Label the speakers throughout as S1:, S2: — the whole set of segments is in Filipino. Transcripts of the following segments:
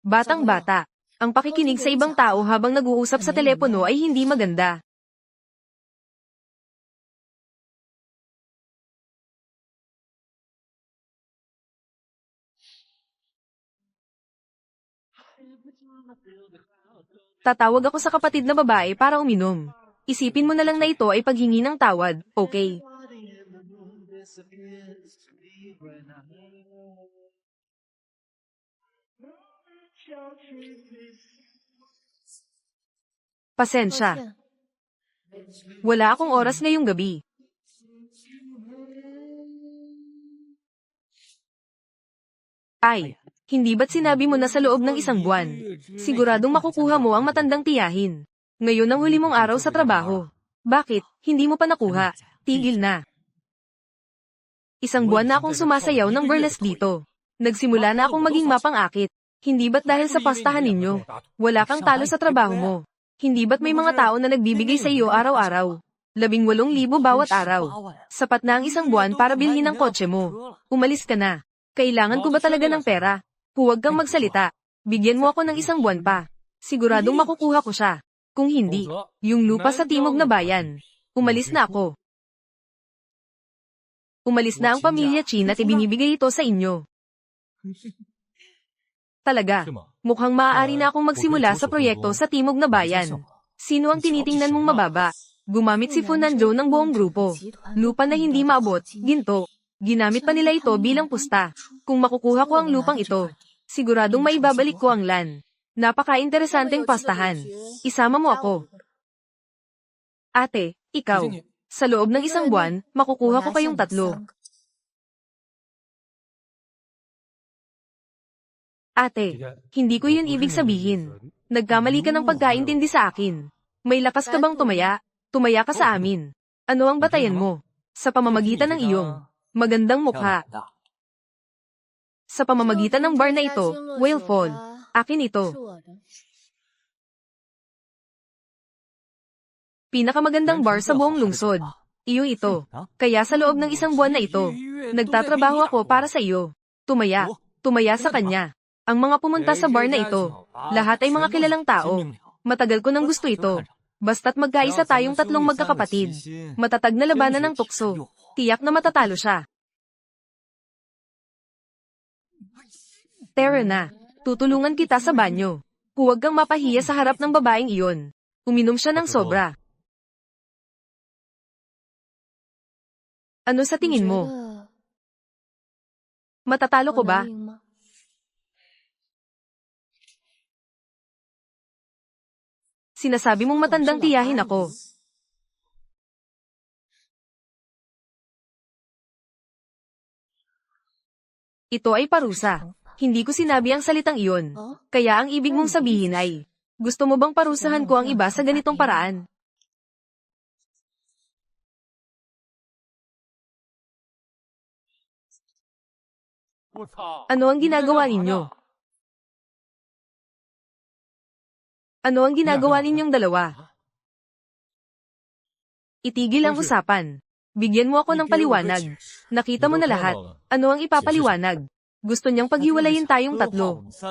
S1: Batang-bata. Ang pakikinig sa ibang tao habang nag-uusap sa telepono ay hindi maganda. Tatawag ako sa kapatid na babae para uminom. Isipin mo na lang na ito ay paghingi ng tawad, okay? Pasensya. Wala akong oras ngayong gabi. Ay, hindi ba't sinabi mo na sa loob ng isang buwan? Siguradong makukuha mo ang matandang tiyahin. Ngayon ang huli mong araw sa trabaho. Bakit, hindi mo pa nakuha? Tigil na. Isang buwan na akong sumasayaw ng burlesque dito. Nagsimula na akong maging mapang-akit. Hindi ba't dahil sa pastahan ninyo? Wala kang talo sa trabaho mo. Hindi ba't may mga tao na nagbibigay sa iyo araw-araw? 18,000 bawat araw. Sapat na ang isang buwan para bilhin ang kotse mo. Umalis ka na. Kailangan ko ba talaga ng pera? Huwag kang magsalita. Bigyan mo ako ng isang buwan pa. Siguradong makukuha ko siya. Kung hindi, yung lupa sa timog na bayan. Umalis na ako. Umalis na ang pamilya Chin at ibinibigay ito sa inyo. Talaga, mukhang maaari na akong magsimula sa proyekto sa timog na bayan. Sino ang tinitingnan mong mababa? Gumamit si Funanjo ng buong grupo. Lupa na hindi maabot, ginto. Ginamit pa nila ito bilang pusta. Kung makukuha ko ang lupang ito, siguradong maibabalik ko ang LAN. Napaka-interesanteng pastahan. Isama mo ako. Ate, ikaw. Sa loob ng isang buwan, makukuha ko kayong 3. Ate, hindi ko yun ibig sabihin. Nagkamali ka ng pagkaintindi sa akin. May lakas ka bang tumaya? Tumaya ka sa amin. Ano ang batayan mo? Sa pamamagitan ng iyong magandang mukha. Sa pamamagitan ng bar na ito, will fall. Akin ito. Pinakamagandang bar sa buong lungsod. Iyo ito. Kaya sa loob ng isang buwan na ito, nagtatrabaho ako para sa iyo. Tumaya. Tumaya sa kanya. Ang mga pumunta sa bar na ito, lahat ay mga kilalang tao. Matagal ko nang gusto ito. Basta't magkaisa tayong 3 magkakapatid. Matatag na labanan ng tukso. Tiyak na matatalo siya. Tara na. Tutulungan kita sa banyo. Huwag kang mapahiya sa harap ng babaeng iyon. Uminom siya ng sobra. Ano sa tingin mo? Matatalo ko ba? Sinasabi mong matandang tiyahin ako. Ito ay parusa. Hindi ko sinabi ang salitang iyon. Kaya ang ibig mong sabihin ay, gusto mo bang parusahan ko ang iba sa ganitong paraan? Ano ang ginagawa ninyo? Ano ang ginagawa ninyong dalawa? Itigil ang usapan. Bigyan mo ako ng paliwanag. Nakita mo na lahat. Ano ang ipapaliwanag? Gusto niyang paghiwalayin tayong 3.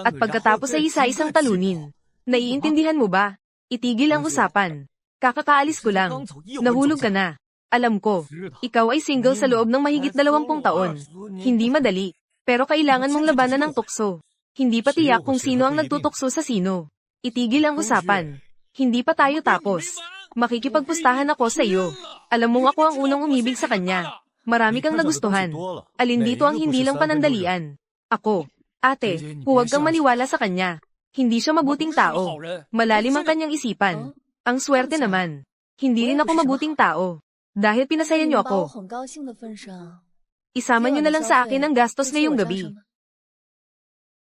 S1: At pagkatapos ay isa-isang talunin. Naiintindihan mo ba? Itigil ang usapan. Kakakaalis ko lang. Nahulog ka na. Alam ko. Ikaw ay single sa loob ng mahigit 20 taon. Hindi madali. Pero kailangan mong labanan ng tukso. Hindi pa tiyak kung sino ang nagtutukso sa sino. Itigil ang usapan. Hindi pa tayo tapos. Makikipagpustahan ako sa iyo. Alam mong ako ang unang umibig sa kanya. Marami kang nagustuhan. Alin dito ang hindi lang panandalian? Ako. Ate, huwag kang maniwala sa kanya. Hindi siya mabuting tao. Malalim ang kanyang isipan. Ang swerte naman. Hindi rin ako mabuting tao. Dahil pinasaya niyo ako. Isama niyo na lang sa akin ang gastos ngayong gabi.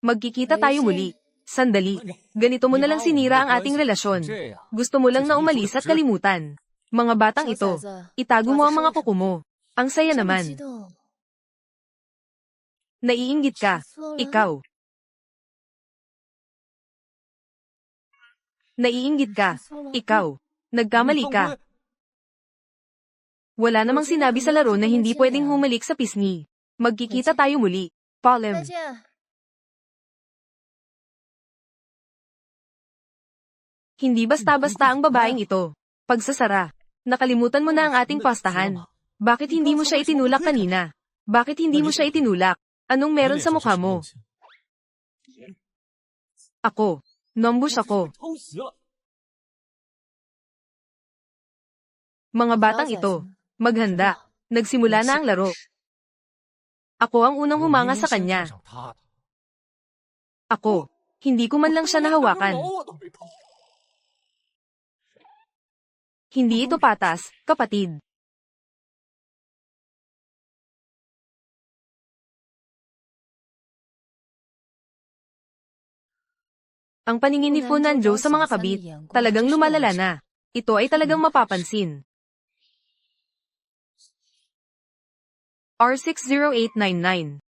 S1: Magkikita tayo muli. Sandali. Ganito mo na lang sinira ang ating relasyon. Gusto mo lang na umalis at kalimutan. Mga batang ito, itago mo ang mga kuko mo. Ang saya naman. Naiinggit ka. Ikaw. Naiinggit ka. Ikaw. Nagkamali ka. Wala namang sinabi sa laro na hindi pwedeng humalik sa pisngi. Magkikita tayo muli. Palem. Hindi basta-basta ang babaeng ito. Pagsasara. Nakalimutan mo na ang ating pastahan. Bakit hindi mo siya itinulak kanina? Bakit hindi mo siya itinulak? Anong meron sa mukha mo? Ako. Nombush ako. Mga batang ito. Maghanda. Nagsimula na ang laro. Ako ang unang humanga sa kanya. Ako. Hindi ko man lang siya nahawakan. Hindi ito patas, kapatid. Ang paningin ni Fu Nanzhou sa mga kabit, talagang lumalala na. Ito ay talagang mapapansin. R60899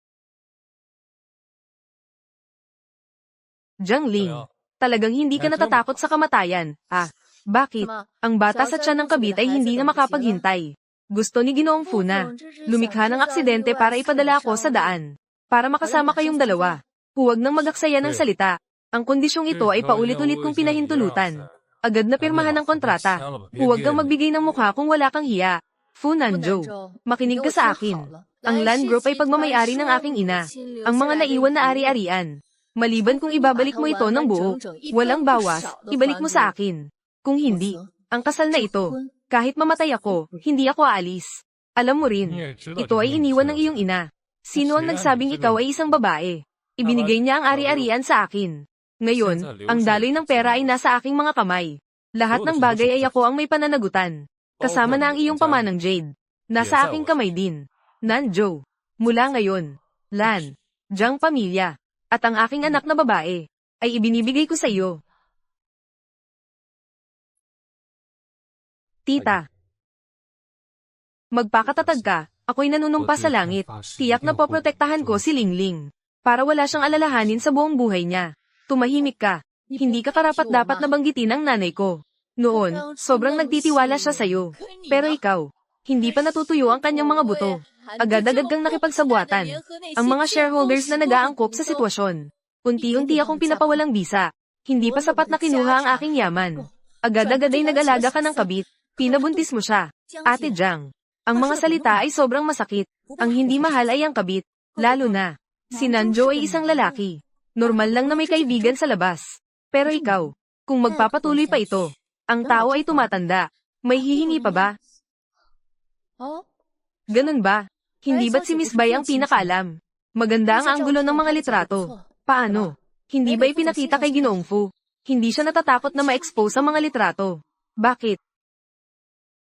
S1: Jiang Ling, talagang hindi ka natatakot sa kamatayan, ah? Bakit? Ang bata sa tiyan ng kabit ay hindi na makapaghintay. Gusto ni Ginoong Fu na lumikha ng aksidente para ipadala ako sa daan. Para makasama kayong dalawa. Huwag nang magaksaya ng salita. Ang kondisyong ito ay paulit-ulit kong pinahintulutan. Agad na pirmahan ng kontrata. Huwag kang magbigay ng mukha kung wala kang hiya. Fu Nanzhou, makinig ka sa akin. Ang land group ay pagmamayari ng aking ina. Ang mga naiwan na ari-arian. Maliban kung ibabalik mo ito ng buo, walang bawas, ibalik mo sa akin. Kung hindi, ang kasal na ito, kahit mamatay ako, hindi ako aalis. Alam mo rin, ito ay iniwan ng iyong ina. Sino ang nagsabing ikaw ay isang babae? Ibinigay niya ang ari-arian sa akin. Ngayon, ang daloy ng pera ay nasa aking mga kamay. Lahat ng bagay ay ako ang may pananagutan. Kasama na ang iyong pamanang Jade. Nasa aking kamay din. Nanzhou. Mula ngayon, Lan, Jiang pamilya, at ang aking anak na babae, ay ibinibigay ko sa iyo. Tita. Magpakatatag ka, ako'y nanunumpa sa langit. Tiyak na poprotektahan ko si Lingling. Para wala siyang alalahanin sa buong buhay niya. Tumahimik ka. Hindi ka karapat-dapat na banggitin ang nanay ko. Noon, sobrang nagtitiwala siya sa'yo. Pero ikaw, hindi pa natutuyo ang kanyang mga buto. Agad-agad kang nakipagsabuatan. Ang mga shareholders na nag-aangkop sa sitwasyon. Unti-unti akong pinapawalang bisa. Hindi pa sapat na kinuha ang aking yaman. Agad-agad ay nag-alaga ka ng kabit. Pinabuntis mo siya. Ate Jiang. Ang mga salita ay sobrang masakit. Ang hindi mahal ay ang kabit. Lalo na, si Nanzhou ay isang lalaki. Normal lang na may kaibigan sa labas. Pero ikaw, kung magpapatuloy pa ito, ang tao ay tumatanda. May hihingi pa ba? Ganun ba? Hindi ba't si Miss Bai ang pinakaalam? Maganda ang anggulo ng mga litrato. Paano? Hindi ba ipinakita kay Ginoong Fu? Hindi siya natatakot na ma-expose ang mga litrato. Bakit?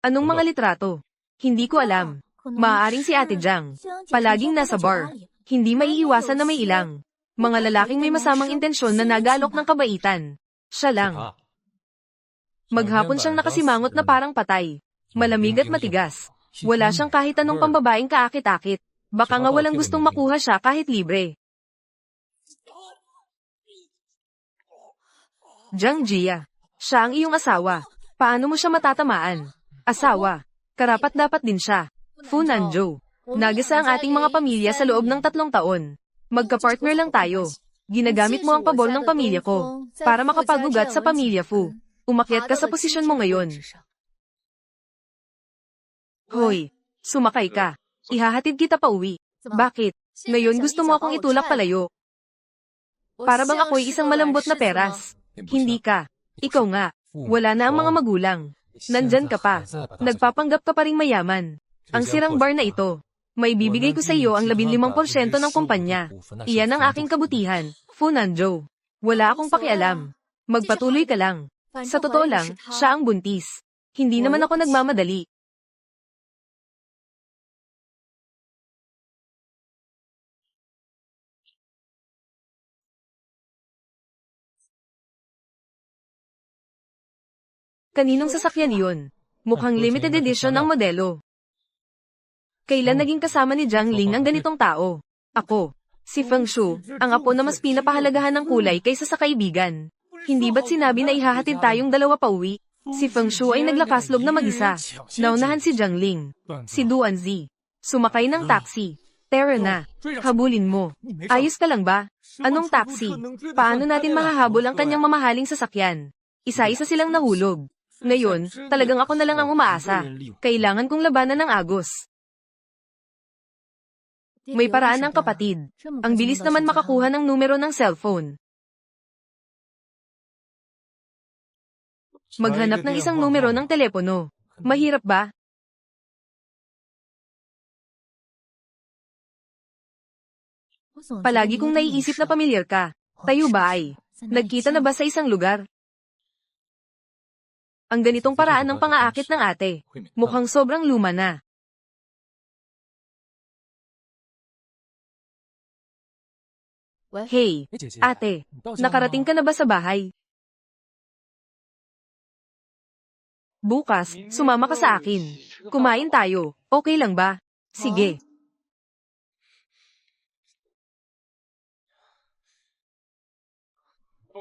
S1: Anong mga litrato? Hindi ko alam. Maaaring si Ate Jiang. Palaging nasa bar. Hindi maiiwasan na may ilang. Mga lalaking may masamang intensyon na nag-aalok ng kabaitan. Siya lang. Maghapon siyang nakasimangot na parang patay. Malamig at matigas. Wala siyang kahit anong pambabaeng kaakit-akit. Baka nga walang gustong makuha siya kahit libre. Jiang Jia. Siya ang iyong asawa. Paano mo siya matatamaan? Asawa. Karapat-dapat din siya. Fu Nanzhou. Nagasa ang ating mga pamilya sa loob ng 3 taon. Magka-partner lang tayo. Ginagamit mo ang pabor ng pamilya ko para makapagugat sa pamilya Fu. Umakyat ka sa posisyon mo ngayon. Hoy, sumakay ka. Ihahatid kita pa uwi. Bakit? Ngayon gusto mo akong itulak palayo. Para bang ako'y isang malambot na peras. Hindi ka. Ikaw nga. Wala na ang mga magulang. Nandyan ka pa. Nagpapanggap ka pa ring mayaman. Ang sirang bar na ito. May bibigay ko sa iyo ang 15% ng kumpanya. Iyan ang aking kabutihan, Fu Nanzhou. Wala akong pakialam. Magpatuloy ka lang. Sa totoo lang, siya ang buntis. Hindi naman ako nagmamadali. Kaninong sasakyan yun? Mukhang limited edition ang modelo. Kailan naging kasama ni Jiang Ling ang ganitong tao? Ako. Si Feng Shu, ang apo na mas pinapahalagahan ng kulay kaysa sa kaibigan. Hindi ba't sinabi na ihahatid tayong dalawa pa uwi? Si Feng Shu ay naglakaslog na mag-isa. Naunahan si Jiang Ling. Si Duanzi. Sumakay ng taxi. Tara na. Habulin mo. Ayos ka lang ba? Anong taxi? Paano natin mahahabol ang kanyang mamahaling sasakyan? Isa-isa silang nahulog. Ngayon, talagang ako na lang ang umaasa. Kailangan kong labanan ng Agos. May paraan ng kapatid. Ang bilis naman makakuha ng numero ng cellphone. Maghanap ng isang numero ng telepono. Mahirap ba? Palagi kong naiisip na pamilyar ka. Tayo ba ay? Nagkita na ba sa isang lugar? Ang ganitong paraan ng pang-aakit ng ate. Mukhang sobrang luma na. Hey, ate. Nakarating ka na ba sa bahay? Bukas, sumama ka sa akin. Kumain tayo. Okay lang ba? Sige.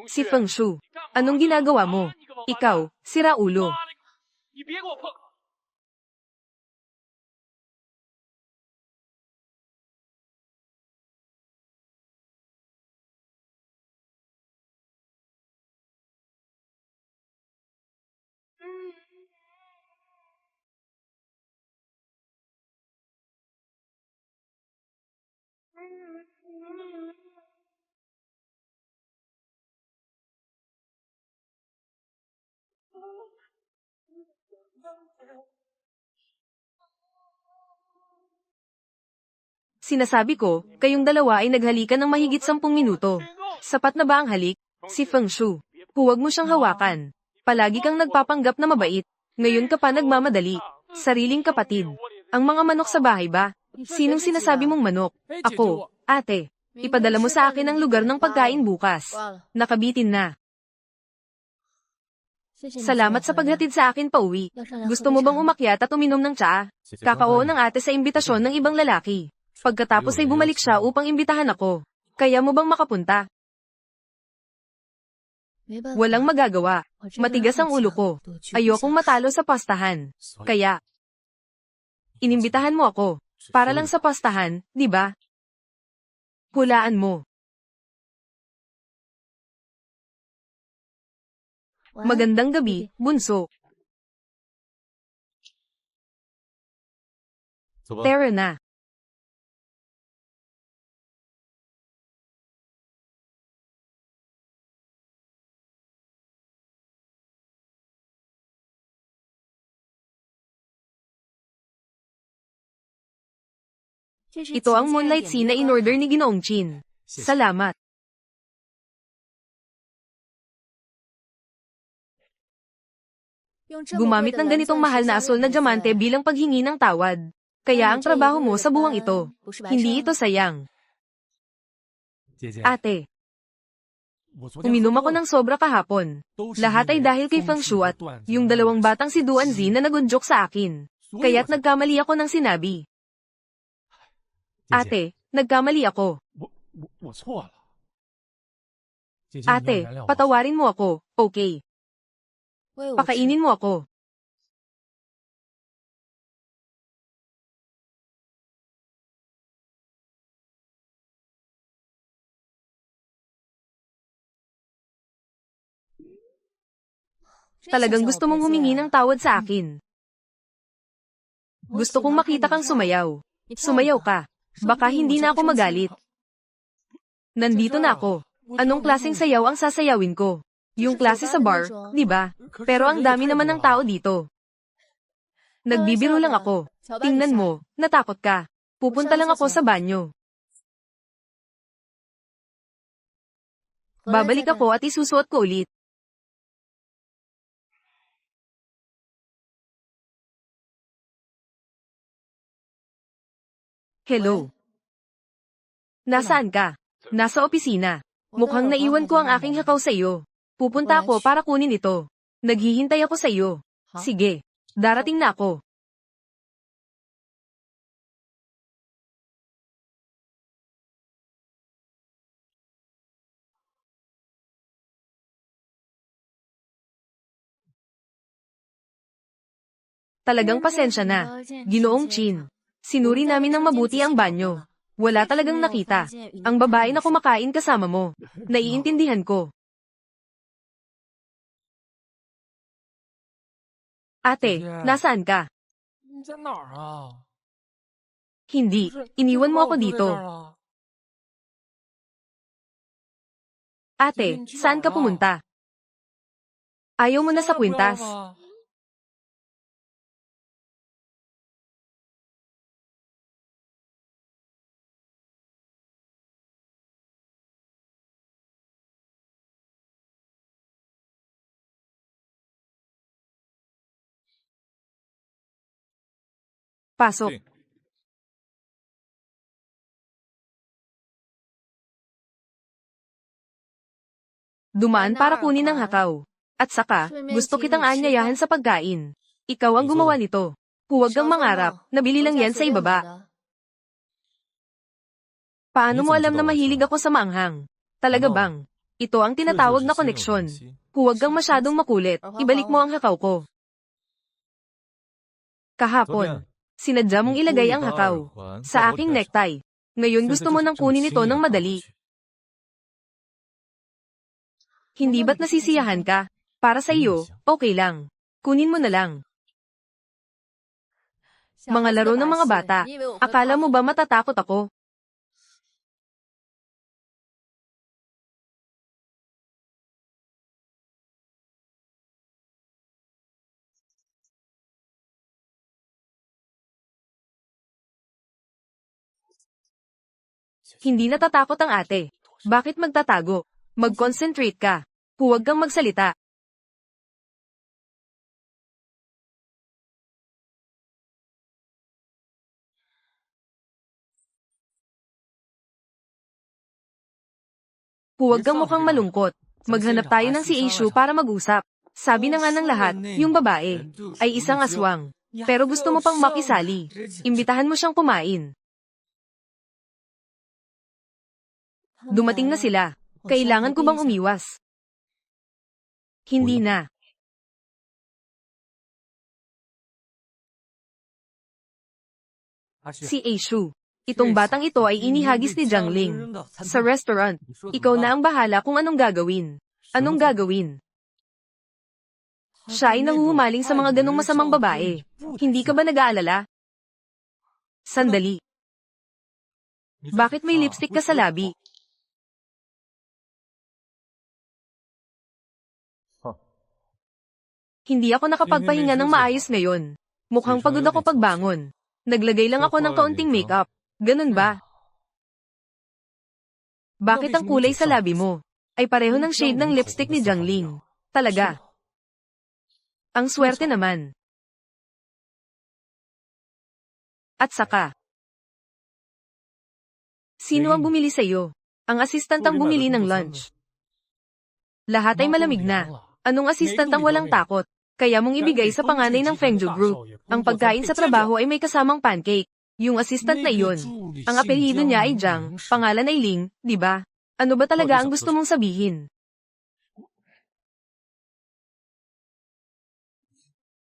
S1: Si Feng Shu, anong ginagawa mo? Ikaw, sira ulo. Sinasabi ko, kayong dalawa ay naghalikan ng mahigit 10 minuto. Sapat na ba ang halik? Si Feng Shu, huwag mo siyang hawakan. Palagi kang nagpapanggap na mabait. Ngayon ka pa nagmamadali. Sariling kapatid. Ang mga manok sa bahay ba? Sinong sinasabi mong manok? Ako, ate. Ipadala mo sa akin ang lugar ng pagkain bukas. Nakabitin na. Salamat sa paghatid sa akin pauwi. Gusto mo bang umakyat at uminom ng tsaa? Kakao ng ate sa imbitasyon ng ibang lalaki. Pagkatapos ay bumalik siya upang imbitahan ako. Kaya mo bang makapunta? Walang magagawa. Matigas ang ulo ko. Ayokong matalo sa pastahan. Kaya, inimbitahan mo ako. Para lang sa pastahan, di ba? Hulaan mo. Magandang gabi, bunso. Tara na. Ito ang moonlight scene na in-order ni Ginoong Chin. Salamat. Gumamit ng ganitong mahal na asol na diamante bilang paghingi ng tawad. Kaya ang trabaho mo sa buwang ito. Hindi ito sayang. Ate, uminom ako ng sobra kahapon. Lahat ay dahil kay Feng Shu at yung dalawang batang si Duan Zi na nagunjok sa akin. Kaya't nagkamali ako ng sinabi. Ate, nagkamali ako. Ate, patawarin mo ako, okay? Pakainin mo ako. Talagang gusto mong humingi ng tawad sa akin. Gusto kong makita kang sumayaw. Sumayaw ka. Baka hindi na ako magalit. Nandito na ako. Anong klaseng sayaw ang sasayawin ko? Yung klase sa bar, di ba? Pero ang dami naman ng tao dito. Nagbibiro lang ako. Tingnan mo, natakot ka. Pupunta lang ako sa banyo. Babalik ako at isusuot ko ulit. Hello. Nasaan ka? Nasa opisina. Mukhang naiwan ko ang aking hakaw sa iyo. Pupunta ako para kunin ito. Naghihintay ako sa iyo. Sige, darating na ako. Talagang pasensya na. Ginoong Chin. Sinuri namin ng mabuti ang banyo. Wala talagang nakita. Ang babae na kumakain kasama mo. Naiintindihan ko. Ate, nasaan ka? Hindi, iniwan mo ako dito. Ate, saan ka pumunta? Ayaw mo na sa kwintas. Pasok. Dumaan para kunin ang hakaw. At saka, gusto kitang anyayahan sa pagkain. Ikaw ang gumawa nito. Huwag kang mangarap, nabili lang yan sa ibaba. Paano mo alam na mahilig ako sa maanghang? Talaga bang? Ito ang tinatawag na koneksyon. Huwag kang masyadong makulit, ibalik mo ang hakaw ko. Kahapon, sinadya mong ilagay ang hakaw sa aking necktie. Ngayon gusto mo nang kunin ito ng madali. Hindi ba't nasisiyahan ka? Para sa iyo, okay lang. Kunin mo na lang. Mga laro ng mga bata. Akala mo ba matatakot ako? Hindi natatakot ang ate. Bakit magtatago? Mag-concentrate ka. Huwag kang magsalita. Huwag kang mukhang malungkot. Maghanap tayo ng si Aishu para mag-usap. Sabi na nga ng lahat, yung babae ay isang aswang. Pero gusto mo pang makisali. Imbitahan mo siyang kumain. Dumating na sila. Kailangan ko bang umiwas? Hindi na. Si Aishu. Itong batang ito ay inihagis ni Jiang Ling. Sa restaurant, ikaw na ang bahala kung anong gagawin. Anong gagawin? Siya ay nahuhumaling sa mga ganong masamang babae. Hindi ka ba nag-aalala? Sandali. Bakit may lipstick ka sa labi? Hindi ako nakapagpahinga ng maayos ngayon. Mukhang pagod ako pagbangon. Naglagay lang ako ng kaunting makeup. Ganun ba? Bakit ang kulay sa labi mo ay pareho ng shade ng lipstick ni Jiang Ling? Talaga. Ang swerte naman. At saka, sino ang bumili sa iyo? Ang assistant ang bumili ng lunch. Lahat ay malamig na. Anong assistant ang walang takot? Kaya mong ibigay sa panganay ng Fengju Group. Ang pagkain sa trabaho ay may kasamang pancake. Yung assistant na iyon. Ang apelyido niya ay Jiang, pangalan ay Ling, di ba? Ano ba talaga ang gusto mong sabihin?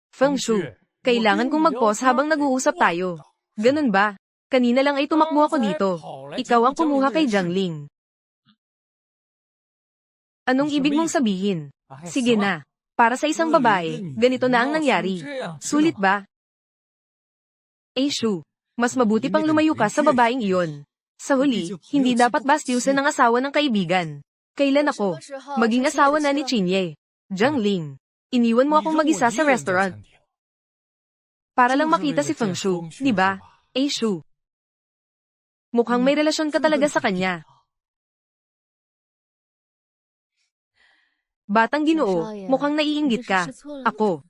S1: Feng Shu, kailangan kong mag-pause habang nag-uusap tayo. Ganun ba? Kanina lang ay tumakbo ako dito. Ikaw ang kumuha kay Jiang Ling. Anong ibig mong sabihin? Sige na. Para sa isang babae, ganito na ang nangyari. Sulit ba? Aishu, mas mabuti pang lumayo ka sa babaeng iyon. Sa huli, hindi dapat bastyusan ng asawa ng kaibigan. Kailan ako maging asawa na ni Chinye? Jiang Ling, iniwan mo akong mag-isa sa restaurant. Para lang makita si Feng Shu, di ba? Aishu. Mukhang may relasyon ka talaga sa kanya. Batang Ginoo, mukhang naiinggit ka. Ako.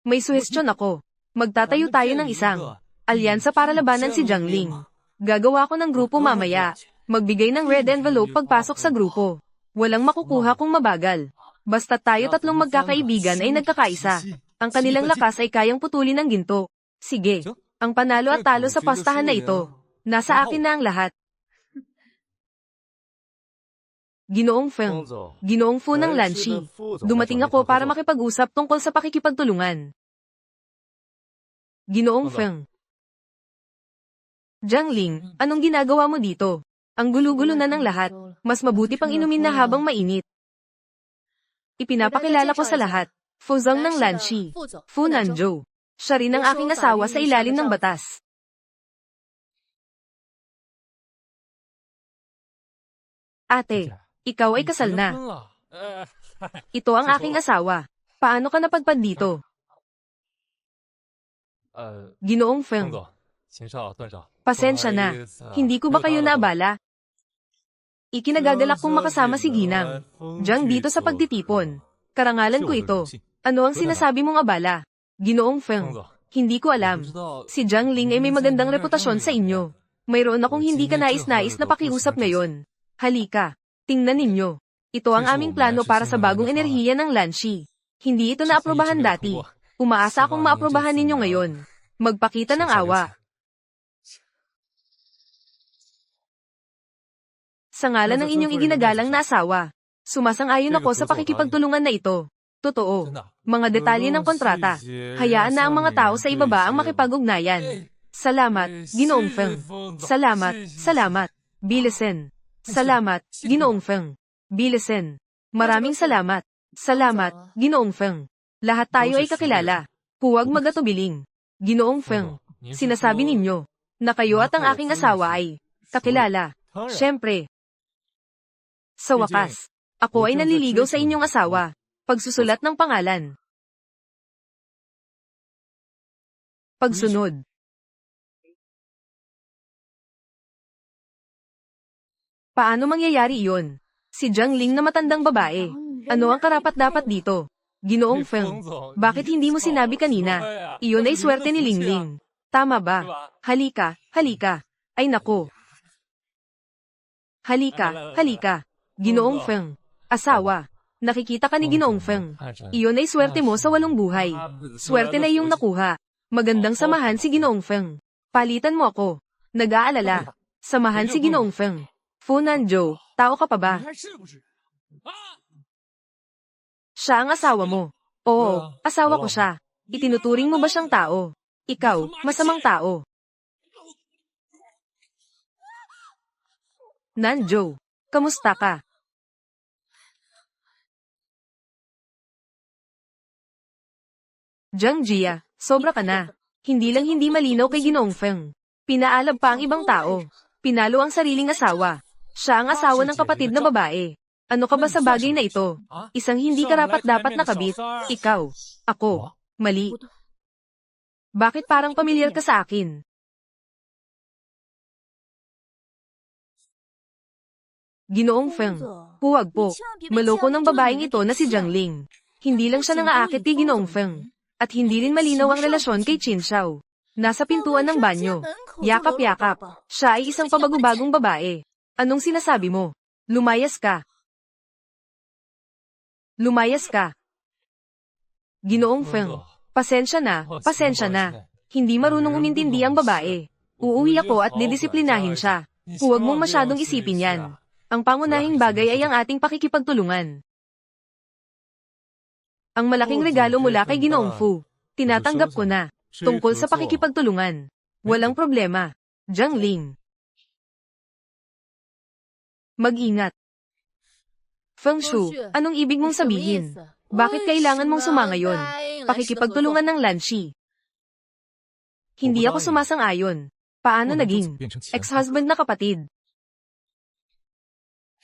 S1: May suhestyon ako. Magtatayo tayo ng isang alyansa para labanan si Jiang Ling. Gagawa ko ng grupo mamaya. Magbigay ng red envelope pagpasok sa grupo. Walang makukuha kung mabagal. Basta tayo tatlong magkakaibigan ay nagkakaisa. Ang kanilang lakas ay kayang putulin ng ginto. Sige, ang panalo at talo sa pastahan na ito. Nasa akin na ang lahat. Ginoong Feng. Ginoong Fu ng Lanshi. Dumating ako para makipag-usap tungkol sa pakikipagtulungan. Ginoong Feng. Jiang Ling, anong ginagawa mo dito? Ang gulo-gulo na ng lahat. Mas mabuti pang inumin na habang mainit. Ipinapakilala ko sa lahat. Fuzang ng Lanshi. Fu Nanzhou. Siya rin ang aking asawa sa ilalim ng batas. Ate, ikaw ay kasal na. Ito ang aking asawa. Paano ka napadpad dito? Ginoong Feng. Pasensya na. Hindi ko ba kayo naabala? Ikinagagalak kong makasama si Ginang. Diyan dito sa pagtitipon. Karangalan ko ito. Ano ang sinasabi mong abala? Ginoong Feng. Hindi ko alam. Si Jiang Ling ay may magandang reputasyon sa inyo. Mayroon akong hindi ka nais-nais na pakiusap ngayon. Halika. Tingnan ninyo. Ito ang aming plano para sa bagong enerhiya ng Lanshi. Hindi ito naaprobahan dati. Umaasa akong maaprobahan ninyo ngayon. Magpakita ng awa. Sa ngalan ng inyong iginagalang na asawa, sumasang-ayon ako sa pakikipagtulungan na ito. Totoo. Mga detalye ng kontrata. Hayaan na ang mga tao sa ibaba ang makipag-ugnayan. Salamat, Ginoong Feng. Salamat, salamat. Bilisen. Salamat, Ginoong Feng. Bilisen. Maraming salamat. Salamat, Ginoong Feng. Lahat tayo ay kakilala. Huwag magatubiling. Ginoong Feng. Sinasabi ninyo na kayo at ang aking asawa ay kakilala. Siyempre. Sa wakas, ako ay naliligaw sa inyong asawa. Pagsusulat ng pangalan. Pagsunod. Paano mangyayari iyon? Si Jiang Ling na matandang babae. Ano ang karapat-dapat dito? Ginoong Feng, bakit hindi mo sinabi kanina? Iyon ay swerte ni Lingling. Tama ba? Halika, halika. Ay nako. Halika, halika. Ginoong Feng. Asawa. Nakikita ka ni Ginoong Feng. Iyon ay swerte mo sa walong buhay. Swerte na iyong nakuha. Magandang samahan si Ginoong Feng. Palitan mo ako. Nag-aalala. Samahan si Ginoong Feng. Fu Nanzhou, tao ka pa ba? Siya ang asawa mo. Oo, asawa ko siya. Itinuturing mo ba siyang tao? Ikaw, masamang tao. Nanzhou, kamusta ka? Jiang Jia, sobra ka na. Hindi lang hindi malinaw kay Ginoong Feng. Pinaalab pa ang ibang tao. Pinalo ang sariling asawa. Siya ang asawa ng kapatid na babae. Ano ka ba sa bagay na ito? Isang hindi karapat-dapat na kabit. Ikaw. Ako. Mali. Bakit parang pamilyar ka sa akin? Ginoong Feng. Huwag po. Maloko ng babaeng ito na si Jiang Ling. Hindi lang siya nangaakit kay Ginoong Feng. At hindi rin malinaw ang relasyon kay Qin Xiao. Nasa pintuan ng banyo. Yakap-yakap. Siya ay isang pabagubagong babae. Anong sinasabi mo? Lumayas ka. Lumayas ka. Ginoong Feng. Pasensya na, pasensya na. Hindi marunong umintindi ang babae. Uuwi ako at didisiplinahin siya. Huwag mong masyadong isipin yan. Ang pangunahing bagay ay ang ating pakikipagtulungan. Ang malaking regalo mula kay Ginoong Fu. Tinatanggap ko na. Tungkol sa pakikipagtulungan. Walang problema. Jiang Ling. Mag-ingat. Feng Shu, anong ibig mong sabihin? Bakit kailangan mong sumangayon? Pakikipagtulungan ng Lanshi. Hindi ako sumasang-ayon. Paano naging ex-husband na kapatid?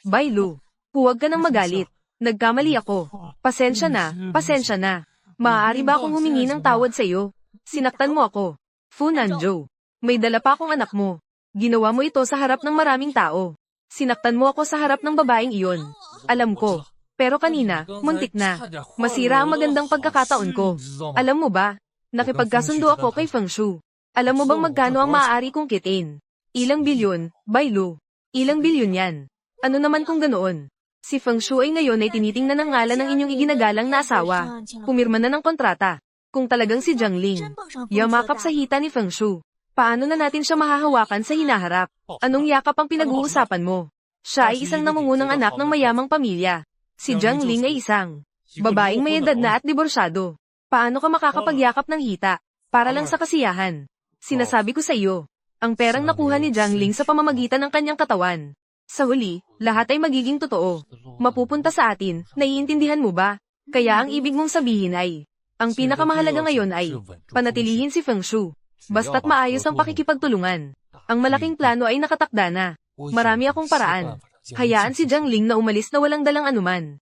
S1: Bai Lu, huwag ka nang magalit. Nagkamali ako. Pasensya na, pasensya na. Maaari ba akong humingi ng tawad sa iyo? Sinaktan mo ako. Fu Nanzhou, may dala pa akong anak mo. Ginawa mo ito sa harap ng maraming tao. Sinaktan mo ako sa harap ng babaeng iyon. Alam ko. Pero kanina, muntik na. Masira ang magandang pagkakataon ko. Alam mo ba? Nakipagkasundo ako kay Feng Shu. Alam mo bang magkano ang maaari kong kitain? Ilang bilyon, Bai Lu. Ilang bilyon yan. Ano naman kung ganoon? Si Feng Shu ay ngayon ay tinitingnan ng ngalan ng inyong iginagalang na asawa. Pumirma na ng kontrata. Kung talagang si Jiang Ling, yamakap sa hita ni Feng Shu. Paano na natin siya mahahawakan sa hinaharap? Anong yakap ang pinag-uusapan mo? Siya ay isang namungunang anak ng mayamang pamilya. Si Jiang Ling ay isang babaeng may edad na at diborsyado. Paano ka makakapagyakap ng hita? Para lang sa kasiyahan. Sinasabi ko sa iyo, ang perang nakuha ni Jiang Ling sa pamamagitan ng kanyang katawan. Sa huli, lahat ay magiging totoo. Mapupunta sa atin, naiintindihan mo ba? Kaya ang ibig mong sabihin ay, ang pinakamahalaga ngayon ay, panatilihin si Feng Shu. Basta't maayos ang pakikipagtulungan. Ang malaking plano ay nakatakda na. Marami akong paraan. Hayaan si Jiang Ling na umalis na walang dalang anuman.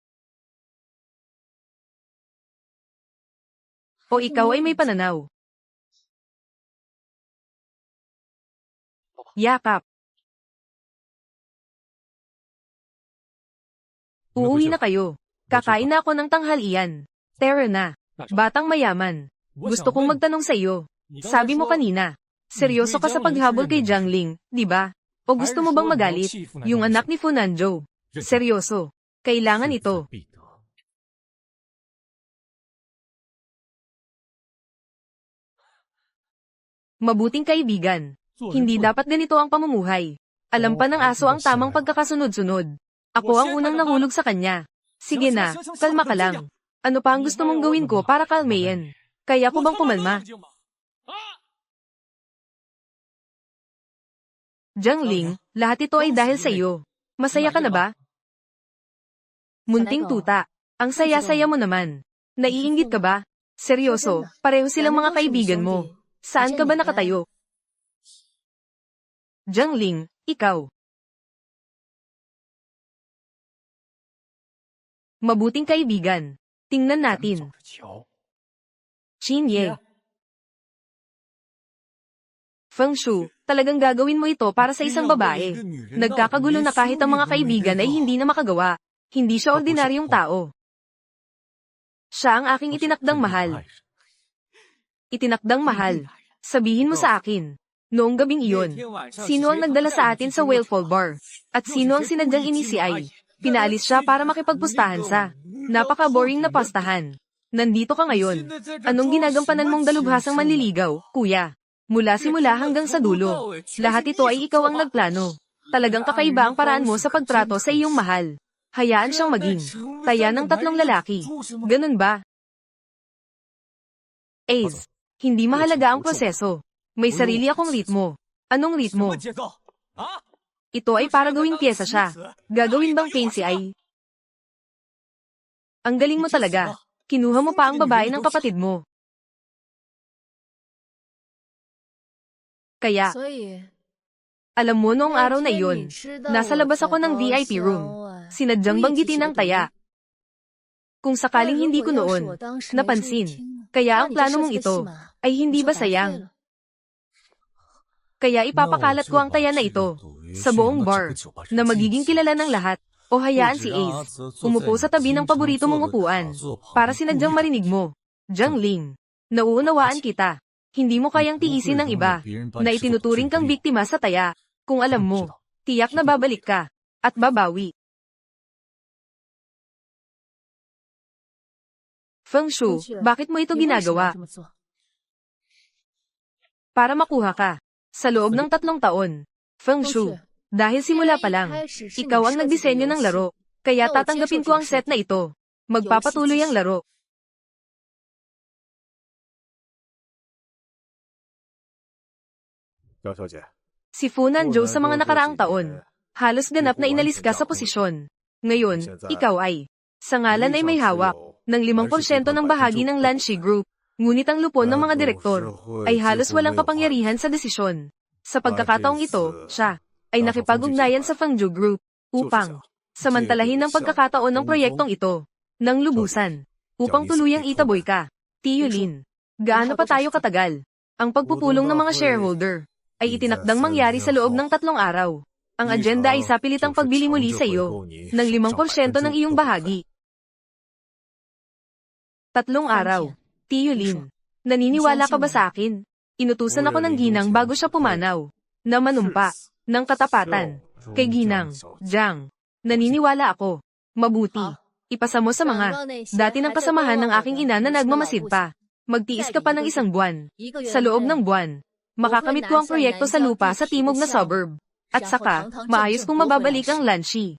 S1: O ikaw ay may pananaw. Yakap. Uuwi na kayo. Kakain na ako ng tanghalian. Tara na. Batang mayaman. Gusto kong magtanong sa iyo. Sabi mo kanina, seryoso ka sa paghabol kay Jiang Ling, di ba? O gusto mo bang magalit? Yung anak ni Fu Nanzhou. Seryoso. Kailangan ito. Mabuting kaibigan. Hindi dapat ganito ang pamumuhay. Alam pa ng aso ang tamang pagkakasunod-sunod. Ako ang unang nahulog sa kanya. Sige na, kalma ka lang. Ano pa ang gusto mong gawin ko para kalmayan? Kaya ko bang kumalma? Jiang Ling, lahat ito ay dahil sa iyo. Masaya ka na ba? Munting tuta. Ang saya-saya mo naman. Naiinggit ka ba? Seryoso, pareho silang mga kaibigan mo. Saan ka ba nakatayo? Jiang Ling, ikaw. Mabuting kaibigan. Tingnan natin. Qin Ye. Feng Shu, talagang gagawin mo ito para sa isang babae. Nagkakagulo na kahit ang mga kaibigan ay hindi na makagawa. Hindi siya ordinaryong tao. Siya ang aking itinakdang mahal. Itinakdang mahal. Sabihin mo sa akin. Noong gabing iyon, sino ang nagdala sa atin sa Whalefall Bar? At sino ang sinadyang inisi-ay? Pinaalis siya para makipagpustahan sa napaka-boring na pastahan. Nandito ka ngayon. Anong ginagampanan mong dalubhasang manliligaw, kuya? Mula simula hanggang sa dulo. Lahat ito ay ikaw ang nagplano. Talagang kakaiba ang paraan mo sa pagtrato sa iyong mahal. Hayaan siyang maging taya ng tatlong lalaki. Ganun ba? Ace, hindi mahalaga ang proseso. May sarili akong ritmo. Anong ritmo? Ito ay para gawing pyesa siya. Gagawin bang fancy ay? Ang galing mo talaga. Kinuha mo pa ang babae ng kapatid mo. Kaya, alam mo noong araw na iyon, nasa labas ako ng VIP room. Sinadyang banggitin ang taya. Kung sakaling hindi ko noon napansin, kaya ang plano mong ito ay hindi ba sayang? Kaya ipapakalat ko ang taya na ito sa buong bar na magiging kilala ng lahat. O hayaan si Ace umupo sa tabi ng paborito mong upuan para sinadyang marinig mo. Jiang Ling, nauunawaan kita. Hindi mo kayang tiisin ng iba na itinuturing kang biktima sa taya. Kung alam mo, tiyak na babalik ka at babawi. Feng Shu, bakit mo ito ginagawa? Para makuha ka. Sa loob ng 3 taon. Feng Shu, dahil simula pa lang, ikaw ang nagdisenyo ng laro. Kaya tatanggapin ko ang set na ito. Magpapatuloy ang laro. Si Fu Nanzhou sa mga nakaraang taon, halos ganap na inalis ka sa posisyon. Ngayon, ikaw ay, sa ngalan ay may hawak ng 5% ng bahagi ng Lanshi Group. Ngunit ang lupon ng mga direktor ay halos walang kapangyarihan sa desisyon. Sa pagkakataong ito, siya ay nakipag-ugnayan sa Fengzhou Group upang samantalahin ang pagkakataon ng proyektong ito ng lubusan upang tuluyang itaboy ka. Tio Lin, gaano pa tayo katagal? Ang pagpupulong ng mga shareholder ay itinakdang mangyari sa loob ng 3 araw. Ang agenda ay sapilitang pagbili muli sa iyo ng 5% ng iyong bahagi. 3 araw. Tio Lin, naniniwala ka ba sa akin? Inutusan ako ng ginang bago siya pumanaw na manumpa ng katapatan kay Ginang Jiang. Naniniwala ako. Mabuti. Ipasa mo sa mga dati ng kasamahan ng aking ina na nagmamasid pa. Magtiis ka pa ng 1 buwan. Sa loob ng buwan, makakamit ko ang proyekto sa lupa sa timog na suburb. At saka, maayos kong mababalik ang Lanshi.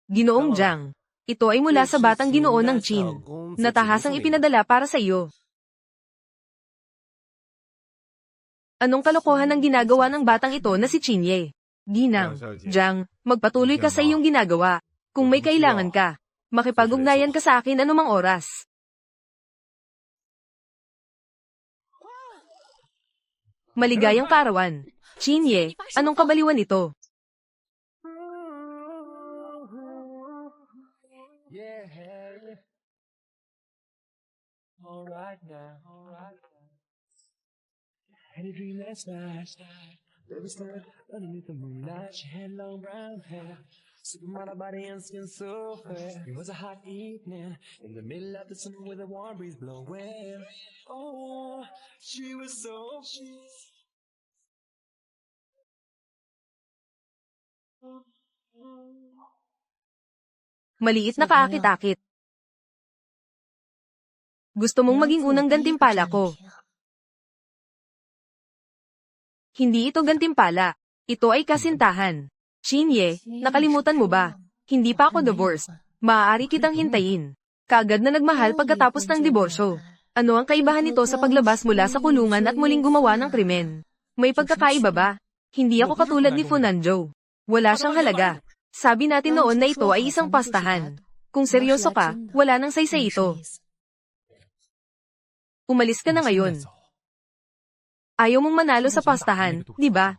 S1: Ginoong Jiang, ito ay mula sa batang ginoo ng Qin, na tahasang ipinadala para sa iyo. Anong kalokohan ang ginagawa ng batang ito na si Qin Ye? Ginang, Jiang, magpatuloy ka sa iyong ginagawa. Kung may kailangan ka, makipag-ugnayan ka sa akin anumang oras. Maligayang kaarawan. Chinye, anong kabaliwan ito?
S2: Alright now, alright now. Any dream that's nice. Baby stood underneath the moonlight. She had long brown hair. Super model body and skin so fair. It was a hot evening in the middle of the summer with a warm breeze blowing. Oh, she was so
S1: Maliit na kaakit-akit. Gusto mong maging unang gantimpala ko. Hindi ito gantimpala. Ito ay kasintahan. Chinye, nakalimutan mo ba? Hindi pa ako divorced. Maaari kitang hintayin. Kaagad na nagmahal pagkatapos ng diborsyo. Ano ang kaibahan nito sa paglabas mula sa kulungan at muling gumawa ng krimen? May pagkakaiba ba? Hindi ako katulad ni Funanjo. Wala siyang halaga. Sabi natin noon na ito ay isang pastahan. Kung seryoso ka, wala nang saysay ito. Umalis ka na ngayon. Ayaw mong manalo sa pastahan, di ba?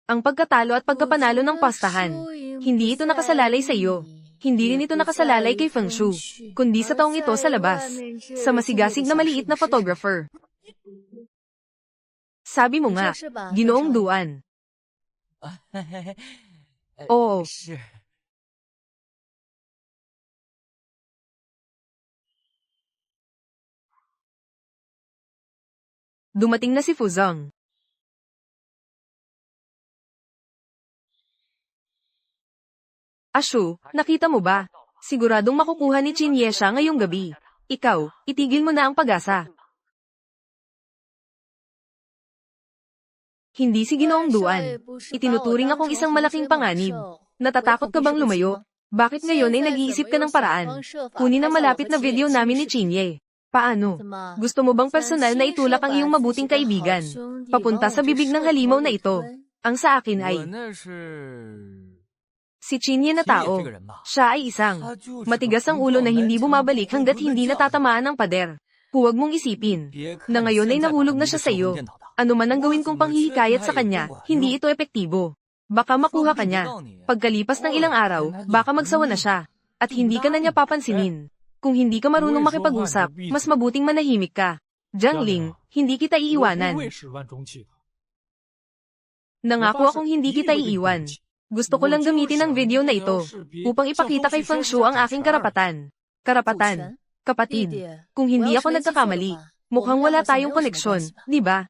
S1: Ang pagkatalo at pagkapanalo ng pastahan, hindi ito nakasalalay sa iyo. Hindi rin ito nakasalalay kay Feng Shu, kundi sa taong ito sa labas. Sa masigasig na maliit na photographer. Sabi mo nga, Ginoong Duan. Oo. Dumating na si Fuzong. Ashu, nakita mo ba? Siguradong makukuha ni Chinye siya ngayong gabi. Ikaw, itigil mo na ang pag-asa. Hindi si Ginoong Duan. Itinuturing akong isang malaking panganib. Natatakot ka bang lumayo? Bakit ngayon ay nag-iisip ka ng paraan? Kunin ang malapit na video namin ni Chinye. Paano? Gusto mo bang personal na itulak ang iyong mabuting kaibigan? Papunta sa bibig ng halimaw na ito. Ang sa akin ay... Si Chinye na tao. Siya ay isang matigas ang ulo na hindi bumabalik hanggat hindi natatamaan ng pader. Huwag mong isipin na ngayon ay nahulog na siya sa iyo. Ano man ang gawin kong panghihikayat sa kanya, hindi ito epektibo. Baka makuha ka niya. Pagkalipas ng ilang araw, baka magsawa na siya. At hindi ka na niya papansinin. Kung hindi ka marunong makipag-usap, mas mabuting manahimik ka. Jiang Ling, hindi kita iiwanan. Nangako akong hindi kita iiwan. Gusto ko lang gamitin ang video na ito upang ipakita kay Feng Shu ang aking karapatan. Karapatan. Kapatid, kung hindi ako nagkakamali, mukhang wala tayong koneksyon, di ba?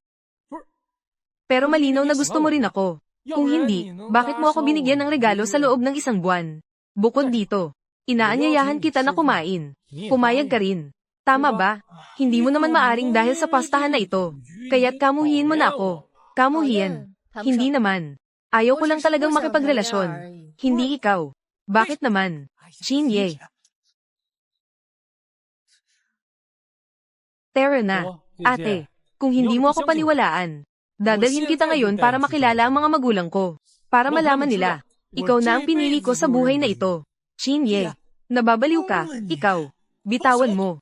S1: Pero malinaw na gusto mo rin ako. Kung hindi, bakit mo ako binigyan ng regalo sa loob ng isang buwan? Bukod dito, inaanyayahan kita na kumain. Pumayag ka rin. Tama ba? Hindi mo naman maaring dahil sa pastahan na ito. Kaya't kamuhiin mo na ako. Kamuhian. Hindi naman. Ayaw ko lang talagang makipagrelasyon. Hindi ikaw. Bakit naman? Chinye. Tara na. Ate, kung hindi mo ako paniwalaan, dadalhin kita ngayon para makilala ang mga magulang ko. Para malaman nila, ikaw na ang pinili ko sa buhay na ito. Chinye, nababaliw ka, ikaw. Bitawan mo.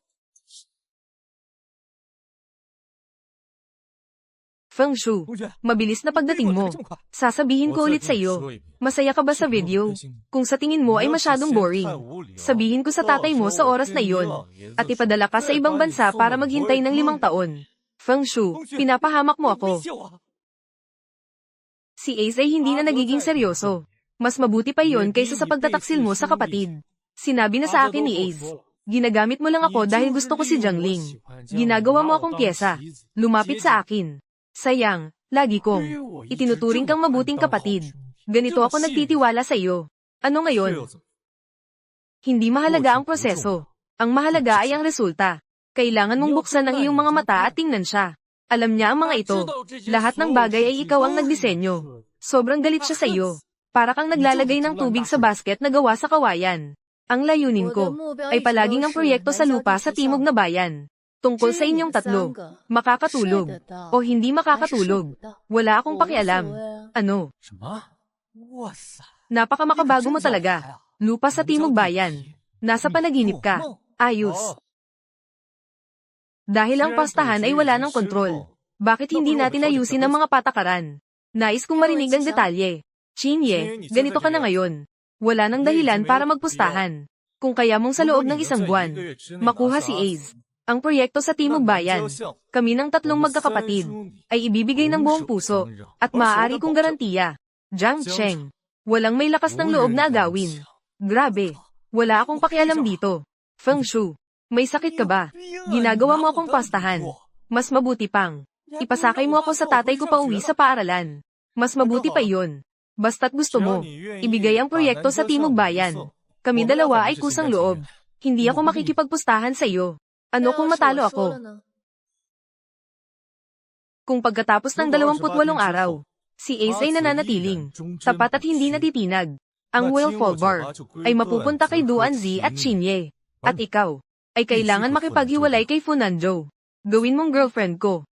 S1: Feng Shu, mabilis na pagdating mo. Sasabihin ko ulit sa iyo, masaya ka ba sa video? Kung sa tingin mo ay masyadong boring, sabihin ko sa tatay mo sa oras na iyon, at ipadala ka sa ibang bansa para maghintay ng 5 taon. Feng Shu, pinapahamak mo ako. Si Ace ay hindi na nagiging seryoso. Mas mabuti pa iyon kaysa sa pagtataksil mo sa kapatid. Sinabi na sa akin ni Ace, ginagamit mo lang ako dahil gusto ko si Jiang Ling. Ginagawa mo akong pyesa. Lumapit sa akin. Sayang, lagi kong itinuturing kang mabuting kapatid. Ganito ako nagtitiwala sa iyo. Ano ngayon? Hindi mahalaga ang proseso. Ang mahalaga ay ang resulta. Kailangan mong buksan ang iyong mga mata at tingnan siya. Alam niya ang mga ito. Lahat ng bagay ay ikaw ang nagdisenyo. Sobrang galit siya sa iyo. Para kang naglalagay ng tubig sa basket na gawa sa kawayan. Ang layunin ko ay palaging ang proyekto sa lupa sa timog na bayan. Tungkol sa inyong tatlo, makakatulog o hindi makakatulog. Wala akong pakialam. Ano?
S2: 什么？哇塞！
S1: Napakamakabago mo talaga. Lupa sa Timog Bayan. Nasa panaginip ka. Ayos. Dahil ang pastahan ay wala ng kontrol. Bakit hindi natin ayusin ang mga patakaran? Nais kong marinig ang detalye. Chinye, ganito ka na ngayon. Wala nang dahilan para magpustahan. Kung kaya mong sa loob ng isang buwan, makuha si Ace. Ang proyekto sa Timog Bayan, kami ng tatlong magkakapatid, ay ibibigay ng buong puso, at maaari kong garantiya. Jiang Cheng, walang may lakas ng loob na agawin. Grabe, wala akong pakialam dito. Feng Shu, may sakit ka ba? Ginagawa mo akong pastahan. Mas mabuti pang, ipasakay mo ako sa tatay ko pa uwi sa paaralan. Mas mabuti pa iyon. Basta't gusto mo, ibigay ang proyekto sa Timog Bayan. Kami dalawa ay kusang loob. Hindi ako makikipagpustahan sa iyo. Ano kung matalo ako? Kung pagkatapos ng 28 araw, si Ace ay nananatiling, tapat at hindi natitinag, ang Willful Bar ay mapupunta kay Duan Zi at Chinye. At ikaw, ay kailangan makipaghiwalay kay Funanzhou. Gawin mong girlfriend ko.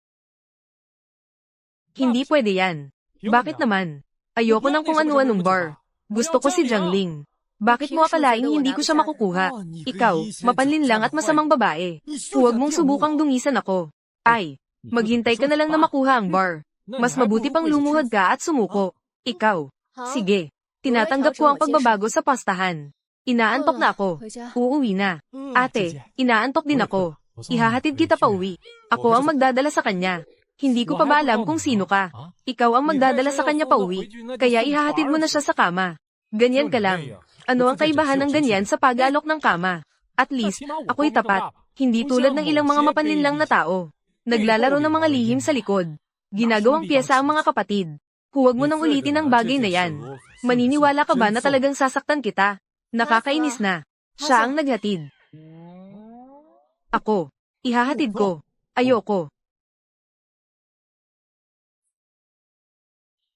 S1: Hindi pwede yan. Bakit naman? Ayoko ng kung ano-anong bar. Gusto ko si Jiang Ling. Bakit mo akalaing hindi ko siya makukuha? Ikaw, mapanlin lang at masamang babae. Huwag mong subukang dungisan ako. Ay, maghintay ka na lang na makuha ang bar. Mas mabuti pang lumuhod ka at sumuko. Ikaw. Sige. Tinatanggap ko ang pagbabago sa pastahan. Inaantok na ako. Uuwi na. Ate, inaantok din ako. Ihahatid kita pa uwi. Ako ang magdadala sa kanya. Hindi ko pa ba alam kung sino ka. Ikaw ang magdadala sa kanya pa uwi. Kaya ihahatid mo na siya sa kama. Ganyan ka lang. Ano ang kaibahan ng ganyan sa pag-alok ng kama? At least, ako'y tapat. Hindi tulad ng ilang mga mapanlinlang na tao. Naglalaro ng mga lihim sa likod. Ginagawang piyesa ang mga kapatid. Huwag mo nang ulitin ang bagay na yan. Maniniwala ka ba na talagang sasaktan kita? Nakakainis na. Siya ang naghatid. Ako. Ihahatid ko. Ayoko.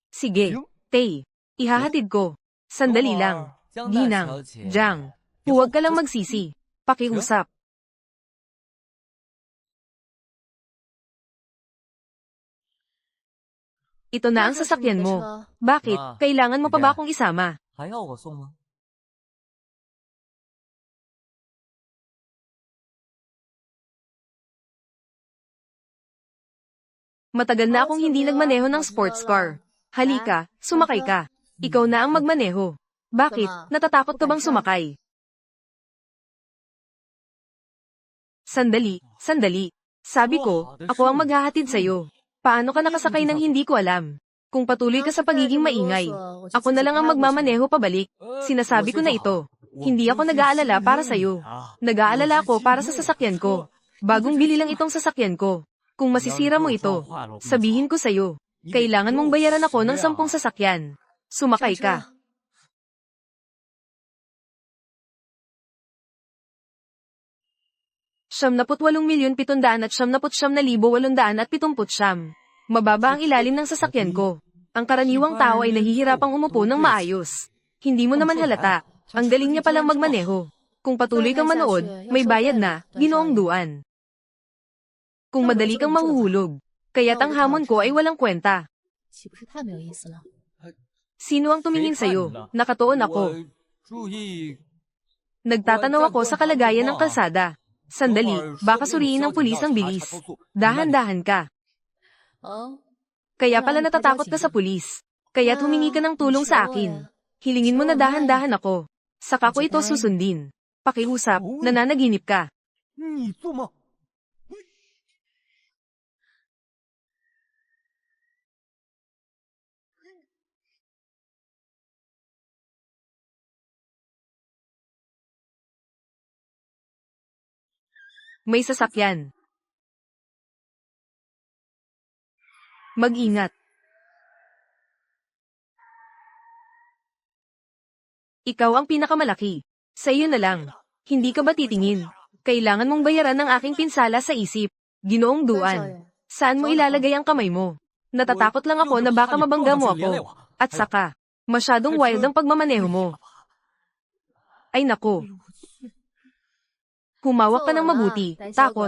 S1: Sige. Tay. Ihahatid ko. Sandali lang. Ginang. Jiang. Huwag ka lang magsisi. Pakiusap. Ito na ang sasakyan mo. Bakit? Kailangan mo pa ba akong isama?
S3: 还要我送吗？
S1: Matagal na akong hindi nagmaneho ng sports car. Halika, sumakay ka. Ikaw na ang magmaneho. Bakit? Natatakot ka bang sumakay? Sandali, sandali. Sabi ko, ako ang maghahatid sa'yo. Paano ka nakasakay ng hindi ko alam? Kung patuloy ka sa pagiging maingay, ako na lang ang magmamaneho pabalik. Sinasabi ko na ito. Hindi ako nag-aalala para sa'yo. Nag-aalala ako para sa sasakyan ko. Bagong bili lang itong sasakyan ko. Kung masisira mo ito, sabihin ko sa'yo. Kailangan mong bayaran ako ng 10 sasakyan. Sumakay ka. $78,779,870. Mababa ang ilalim ng sasakyan ko. Ang karaniwang tao ay nahihirapang umupo ng maayos. Hindi mo naman halata. Ang galing niya palang magmaneho. Kung patuloy kang manood, may bayad na, Ginoong Duan. Kung madali kang mahuhulog, kaya't ang hamon ko ay walang kwenta.
S4: 岂不是太没有意思了？
S1: Sino ang tumingin sa'yo? Nakatuon ako.
S3: 注意
S1: Nagtatanaw ako sa kalagayan ng kalsada. Sandali, baka suriin ng pulis ang bilis. Dahan-dahan ka.
S4: 哦，
S1: Kaya pala natatakot ka sa pulis. Kaya't humingi ka ng tulong sa akin. Hilingin mo na dahan-dahan ako. Saka ko ito susundin. Pakiusap, nananaginip ka.
S3: 你做梦！
S1: May sasakyan. Mag-ingat. Ikaw ang pinakamalaki. Sa iyo na lang. Hindi ka ba titingin? Kailangan mong bayaran ng aking pinsala sa isip. Ginoong Duan. Saan mo ilalagay ang kamay mo? Natatakot lang ako na baka mabangga mo ako. At saka, masyadong wild ang pagmamaneho mo. Ay nako. Humawak ka ng mabuti. Takot.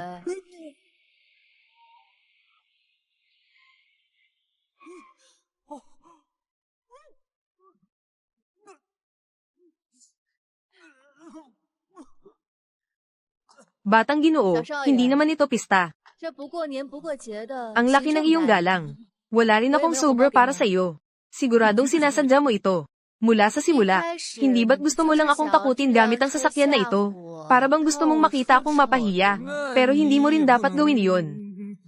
S1: Batang Ginoo, hindi naman ito pista.
S4: 这不过年不过节的
S1: Ang laki ng iyong galang. Wala rin akong sobra para sa iyo. Siguradong sinasadya mo ito. Mula sa simula, hindi ba't gusto mo lang akong takutin gamit ang sasakyan na ito? Para bang gusto mong makita akong mapahiya? Pero hindi mo rin dapat gawin iyon.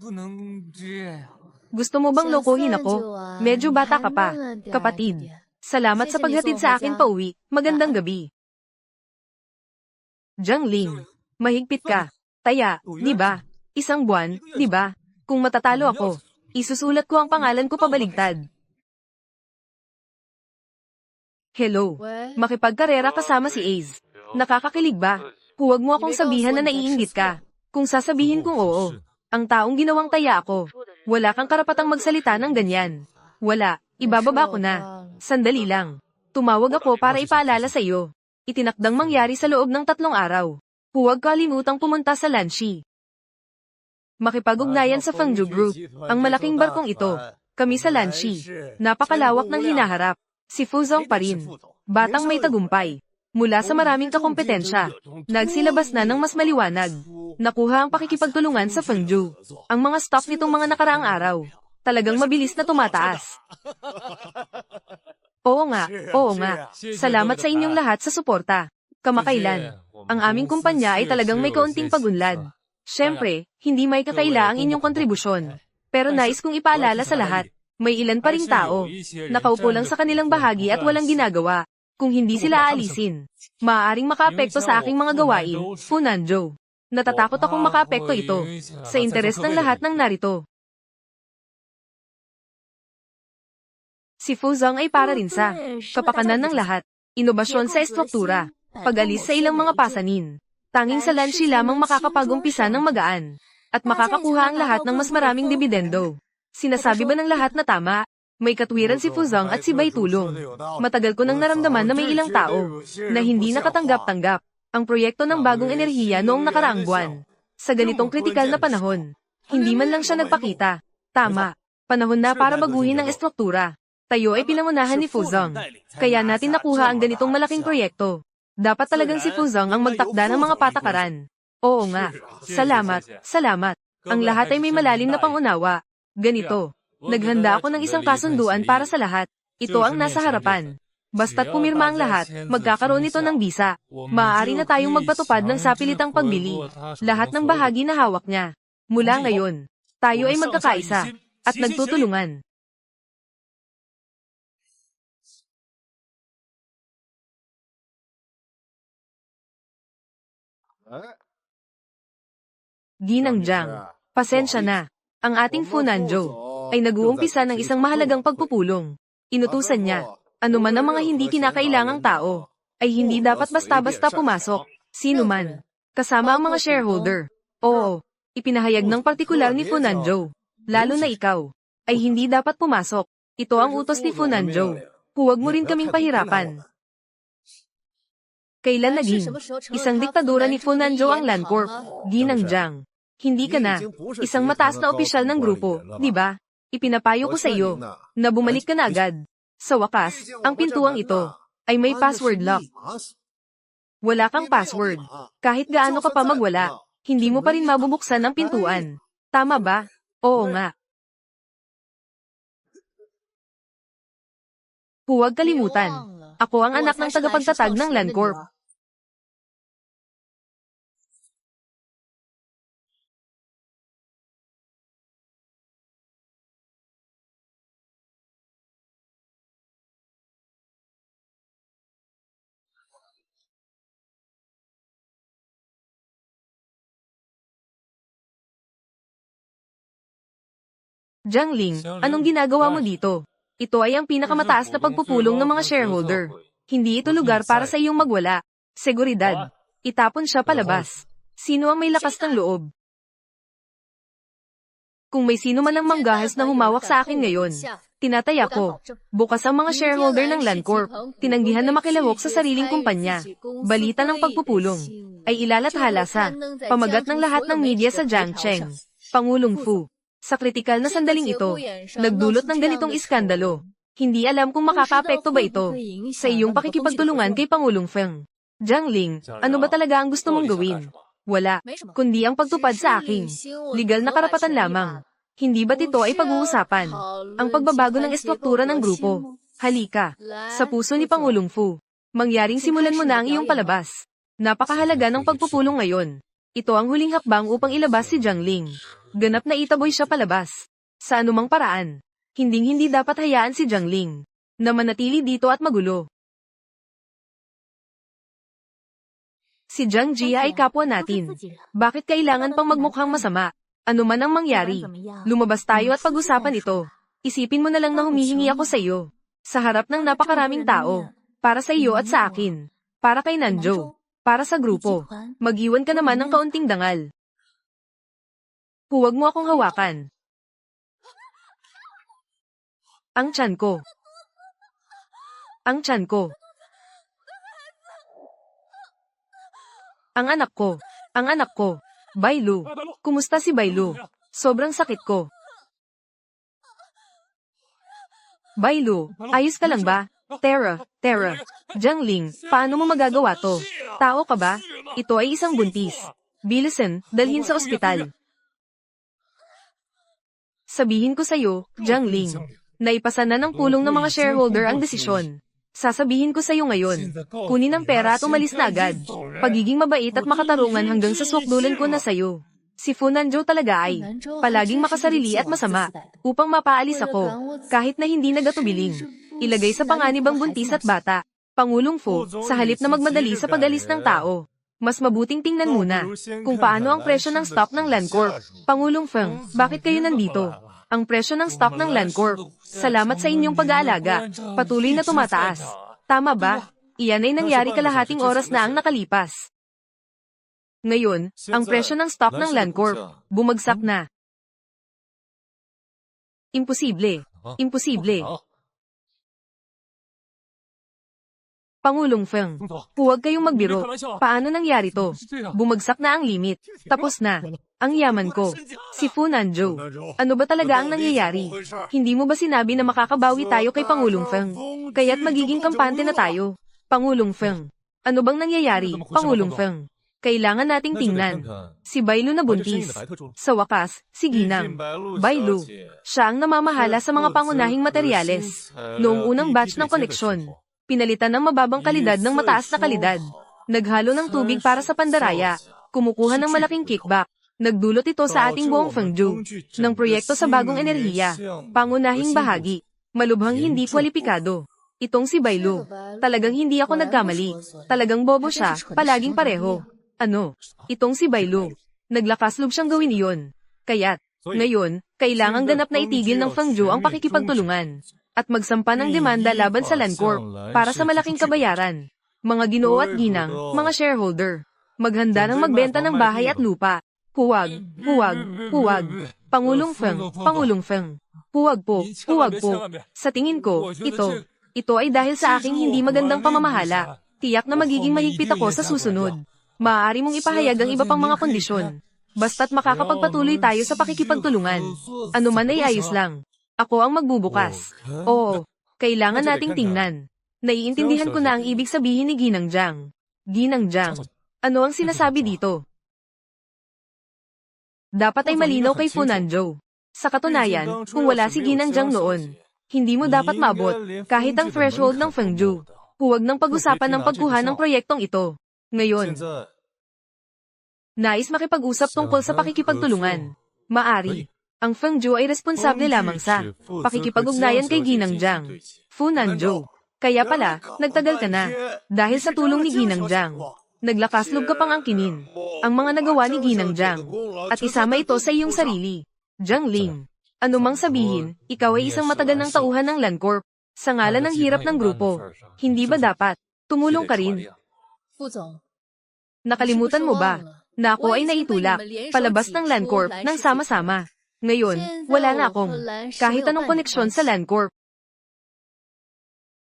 S3: 不能这样。
S1: Gusto mo bang lokohin ako? Medyo bata ka pa, kapatid. Salamat sa paghatid sa akin pauwi. Magandang gabi. Jiang Ling, mahigpit ka. Taya, di ba? Isang buwan, di ba? Kung matatalo ako, isusulat ko ang pangalan ko pabaligtad. Hello. Makipagkarera kasama si Ace. Nakakakilig ba? Huwag mo akong sabihan na naiinggit ka. Kung sasabihin kong oo, ang taong ginawang taya ako. Wala kang karapatang magsalita ng ganyan. Wala, ibababa ko na. Sandali lang. Tumawag ako para ipaalala sa iyo. Itinakdang mangyari sa loob ng 3 araw. Huwag kalimutang pumunta sa Lanshi. Makipag-ugnayan sa Fengju Group, ang malaking barkong ito. Kami sa Lanshi. Napakalawak ng hinaharap. Si Fuzong pa rin. Batang may tagumpay. Mula sa maraming kakompetensya, nagsilabas na ng mas maliwanag. Nakuha ang pakikipagtulungan sa Fengju. Ang mga stock nitong mga nakaraang araw, talagang mabilis na tumataas. Oo nga. Salamat sa inyong lahat sa suporta. Kamakailan, ang aming kumpanya ay talagang may kaunting pagunlad. Siyempre, hindi may kakaila ang inyong kontribusyon. Pero nais kong ipaalala sa lahat, may ilan pa ring tao. Nakaupo lang sa kanilang bahagi at walang ginagawa. Kung hindi sila aalisin, maaaring makaapekto sa aking mga gawain, Funanjo. Natatakot akong makaapekto ito, sa interes ng lahat ng narito. Si Fuzong ay para rin sa kapakanan ng lahat, inobasyon sa estruktura, pag-alis sa ilang mga pasanin. Tanging sa Lanshi lamang makakapag-umpisa ng magaan, at makakakuha ang lahat ng mas maraming dibidendo. Sinasabi ba ng lahat na tama? May katwiran si Fuzong at si Bai Tulong. Matagal ko nang naramdaman na may ilang tao na hindi nakatanggap-tanggap ang proyekto ng bagong enerhiya noong nakaraang buwan. Sa ganitong kritikal na panahon, hindi man lang siya nagpakita. Tama, panahon na para baguhin ang estruktura. Tayo ay pinangunahan ni Fuzong. Kaya natin nakuha ang ganitong malaking proyekto. Dapat talagang si Fuzong ang magtakda ng mga patakaran. Oo nga. Salamat. Ang lahat ay may malalim na pangunawa. Ganito. Naghanda ako ng isang kasunduan para sa lahat. Ito ang nasa harapan. Basta't pumirma ang lahat, magkakaroon ito ng bisa. Maaari na tayong magpatupad ng sapilitang pagbili. Lahat ng bahagi na hawak niya. Mula ngayon, tayo ay magkakaisa at nagtutulungan. Ginang Jiang, pasensya na. Ang ating Funanjo ay nag-uumpisa ng isang mahalagang pagpupulong. Inutusan niya, anuman ang mga hindi kinakailangang tao, ay hindi dapat basta-basta pumasok. Sino man, kasama ang mga shareholder. Oo, ipinahayag ng partikular ni Funanjo, lalo na ikaw, ay hindi dapat pumasok. Ito ang utos ni Funanjo. Huwag mo rin kaming pahirapan. Kailan naging isang diktadura ni Funanjo ang Landcorp, Ginang Jiang? Hindi ka na isang mataas na opisyal ng grupo, di ba? Ipinapayo ko sa iyo na bumalik ka na agad. Sa wakas, ang pintuang ito ay may password lock. Wala kang password. Kahit gaano ka pa magwala, hindi mo pa rin mabubuksan ang pintuan. Tama ba? Oo nga. Huwag kalimutan. Ako ang anak ng tagapagtatag ng Landcorp. Jiang Ling, anong ginagawa mo dito? Ito ay ang pinakamataas na pagpupulong ng mga shareholder. Hindi ito lugar para sa iyong magwala. Seguridad. Itapon siya palabas. Sino ang may lakas ng loob? Kung may sino man ang manggahas na humawak sa akin ngayon, tinataya ko. Bukas ang mga shareholder ng Landcorp, tinanggihan na makilahok sa sariling kumpanya. Balita ng pagpupulong ay ilalathala sa pamagat ng lahat ng media sa Jiangcheng. Pangulong Fu. Sa kritikal na sandaling ito, nagdulot ng ganitong iskandalo. Hindi alam kung makakaapekto ba ito sa iyong pakikipagtulungan kay Pangulong Feng. Jiang Ling, ano ba talaga ang gusto mong gawin? Wala. Kundi ang pagtupad sa aking legal na karapatan lamang. Hindi ba't ito ay pag-uusapan? Ang pagbabago ng estruktura ng grupo. Halika. Sa puso ni Pangulong Fu. Mangyaring simulan mo na ang iyong palabas. Napakahalaga ng pagpupulong ngayon. Ito ang huling hakbang upang ilabas si Jiang Ling. Ganap na itaboy siya palabas. Sa anumang paraan. Hinding-hindi dapat hayaan si Jiang Ling na manatili dito at magulo. Si Jiang Jia ay kapwa natin. Bakit kailangan pang magmukhang masama? Ano man ang mangyari. Lumabas tayo at pag-usapan ito. Isipin mo na lang na humihingi ako sa iyo. Sa harap ng napakaraming tao. Para sa iyo at sa akin. Para kay Nanjo. Para sa grupo. Mag-iwan ka naman ng kaunting dangal. Huwag mo akong hawakan. Ang tiyan ko. Ang tiyan ko. Ang anak ko. Ang anak ko. Bailu. Kumusta si Bailu? Sobrang sakit ko. Bailu, ayos ka lang ba? Tara. Jiang Ling, paano mo magagawa to? Tao ka ba? Ito ay isang buntis. Bilisan, dalhin sa ospital. Sabihin ko sa'yo, Jiang Ling, naipasa na ng pulong ng mga shareholder ang desisyon. Sasabihin ko sa'yo ngayon, kunin ang pera at umalis na agad. Pagiging mabait at makatarungan hanggang sa swakdulan ko na sa'yo. Si Fu Nanjo talaga ay palaging makasarili at masama upang mapaalis ako kahit na hindi nagatubiling. Ilagay sa panganib ang buntis at bata. Pangulong Fu, sa halip na magmadali sa pag-alis ng tao, mas mabuting tingnan muna kung paano ang presyo ng stock ng Landcorp. Pangulong Feng, bakit kayo nandito? Ang presyo ng stock ng Landcorp. Salamat sa inyong pag-aalaga. Patuloy na tumataas. Tama ba? Iyan ay nangyari kalahating oras na ang nakalipas. Ngayon, ang presyo ng stock ng Landcorp bumagsak na. Imposible. Imposible. Pangulong Feng, huwag kayong magbiro. Paano nangyari to? Bumagsak na ang limit. Tapos na. Ang yaman ko. Si Fu Nanjo. Ano ba talaga ang nangyayari? Hindi mo ba sinabi na makakabawi tayo kay Pangulong Feng? Kaya't magiging kampante na tayo. Pangulong Feng. Ano bang nangyayari, Pangulong Feng? Kailangan nating tingnan. Si Bailu na buntis. Sa wakas, si Ginang. Bailu. Siya ang namamahala sa mga pangunahing materyales. Noong unang batch ng koneksyon. Pinalitan ng mababang kalidad ng mataas na kalidad. Naghalo ng tubig para sa pandaraya. Kumukuha ng malaking kickback. Nagdulot ito sa ating buong Fengju ng proyekto sa bagong enerhiya. Pangunahing bahagi. Malubhang hindi kwalipikado. Itong si Bailu. Talagang hindi ako nagkamali. Talagang bobo siya, palaging pareho. Ano? Itong si Bailu. Naglakas loob siyang gawin iyon. Kaya't, ngayon, kailangang ganap na itigil ng Fengju ang pakikipagtulungan. At magsampa ng demanda laban sa Landcorp para sa malaking kabayaran. Mga Ginoo at Ginang, mga shareholder. Maghanda ng magbenta ng bahay at lupa. Huwag. Pangulong Feng. Huwag po. Sa tingin ko, ito ay dahil sa aking hindi magandang pamamahala. Tiyak na magiging mahigpit ako sa susunod. Maaari mong ipahayag ang iba pang mga kondisyon. Basta't makakapagpatuloy tayo sa pakikipagtulungan. Ano man ay ayos lang. Ako ang magbubukas. Oo, kailangan nating tingnan. Naiintindihan ko na ang ibig sabihin ni Ginang Jiang. Ginang Jiang. Ano ang sinasabi dito? Dapat ay malinaw kay Fu Nanjo. Sa katunayan, kung wala si Ginang Jiang noon, hindi mo dapat mabot kahit ang threshold ng Fengju. Huwag nang pag-usapan ng pagkuha ng proyektong ito. Ngayon, nais makipag-usap tungkol sa pakikipagtulungan. Maari. Ang Fengju ay responsable lamang sa pakikipag-ugnayan kay Ginang Jiang. Fu Nanjo. Kaya pala, nagtagal ka na. Dahil sa tulong ni Ginang Jiang. Naglakas loob ka pang angkinin ang mga nagawa ni Ginang Jiang. At isama ito sa iyong sarili. Jiang Ling. Anumang sabihin, ikaw ay isang matagal ng tauhan ng Landcorp. Sa ngalan ng hirap ng grupo. Hindi ba dapat? Tumulong ka rin. Nakalimutan mo ba? Na ako ay naitulak. Palabas ng Landcorp ng sama-sama. Ngayon, wala na akong kahit anong koneksyon sa Landcorp.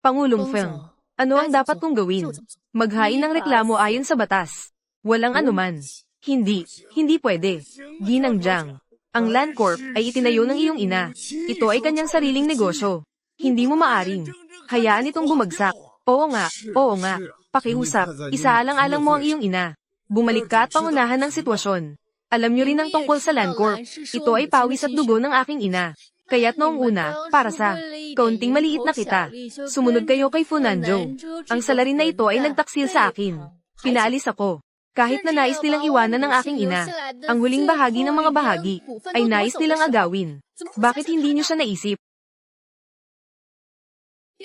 S1: Pangulong Feng, ano ang dapat kong gawin? Maghain ng reklamo ayon sa batas. Walang anuman. Hindi pwede. Ginang Jiang, ang Landcorp ay itinayo ng iyong ina. Ito ay kanyang sariling negosyo. Hindi mo maaring hayaan itong bumagsak. Oo nga. Pakiusap, isaalang-alang mo ang iyong ina. Bumalik ka at pangunahan ng sitwasyon. Alam niyo rin ang tungkol sa Landcorp. Ito ay pawis at dugo ng aking ina. Kaya't noong una, para sa kaunting maliit na kita, sumunod kayo kay Funanjo. Ang salarin na ito ay nagtaksil sa akin. Pinaalis ako. Kahit na nais nilang iwanan ng aking ina, ang huling bahagi ng mga bahagi ay nais nilang agawin. Bakit hindi niyo siya naisip?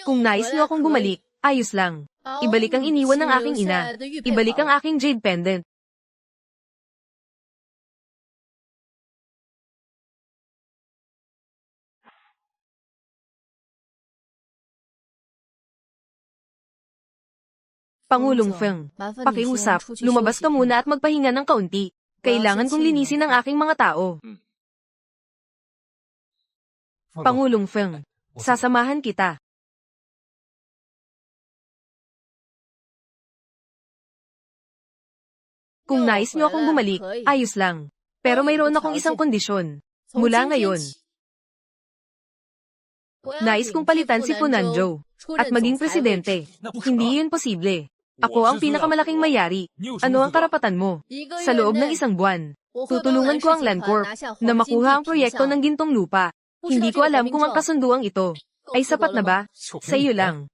S1: Kung nais niyo akong bumalik, ayos lang. Ibalik ang iniwan ng aking ina. Ibalik ang aking jade pendant. Pangulong Feng, pakiusap, lumabas ka muna at magpahinga ng kaunti. Kailangan kong linisin ang aking mga tao. Pangulong Feng, sasamahan kita. Kung nais niyo akong bumalik, ayos lang. Pero mayroon akong isang kondisyon. Mula ngayon, nais kong palitan si Funanjo at maging presidente. Hindi yun posible. Ako ang pinakamalaking mayari. Ano ang karapatan mo? Sa loob ng isang buwan, tutulungan ko ang Landcorp na makuha ang proyekto ng gintong lupa. Hindi ko alam kung ang kasunduang ito ay sapat na ba? Sa iyo lang.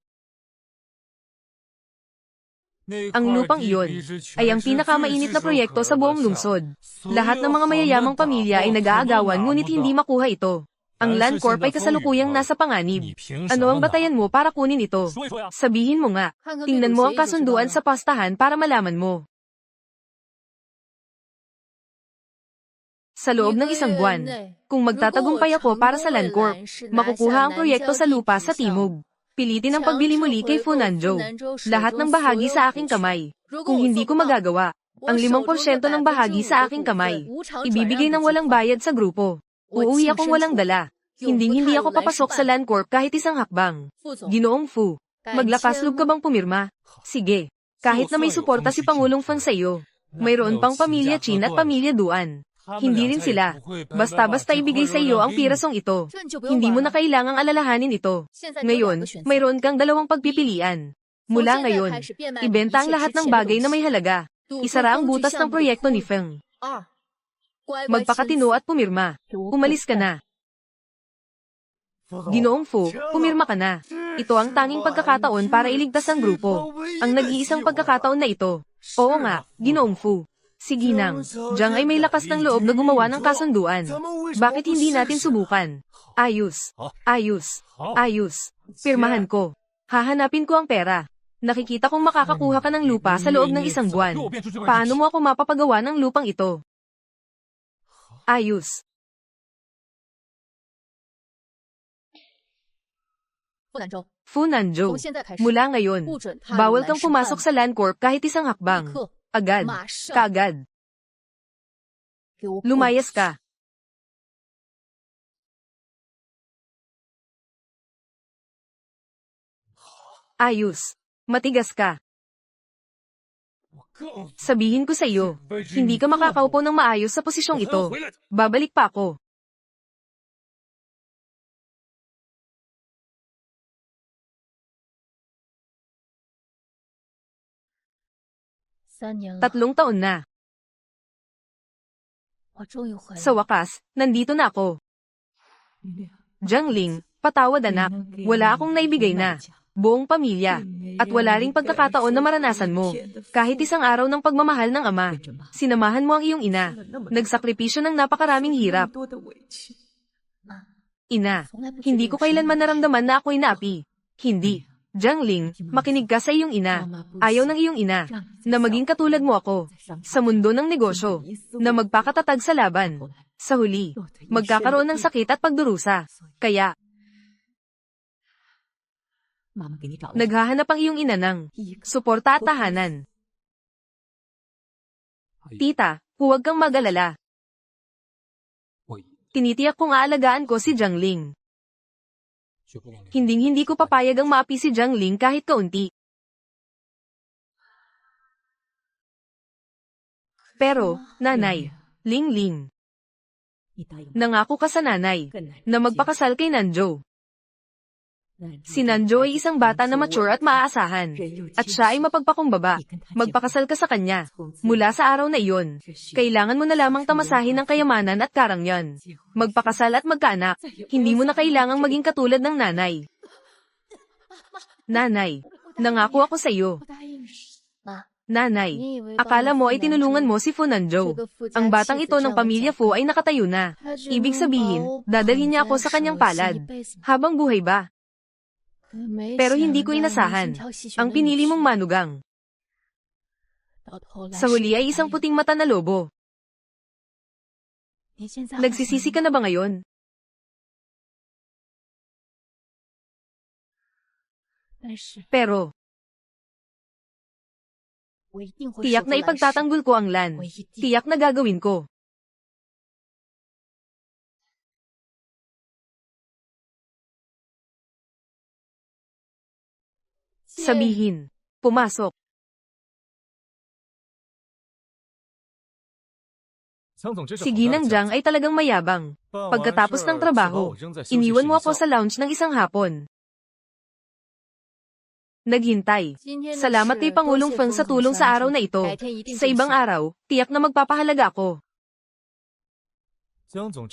S1: Ang lupang iyon ay ang pinakamainit na proyekto sa buong lungsod. Lahat ng mga mayayamang pamilya ay nag-aagawan ngunit hindi makuha ito. Ang Landcorp ay kasalukuyang nasa panganib. Ano ang batayan mo para kunin ito? Sabihin mo nga. Tingnan mo ang kasunduan sa pastahan para malaman mo. Sa loob ng isang buwan, kung magtatagumpay ako para sa Landcorp, makukuha ang proyekto sa lupa sa timog. Pilitin ang pagbili muli kay Funanjo. Lahat ng bahagi sa aking kamay. Kung hindi ko magagawa, ang 5% ng bahagi sa aking kamay, ibibigay ng walang bayad sa grupo. Uuwi akong walang dala. Hindi ako papasok sa Landcorp kahit isang hakbang. Ginoong Fu, maglakas loob ka bang pumirma? Sige. Kahit na may suporta si Pangulong Feng sa iyo, mayroon pang pamilya Chin at pamilya Duan. Hindi rin sila. Basta-basta ibigay sa iyo ang pirasong ito. Hindi mo na kailangang alalahanin ito. Ngayon, mayroon kang dalawang pagpipilian. Mula ngayon, ibenta ang lahat ng bagay na may halaga. Isara ang butas ng proyekto ni Feng. Magpakatino at pumirma. Umalis ka na. Ginoong Fu, pumirma ka na. Ito ang tanging pagkakataon para iligtas ang grupo. Ang nag-iisang pagkakataon na ito. Oo nga, Ginoong Fu. Si Ginang, Jiang ay may lakas ng loob na gumawa ng kasunduan. Bakit hindi natin subukan? Ayos. Pirmahan ko. Hahanapin ko ang pera. Nakikita kong makakakuha ka ng lupa sa loob ng isang buwan. Paano mo ako mapapagawa ng lupang ito? Ayos. Funanjo, mula ngayon, bawal kang pumasok sa Landcorp kahit isang hakbang. Agad. Kaagad. Lumayas ka. Ayos. Matigas ka. Sabihin ko sa iyo, hindi ka makakaupo ng maayos sa posisyong ito. Babalik pa ako. Tatlong taon na. Sa wakas, nandito na ako. Jiangling, patawad anak, wala akong naibigay na. Buong pamilya, at wala ring pagkakataon na maranasan mo. Kahit isang araw ng pagmamahal ng ama, sinamahan mo ang iyong ina. Nagsakripisyo ng napakaraming hirap. Ina, hindi ko kailanman naramdaman na ako'y naapi. Hindi. Jiangling, makinig ka sa iyong ina. Ayaw ng iyong ina na maging katulad mo ako sa mundo ng negosyo, na magpakatatag sa laban. Sa huli, magkakaroon ng sakit at pagdurusa. Kaya, naghahanap ang iyong ina ng suporta at tahanan. Tita, huwag kang mag-alala. Tinitiyak kong aalagaan ko si Jiangling. Hindi ko papayag ang maapi si Jiangling kahit kaunti. Pero, nanay, Ling, nangako ka sa nanay na magpakasal kay Nanjo. Si Nanjo ay isang bata na mature at maaasahan. At siya ay mapagpakumbaba. Magpakasal ka sa kanya. Mula sa araw na iyon, kailangan mo na lamang tamasahin ng kayamanan at karangyan. Magpakasal at magkaanak. Hindi mo na kailangang maging katulad ng nanay. Nanay, nangako ako sa iyo.
S4: 妈，
S1: Nanay, akala mo ay tinulungan mo si Fu Nanjo. Ang batang ito ng pamilya Fu ay nakatayo na. Ibig sabihin, dadalhin niya ako sa kanyang palad. Habang buhay ba? Pero hindi ko inasahan. Ang pinili mong manugang. Sa huli ay isang puting mata na lobo. Nagsisisi ka na ba ngayon? Pero, tiyak na ipagtatanggol ko ang LAN. Tiyak na gagawin ko. Sabihin. Pumasok. Si Ginang Jiang ay talagang mayabang. Pagkatapos ng trabaho, iniwan mo ako sa lounge ng isang hapon. Naghintay. Salamat kay Pangulong Feng sa tulong sa araw na ito. Sa ibang araw, tiyak na magpapahalaga ako.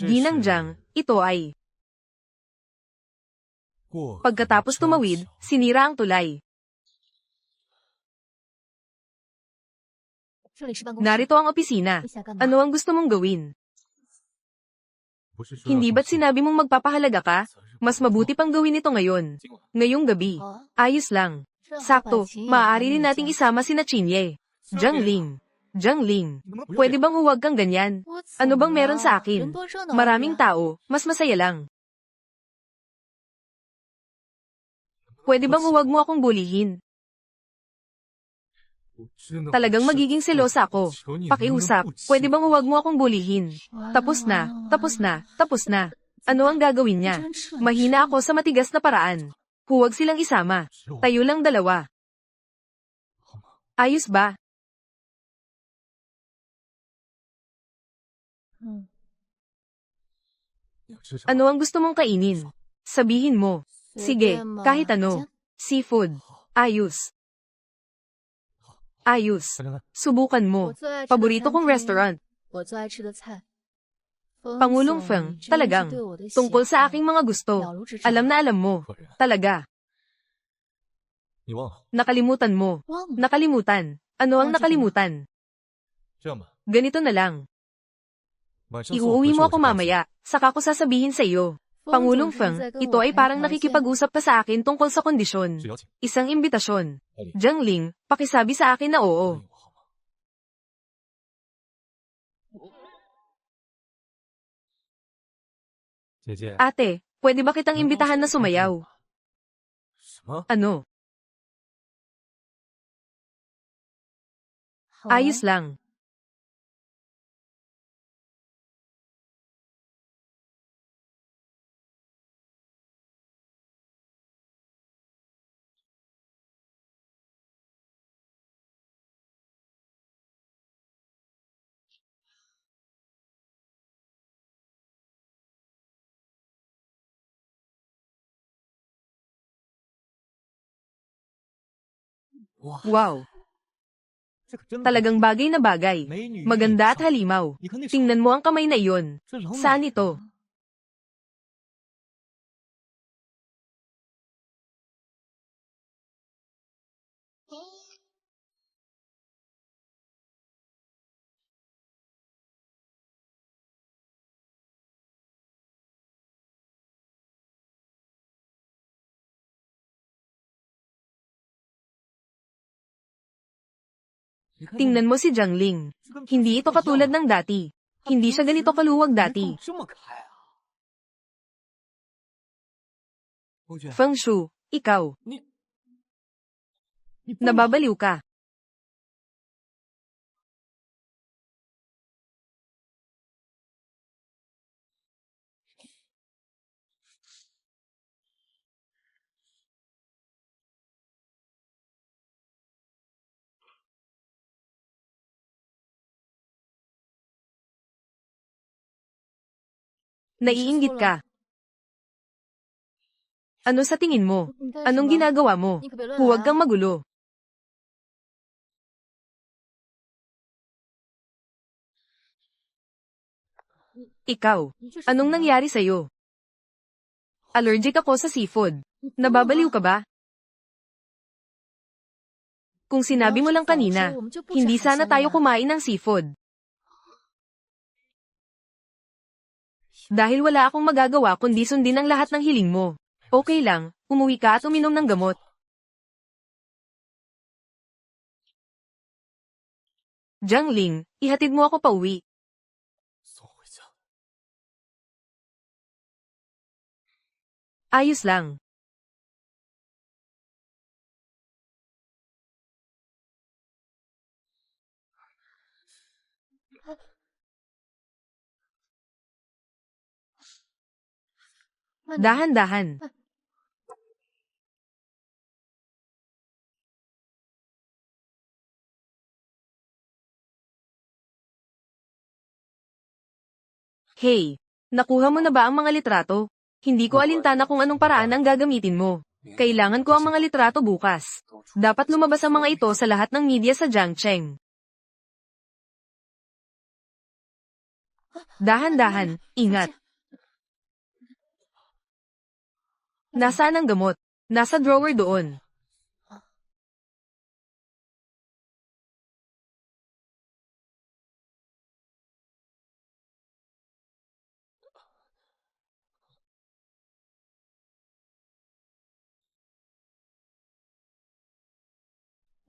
S1: Ginang Jiang, ito ay. Pagkatapos tumawid, sinira ang tulay. Narito ang opisina. Ano ang gusto mong gawin? Hindi ba't sinabi mong magpapahalaga ka? Mas mabuti pang gawin ito ngayon. Ngayong gabi. Ayos lang. Sakto, maaari rin nating isama sina Chinye. Jiang Ling. Jiang Ling. Pwede bang huwag kang ganyan? Ano bang meron sa akin? Maraming tao, mas masaya lang. Pwede bang huwag mo akong bulihin? Talagang magiging selosa ako. Pakiusap, pwede bang huwag mo akong bulihin? Tapos na, tapos na, tapos na. Ano ang gagawin niya? Mahina ako sa matigas na paraan. Huwag silang isama. Tayo lang dalawa. Ayos ba? Ano ang gusto mong kainin? Sabihin mo. Sige, kahit ano. Seafood. Ayos. Ayos. Subukan mo. Paborito kong restaurant. Pangulong Feng, talagang. Tungkol sa aking mga gusto. Alam na alam mo. Talaga. Nakalimutan mo. Nakalimutan. Ano ang nakalimutan? Ganito na lang. Iuuwi mo ako mamaya, saka ko sasabihin sa iyo. Pangulong Feng, ito ay parang nakikipag-usap ka sa akin tungkol sa kondisyon. Isang imbitasyon. Jiang Ling, pakisabi sa akin na oo. Ate, pwede ba kitang imbitahan na sumayaw? Ano? Ayos lang. Wow. Talagang bagay na bagay. Maganda at halimaw. Tingnan mo ang kamay na iyon. Saan ito? Tingnan mo si Jiang Ling. Hindi ito katulad ng dati. Hindi siya ganito kaluwag dati. Feng Shu, ikaw. Nababaliw ka. Naiinggit ka. Ano sa tingin mo?
S4: 你干什
S1: Anong
S4: 么？
S1: ginagawa mo?
S4: 你可别乱
S1: Huwag
S4: 来
S1: kang
S4: 啊！
S1: magulo. Ikaw,
S4: 你这是怎
S1: anong
S4: 么了？
S1: nangyari sa'yo? Allergic ako sa seafood.
S4: 你疯了
S1: Nababaliw
S4: 吗
S1: ka ba? Kung
S4: 你要
S1: sinabi mo
S4: 是
S1: lang
S4: 早说
S1: kanina,
S4: 我们就不吃
S1: hindi
S4: 海鲜
S1: sana
S4: 了
S1: tayo
S4: 呀。
S1: kumain ng seafood. Dahil wala akong magagawa kundi sundin ang lahat ng hiling mo. Okay lang, umuwi ka at uminom ng gamot. Jiangling, ihatid mo ako pauwi.
S3: 送回家。
S1: Ayos lang. Dahan-dahan. Hey, nakuha mo na ba ang mga litrato? Hindi ko alintana kung anong paraan ang gagamitin mo. Kailangan ko ang mga litrato bukas. Dapat lumabas ang mga ito sa lahat ng media sa Jiangcheng. Dahan-dahan, ingat. Nasaan ang gamot? Nasa drawer doon.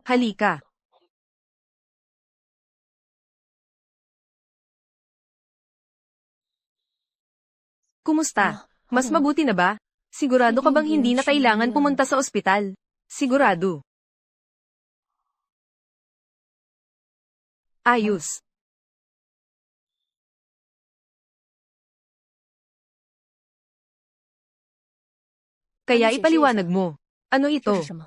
S1: Halika. Kumusta? Mas mabuti na ba? Sigurado ka bang hindi na kailangan pumunta sa ospital? Sigurado. Ayos. Kaya ipaliwanag mo. Ano
S4: 这
S1: ito?
S4: 是什么？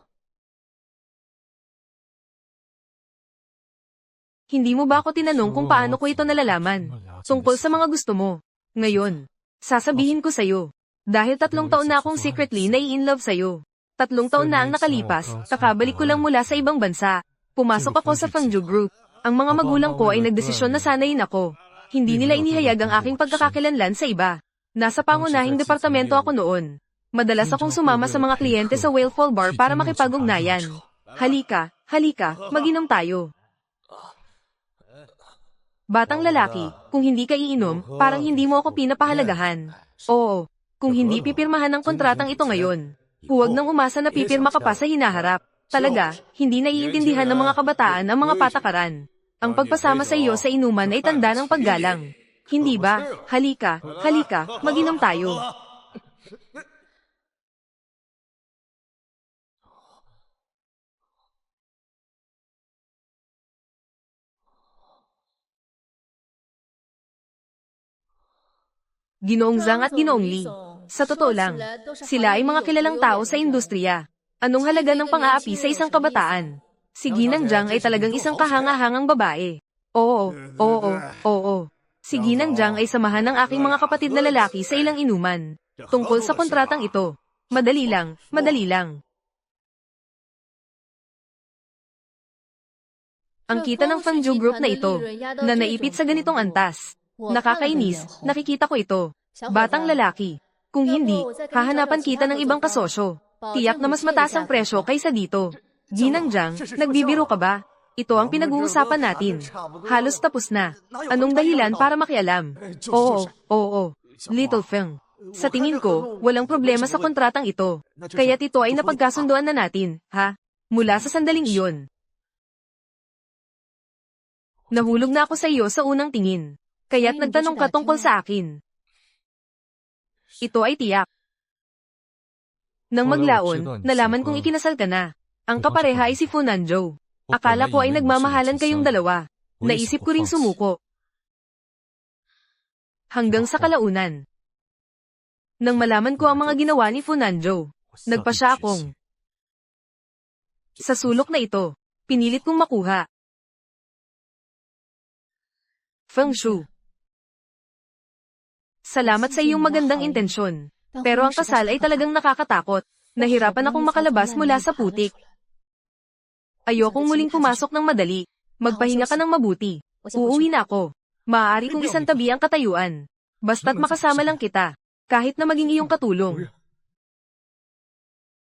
S1: Hindi mo ba ako tinanong kung paano ko ito nalalaman? Tungkol sa mga gusto mo. Ngayon, sasabihin ko sa'yo. Dahil 3 taon na akong secretly nai-inlove sa'yo. 3 taon na ang nakalipas, kakabalik ko lang mula sa ibang bansa. Pumasok ako sa Fangzhou Group. Ang mga magulang ko ay nagdesisyon na sanayin ako. Hindi nila inihayag ang aking pagkakakilanlan sa iba. Nasa pangunahing departamento ako noon. Madalas akong sumama sa mga kliyente sa Whalefall Bar para makipag-ugnayan. Halika, halika, mag-inom tayo. Batang lalaki, kung hindi ka iinom, parang hindi mo ako pinapahalagahan. Oo, kung hindi pipirmahan ang kontratang ito ngayon, huwag nang umasa na pipirma ka pa sa hinaharap. Talaga, hindi naiintindihan ng mga kabataan ang mga patakaran. Ang pagpasama sa iyo sa inuman ay tanda ng paggalang. Hindi ba? Halika, halika, mag-inom tayo. Ginoong Zhang at Ginoong Li. Sa totoo lang, sila ay mga kilalang tao sa industriya. Anong halaga ng pang-aapi sa isang kabataan? Si Ginang Zhang ay talagang isang kahanga-hangang babae. Oo, oo, oo. Si Ginang Zhang ay samahan ng aking mga kapatid na lalaki sa ilang inuman. Tungkol sa kontratang ito. Madali lang, madali lang. Ang kita ng Fangzhou Group na ito, na naipit sa ganitong antas. Nakakainis, nakikita ko ito. Batang lalaki. Kung hindi, hahanapan kita ng ibang kasosyo. Tiyak na mas mataas ang presyo kaysa dito. Ginang Zhang, nagbibiro ka ba? Ito ang pinag-uusapan natin. Halos tapos na. Anong dahilan para makialam? Oo, oo. Little Feng. Sa tingin ko, walang problema sa kontratang ito. Kaya't ito ay napagkasunduan na natin, ha? Mula sa sandaling iyon. Nahulog na ako sa iyo sa unang tingin. Kaya't nagtanong ka tungkol sa akin. Ito ay tiyak. Nang maglaon, nalaman kong ikinasal ka na. Ang kapareha ay si Fu Nanzhou. Akala ko ay nagmamahalan kayong dalawa. Naisip ko ring sumuko. Hanggang sa kalaunan. Nang malaman ko ang mga ginawa ni Fu Nanzhou, nagpa siya akong. Sa sulok na ito, pinilit kong makuha. Feng Shu. Salamat sa iyong magandang intensyon. Pero ang kasal ay talagang nakakatakot. Nahirapan akong makalabas mula sa putik. Ayokong muling pumasok ng madali. Magpahinga ka ng mabuti. Uuwi na ako. Maaari kong isang tabi ang katayuan. Basta't makasama lang kita. Kahit na maging iyong katulong.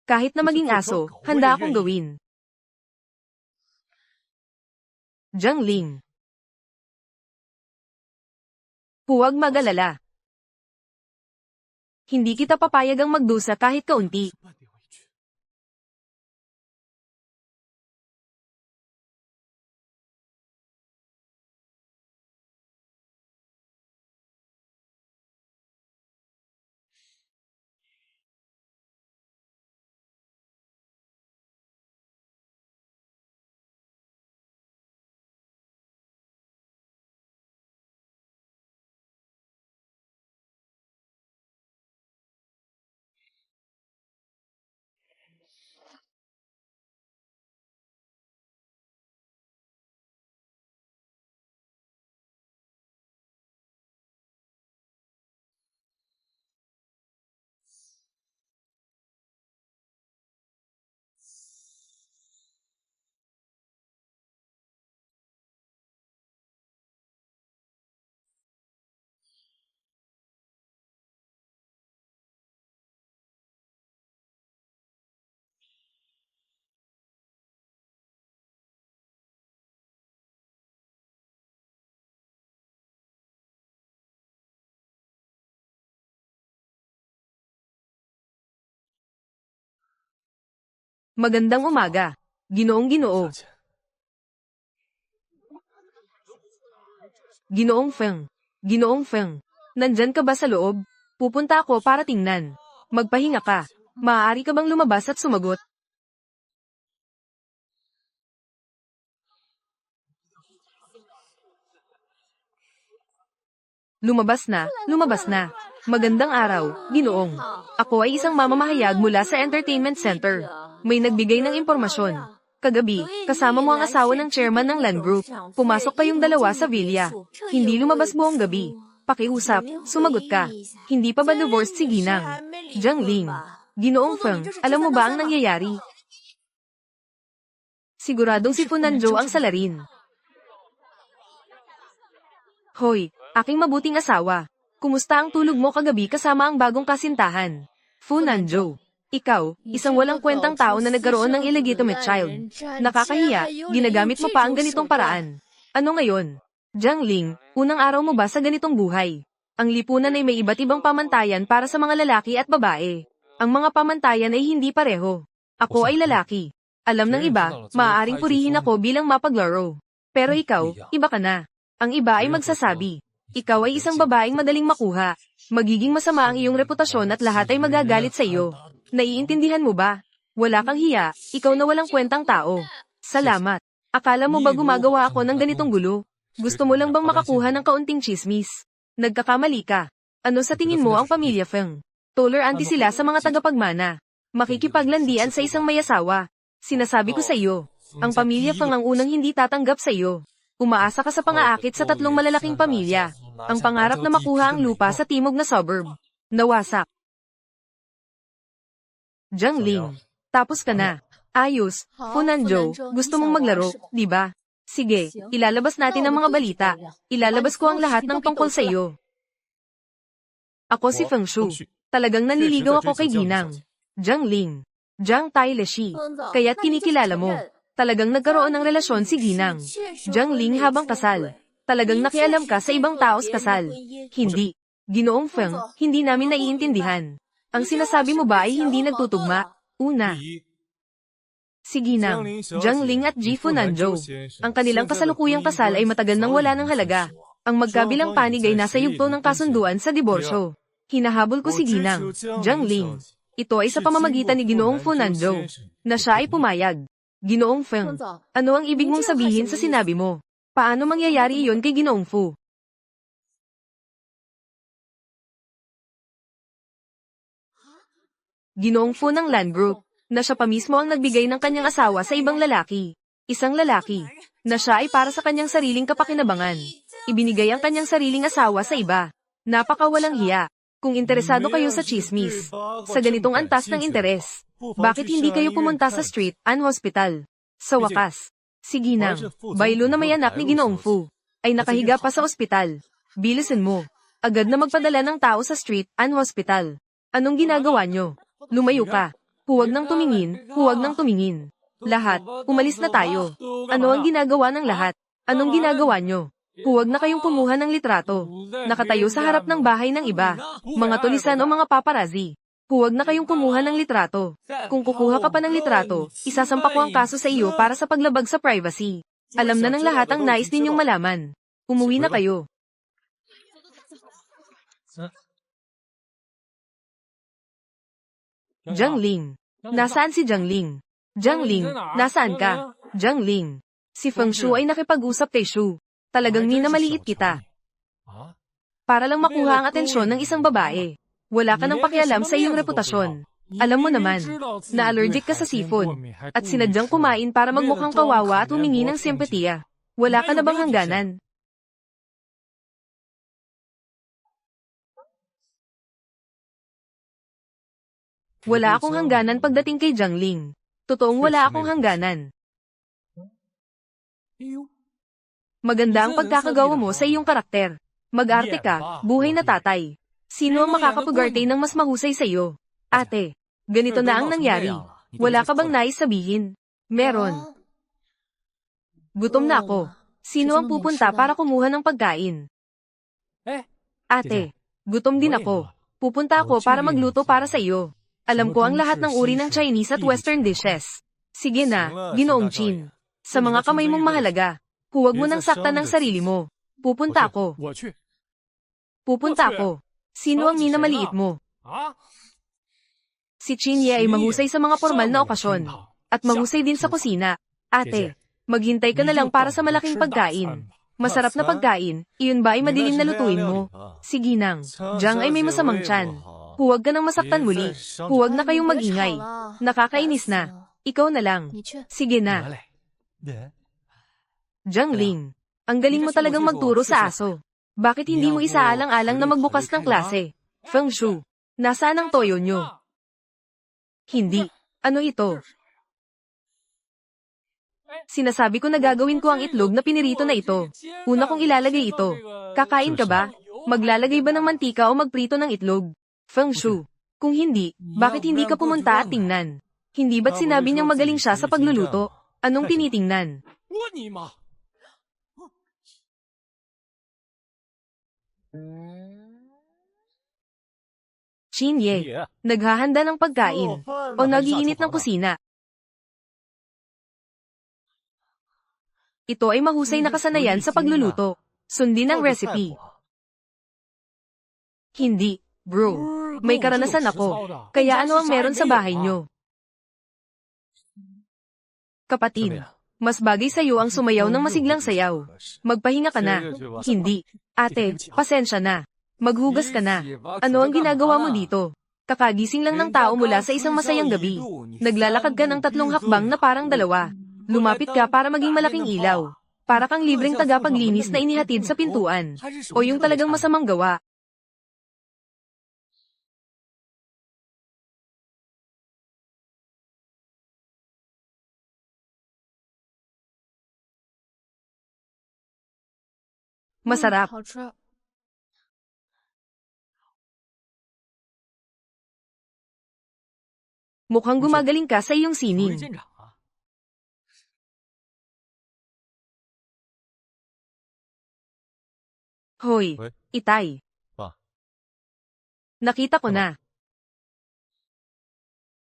S1: Kahit na maging aso, handa akong gawin. Jiang Ling. Huwag mag-alala. Hindi kita papayagang magdusa kahit kaunti. Magandang umaga. Ginoong Ginoo. Ginoong Feng. Ginoong Feng. Nandyan ka ba sa loob? Pupunta ako para tingnan. Magpahinga ka. Maaari ka bang lumabas at sumagot? Lumabas na, lumabas na. Magandang araw, Ginoong. Ako ay isang mamamahayag mula sa entertainment center. May nagbigay ng impormasyon. Kagabi, kasama mo ang asawa ng chairman ng land group. Pumasok kayong dalawa sa villa. Hindi lumabas buong gabi. Pakiusap, sumagot ka. Hindi pa ba divorced si Ginang? Jiang Ling. Ginoong Feng, alam mo ba ang nangyayari? Siguradong si Funanzhou ang salarin. Hoy, aking mabuting asawa. Kumusta ang tulog mo kagabi kasama ang bagong kasintahan? Funanzhou. Ikaw, isang walang kwentang tao na nagkaroon ng illegitimate child. Nakakahiya, ginagamit mo pa ang ganitong paraan. Ano ngayon? Jiang Ling, unang araw mo ba sa ganitong buhay? Ang lipunan ay may iba't ibang pamantayan para sa mga lalaki at babae. Ang mga pamantayan ay hindi pareho. Ako ay lalaki. Alam ng iba, maaaring purihin ako bilang mapaglaro. Pero ikaw, iba ka na. Ang iba ay magsasabi, ikaw ay isang babaeng madaling makuha. Magiging masama ang iyong reputasyon at lahat ay magagalit sa iyo. Naiintindihan mo ba? Wala kang hiya, ikaw na walang kwentang tao. Salamat. Akala mo ba gumagawa ako ng ganitong gulo? Gusto mo lang bang makakuha ng kaunting chismis? Nagkakamali ka. Ano sa tingin mo ang pamilya Feng? Tolerante sila sa mga tagapagmana. Makikipaglandian sa isang may asawa. Sinasabi ko sa iyo, ang pamilya Feng ang unang hindi tatanggap sa iyo. Umaasa ka sa pangaakit sa tatlong malalaking pamilya. Ang pangarap na makuha ang lupa sa timog na suburb. Nawasak. Jiang Ling, tapos ka na. Ayos, Funanzhou, gusto mong maglaro, di ba? Sige, ilalabas natin ang mga balita. Ilalabas ko ang lahat ng tungkol sa iyo. Ako si Feng Shu. Talagang nanliligaw ako kay Ginang. Jiang Ling, Jiang Taileshi. Kaya't kinikilala mo. Talagang nagkaroon ng relasyon si Ginang. Jiang Ling habang kasal. Talagang nakialam ka sa ibang taos kasal. Hindi. Ginoong Feng, hindi namin naiintindihan. Ang sinasabi mo ba ay hindi nagtutugma? Una. Si Ginang, Jiang Ling at Ji Funanzhou. Ang kanilang kasalukuyang kasal ay matagal nang wala ng halaga. Ang magkabilang panig ay nasa yugto ng kasunduan sa diborsyo. Hinahabol ko si Ginang, Jiang Ling. Ito ay sa pamamagitan ni Ginoong Funanzhou, na siya ay pumayag. Ginoong Feng, ano ang ibig mong sabihin sa sinabi mo? Paano mangyayari iyon kay Ginoong Fu? Ginoong Fu ng Land Group, na siya pa mismo ang nagbigay ng kanyang asawa sa ibang lalaki. Isang lalaki, na siya ay para sa kanyang sariling kapakinabangan. Ibinigay ang kanyang sariling asawa sa iba. Napakawalang hiya. Kung interesado kayo sa chismis, sa ganitong antas ng interes, bakit hindi kayo pumunta sa Street and Hospital? Sa wakas, si Ginang, Bailu na may anak ni Ginoong Fu, ay nakahiga pa sa ospital. Bilisan mo. Agad na magpadala ng tao sa Street and Hospital. Anong ginagawa nyo? Lumayo ka. Huwag nang tumingin, huwag nang tumingin. Lahat, umalis na tayo. Ano ang ginagawa ng lahat? Anong ginagawa nyo? Huwag na kayong kumuha ng litrato. Nakatayo sa harap ng bahay ng iba. Mga tulisan o mga paparazzi. Huwag na kayong kumuha ng litrato. Kung kukuha ka pa ng litrato, isasampa ko ang kaso sa iyo para sa paglabag sa privacy. Alam na ng lahat ang nais ninyong malaman. Umuwi na kayo. Jiang Ling. Nasaan si Jiang Ling? Jiang Ling, nasaan ka? Jiang Ling. Si Feng Shu ay nakipag-usap kay Shu. Talagang minamaliit kita. Para lang makuha ang atensyon ng isang babae. Wala ka nang pakialam sa iyong reputasyon. Alam mo naman, na allergic ka sa seafood. At sinadyang kumain para magmukhang kawawa at humingi ng simpatiya. Wala ka na bang hangganan? Wala akong hangganan pagdating kay Jiang Ling. Totoong wala akong hangganan. Maganda ang pagkakagawa mo sa iyong karakter. Mag-arte ka, buhay na tatay. Sino ang makakapag-arte ng mas mahusay sa iyo? Ate, ganito na ang nangyari. Wala ka bang nais sabihin? Meron. Gutom na ako. Sino ang pupunta para kumuha ng pagkain? Ate, gutom din ako. Pupunta ako para magluto para sa iyo. Alam ko ang lahat ng uri ng Chinese at Western dishes. Sige na, Ginoong Chin. Sa mga kamay mong mahalaga. Huwag mo nang saktan ng sarili mo. Pupunta ako. Pupunta ako. Sino ang minamaliit mo? Si Chin Ye ay mahusay sa mga formal na okasyon. At mahusay din sa kusina. Ate, maghintay ka na lang para sa malaking pagkain. Masarap na pagkain, iyon ba ay madilim na lutuin mo? Si Ginang, Jiang ay may masamang tiyan. Huwag ka nang masaktan muli. Huwag na kayong magingay. Nakakainis na. Ikaw na lang. Sige na. Jiang Ling, ang galing mo talagang magturo sa aso. Bakit hindi mo isaalang-alang na magbukas ng klase? Feng Shu, nasaan ang toyo nyo? Hindi. Ano ito? Sinasabi ko na gagawin ko ang itlog na pinirito na ito. Una kong ilalagay ito. Kakain ka ba? Maglalagay ba ng mantika o magprito ng itlog? Feng Shu, kung hindi, bakit hindi ka pumunta at tingnan? Hindi ba't sinabi niyang magaling siya sa pagluluto? Anong tinitingnan? Chin Ye, naghahanda ng pagkain o nagiinit ng kusina. Ito ay mahusay na kasanayan sa pagluluto. Sundin ang recipe. Hindi, bro. May karanasan ako. Kaya ano ang meron sa bahay nyo? Kapatid, mas bagay sa'yo ang sumayaw ng masiglang sayaw. Magpahinga ka na. Hindi. Ate, pasensya na. Maghugas ka na. Ano ang ginagawa mo dito? Kakagising lang ng tao mula sa isang masayang gabi. Naglalakad ka ng 3 hakbang na parang 2. Lumapit ka para maging malaking ilaw. Para kang libreng tagapaglinis na inihatid sa pintuan. O yung talagang masamang gawa. Masarap. Mukhang gumagaling ka sa iyong sining. Hoy, Itay. Nakita ko na.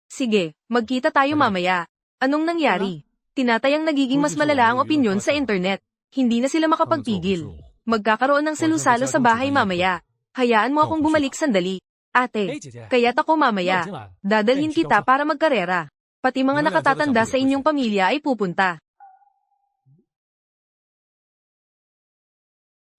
S1: Sige, magkita tayo mamaya. Anong nangyari? Tinatayang nagiging mas malala ang opinyon sa internet. Hindi na sila makapagpigil. Magkakaroon ng selusalo sa bahay mamaya. Hayaan mo akong bumalik sandali. Ate, kaya't ako mamaya. Dadalhin kita para magkarera. Pati mga nakatatanda sa inyong pamilya ay pupunta.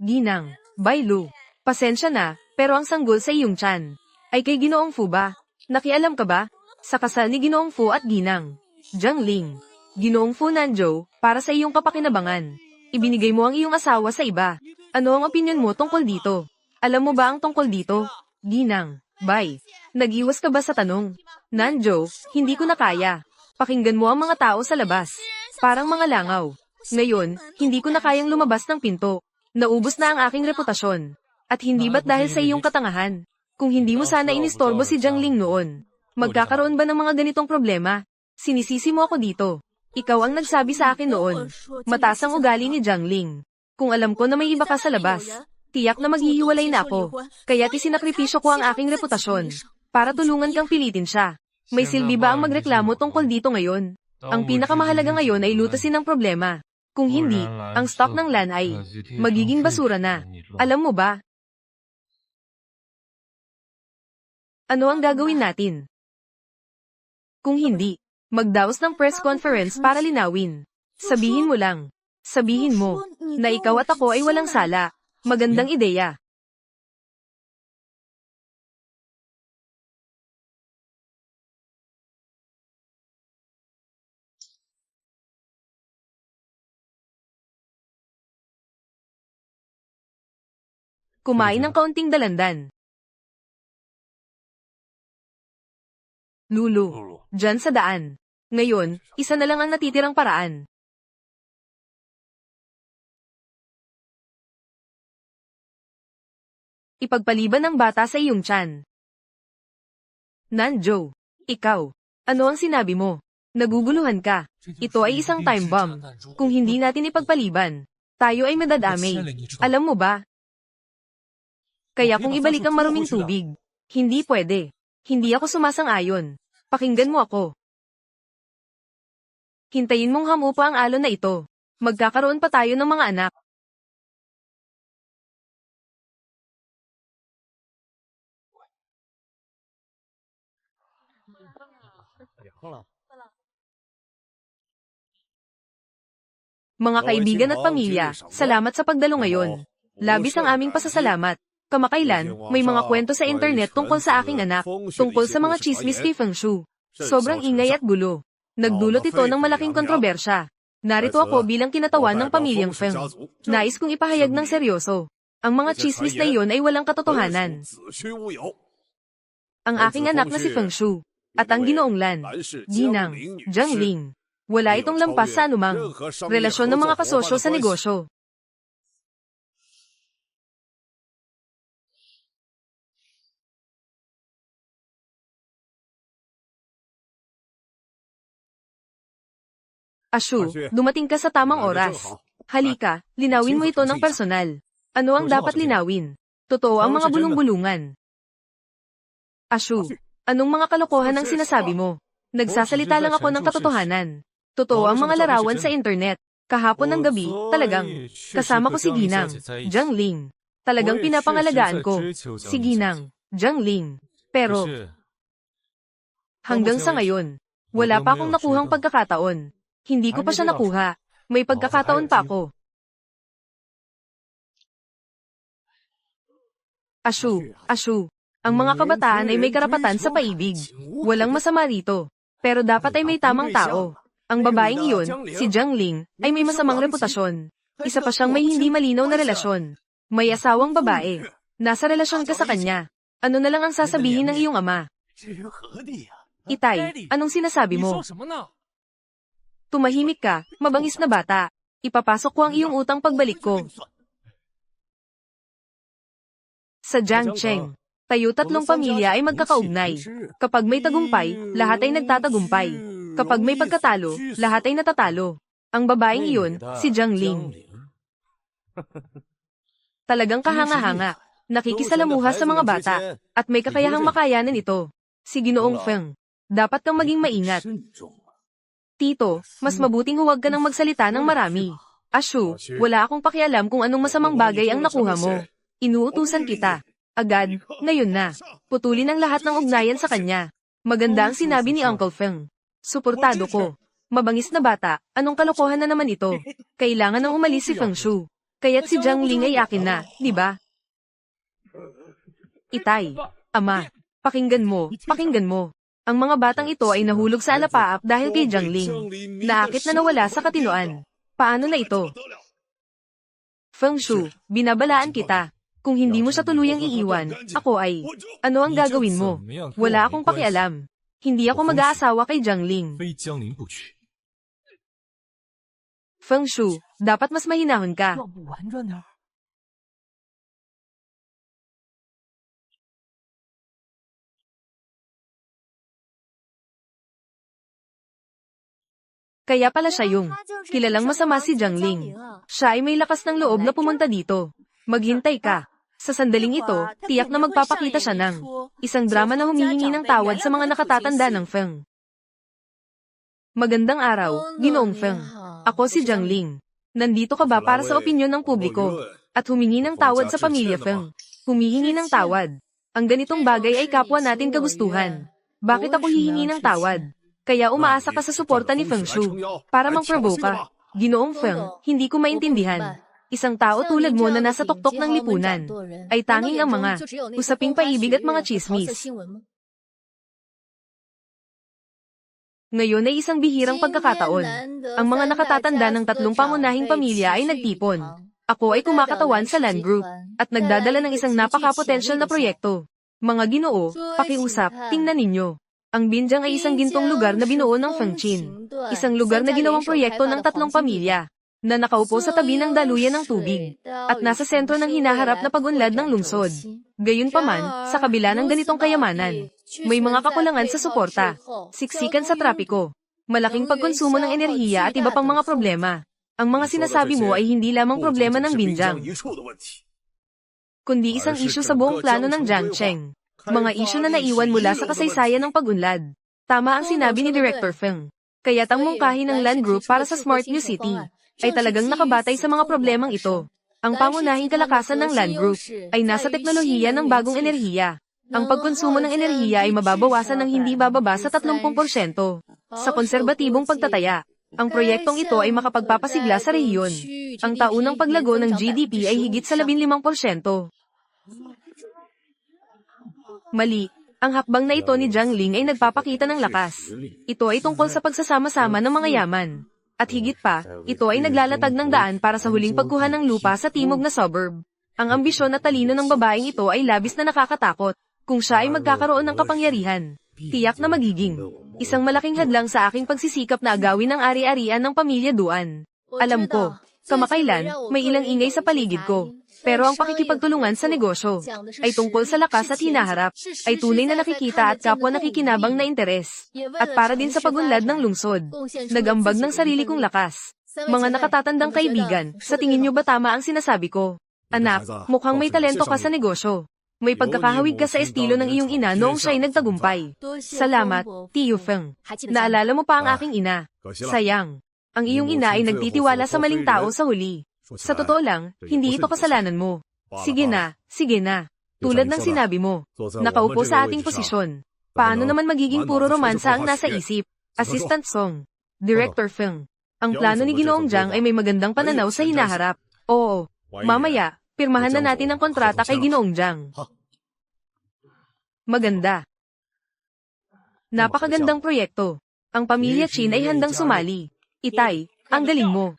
S1: Ginang, Bailu, pasensya na, pero ang sanggol sa iyong tiyan ay kay Ginoong Fu ba? Nakialam ka ba? Sa kasal ni Ginoong Fu at Ginang, Jiang Ling, Ginoong Fu Nanzhou, para sa iyong kapakinabangan. Ibinigay mo ang iyong asawa sa iba. Ano ang opinyon mo tungkol dito? Alam mo ba ang tungkol dito? Ginang, bye. Nag-iwas ka ba sa tanong? Nanjo, hindi ko na kaya. Pakinggan mo ang mga tao sa labas. Parang mga langaw. Ngayon, hindi ko na kayang lumabas ng pinto. Naubos na ang aking reputasyon. At hindi ba't dahil sa iyong katangahan? Kung hindi mo sana inistorbo si Jiangling noon, magkakaroon ba ng mga ganitong problema? Sinisisi mo ako dito. Ikaw ang nagsabi sa akin noon. Mataas ang ugali ni Jiangling. Kung alam ko na may iba ka sa labas, tiyak na maghihiwalay na ako. Kaya't isinakripisyo ko ang aking reputasyon para tulungan kang pilitin siya. May silbi ba ang magreklamo tungkol dito ngayon? Ang pinakamahalaga ngayon ay lutasin ang problema. Kung hindi, ang stock ng LAN ay magiging basura na. Alam mo ba? Ano ang gagawin natin? Kung hindi, magdaos ng press conference para linawin. Sabihin mo lang. Sabihin mo na ikaw at ako ay walang sala. Magandang ideya. Kumain ng kaunting dalandan. Lulu, dyan sa daan. Ngayon, isa na lang ang natitirang paraan. Ipagpaliban ng bata sa iyong tiyan. Nanjo, ikaw, ano ang sinabi mo? Naguguluhan ka. Ito ay isang time bomb. Kung hindi natin ipagpaliban, tayo ay madadamay. Alam mo ba? Kaya kung ibalik ang maruming tubig, hindi pwede. Hindi ako sumasang-ayon. Pakinggan mo ako. Hintayin mong hamupa ang alon na ito. Magkakaroon pa tayo ng mga anak. Mga kaibigan at pamilya, salamat sa pagdalo ngayon. Labis ang aming pasasalamat. Kamakailan, may mga kwento sa internet tungkol sa aking anak, tungkol sa mga chismis kay Feng Shu. Sobrang ingay at gulo. Nagdulot ito ng malaking kontrobersya. Narito ako bilang kinatawan ng pamilyang Feng. Nais kong ipahayag ng seryoso. Ang mga chismis na iyon ay walang katotohanan. Ang aking anak na si Feng Shu, at ang ginoong Lan, Ginang, Jiangling, wala itong lampas sa anumang relasyon ng mga kasosyo sa negosyo. Ashu, dumating ka sa tamang oras. Halika, linawin mo ito ng personal. Ano ang dapat linawin? Totoo ang mga bulong-bulungan. Ashu, anong mga kalokohan ang sinasabi mo? Nagsasalita lang ako ng katotohanan. Totoo ang mga larawan sa internet. Kahapon ng gabi, talagang, kasama ko si Ginang, Jiangling. Talagang pinapangalagaan ko. Si Ginang, Jiangling. Pero, hanggang sa ngayon, wala pa akong nakuhang pagkakataon. Hindi ko pa siya nakuha. May pagkakataon pa ako. Ashu, ang mga kabataan ay may karapatan sa paibig. Walang masama rito. Pero dapat ay may tamang tao. Ang babaeng iyon, si Jiangling, ay may masamang reputasyon. Isa pa siyang may hindi malinaw na relasyon. May asawang babae. Nasa relasyon ka sa kanya. Ano na lang ang sasabihin ng iyong ama? Itay, anong sinasabi mo? Tumahimik ka, mabangis na bata. Ipapasok ko ang iyong utang pagbalik ko. Sa Jiangcheng, tayo tatlong pamilya ay magkakaugnay. Kapag may tagumpay, lahat ay nagtatagumpay. Kapag may pagkatalo, lahat ay natatalo. Ang babaeng iyon, si Jiangling. Talagang kahanga-hanga. Nakikisalamuha sa mga bata. At may kakayahang makayanan ito. Si Ginoong Feng. Dapat kang maging maingat. Tito, mas mabuting huwag ka nang magsalita ng marami. Ashu, wala akong pakialam kung anong masamang bagay ang nakuha mo. Inuutusan kita. Agad, ngayon na. Putulin ang lahat ng ugnayan sa kanya. Maganda ang sinabi ni Uncle Feng. Suportado ko. Mabangis na bata, anong kalokohan na naman ito? Kailangan nang umalis si Feng Shu. Kaya't si Jiangling ay akin na, di ba? Itay, ama, pakinggan mo. Ang mga batang ito ay nahulog sa alapaap dahil kay Jiangling. Naakit na nawala sa katinoan. Paano na ito? Feng Shu, binabalaan kita. Kung hindi mo siya tuluyang iiwan, ako ay... Ano ang gagawin mo? Wala akong pakialam. Hindi ako mag-aasawa kay Jiang Ling.
S3: 非江陵不娶。
S1: Feng Shu, dapat mas mahinahon ka.
S2: 要不婉转点儿？
S1: Kaya pala siya yung kilalang masama si Jiang Ling. Siya ay may lakas ng loob na pumunta dito. Maghintay ka. Sa sandaling ito, tiyak na magpapakita siya ng isang drama na humihingi ng tawad sa mga nakatatanda ng Feng. Magandang araw, Ginoong Feng. Ako si Jiang Ling. Nandito ka ba para sa opinyon ng publiko at humingi ng tawad sa pamilya Feng? Humihingi ng tawad. Ang ganitong bagay ay kapwa natin kagustuhan. Bakit ako hihingi ng tawad? Kaya umaasa ka sa suporta ni Feng Shu para mang-provoke ka. Ginoong Feng, hindi ko maintindihan. Isang tao tulad mo na nasa tuktok ng lipunan ay tanging ang mga usaping paibig at mga chismis. Ngayon ay isang bihirang pagkakataon. Ang mga nakatatanda ng 3 pangunahing pamilya ay nagtipon. Ako ay kumakatawan sa Land Group at nagdadala ng isang napaka-potensyal na proyekto. Mga Ginoo, pakiusap, tingnan ninyo. Ang Binjang ay isang gintong lugar na binuo ng Feng Qin. Isang lugar na ginawang proyekto ng 3 pamilya na nakaupo sa tabi ng daluyan ng tubig at nasa sentro ng hinaharap na pag-unlad ng lungsod. Gayunpaman, sa kabila ng ganitong kayamanan, may mga kakulangan sa suporta, siksikan sa trapiko, malaking pagkonsumo ng enerhiya at iba pang mga problema. Ang mga sinasabi mo ay hindi lamang problema ng Binjang, kundi isang isyu sa buong plano ng Jiangcheng. Mga isyu na naiwan mula sa kasaysayan ng pag-unlad. Tama ang sinabi ni Director Feng. Kaya't ang mungkahi ng Land Group para sa Smart New City ay talagang nakabatay sa mga problemang ito. Ang pangunahing kalakasan ng Land Group ay nasa teknolohiya ng bagong enerhiya. Ang pagkonsumo ng enerhiya ay mababawasan ng hindi bababa sa 30%. Sa konserbatibong pagtataya, ang proyektong ito ay makapagpapasigla sa rehiyon. Ang taunang paglago ng GDP ay higit sa 15%. Mali, ang hakbang na ito ni Jiang Ling ay nagpapakita ng lakas. Ito ay tungkol sa pagsasama-sama ng mga yaman. At higit pa, ito ay naglalatag ng daan para sa huling pagkuha ng lupa sa timog na suburb. Ang ambisyon at talino ng babaeng ito ay labis na nakakatakot. Kung siya ay magkakaroon ng kapangyarihan, tiyak na magiging isang malaking hadlang sa aking pagsisikap na agawin ang ari-arian ng pamilya Duan. Alam ko, kamakailan, may ilang ingay sa paligid ko. Pero ang pakikipagtulungan sa negosyo ay tungkol sa lakas at hinaharap, ay tunay na nakikita at kapwa nakikinabang na interes. At para din sa pagunlad ng lungsod, nagambag ng sarili kong lakas. Mga nakatatandang kaibigan, sa tingin niyo ba tama ang sinasabi ko? Anak, mukhang may talento ka sa negosyo. May pagkakahawig ka sa estilo ng iyong ina noong siya'y nagtagumpay. Salamat, Tiyo Feng. Naalala mo pa ang aking ina. Sayang. Ang iyong ina ay nagtitiwala sa maling tao sa huli. Sa totoo lang, hindi ito kasalanan mo. Sige na, sige na. Tulad ng sinabi mo, nakaupo sa ating posisyon. Paano naman magiging puro romansa ang nasa isip? Assistant Song. Director Feng. Ang plano ni Ginoong Jiang ay may magandang pananaw sa hinaharap. Oo. Mamaya, pirmahan na natin ang kontrata kay Ginoong Jiang. Maganda. Napakagandang proyekto. Ang pamilya Qin ay handang sumali. Itay, ang galing mo.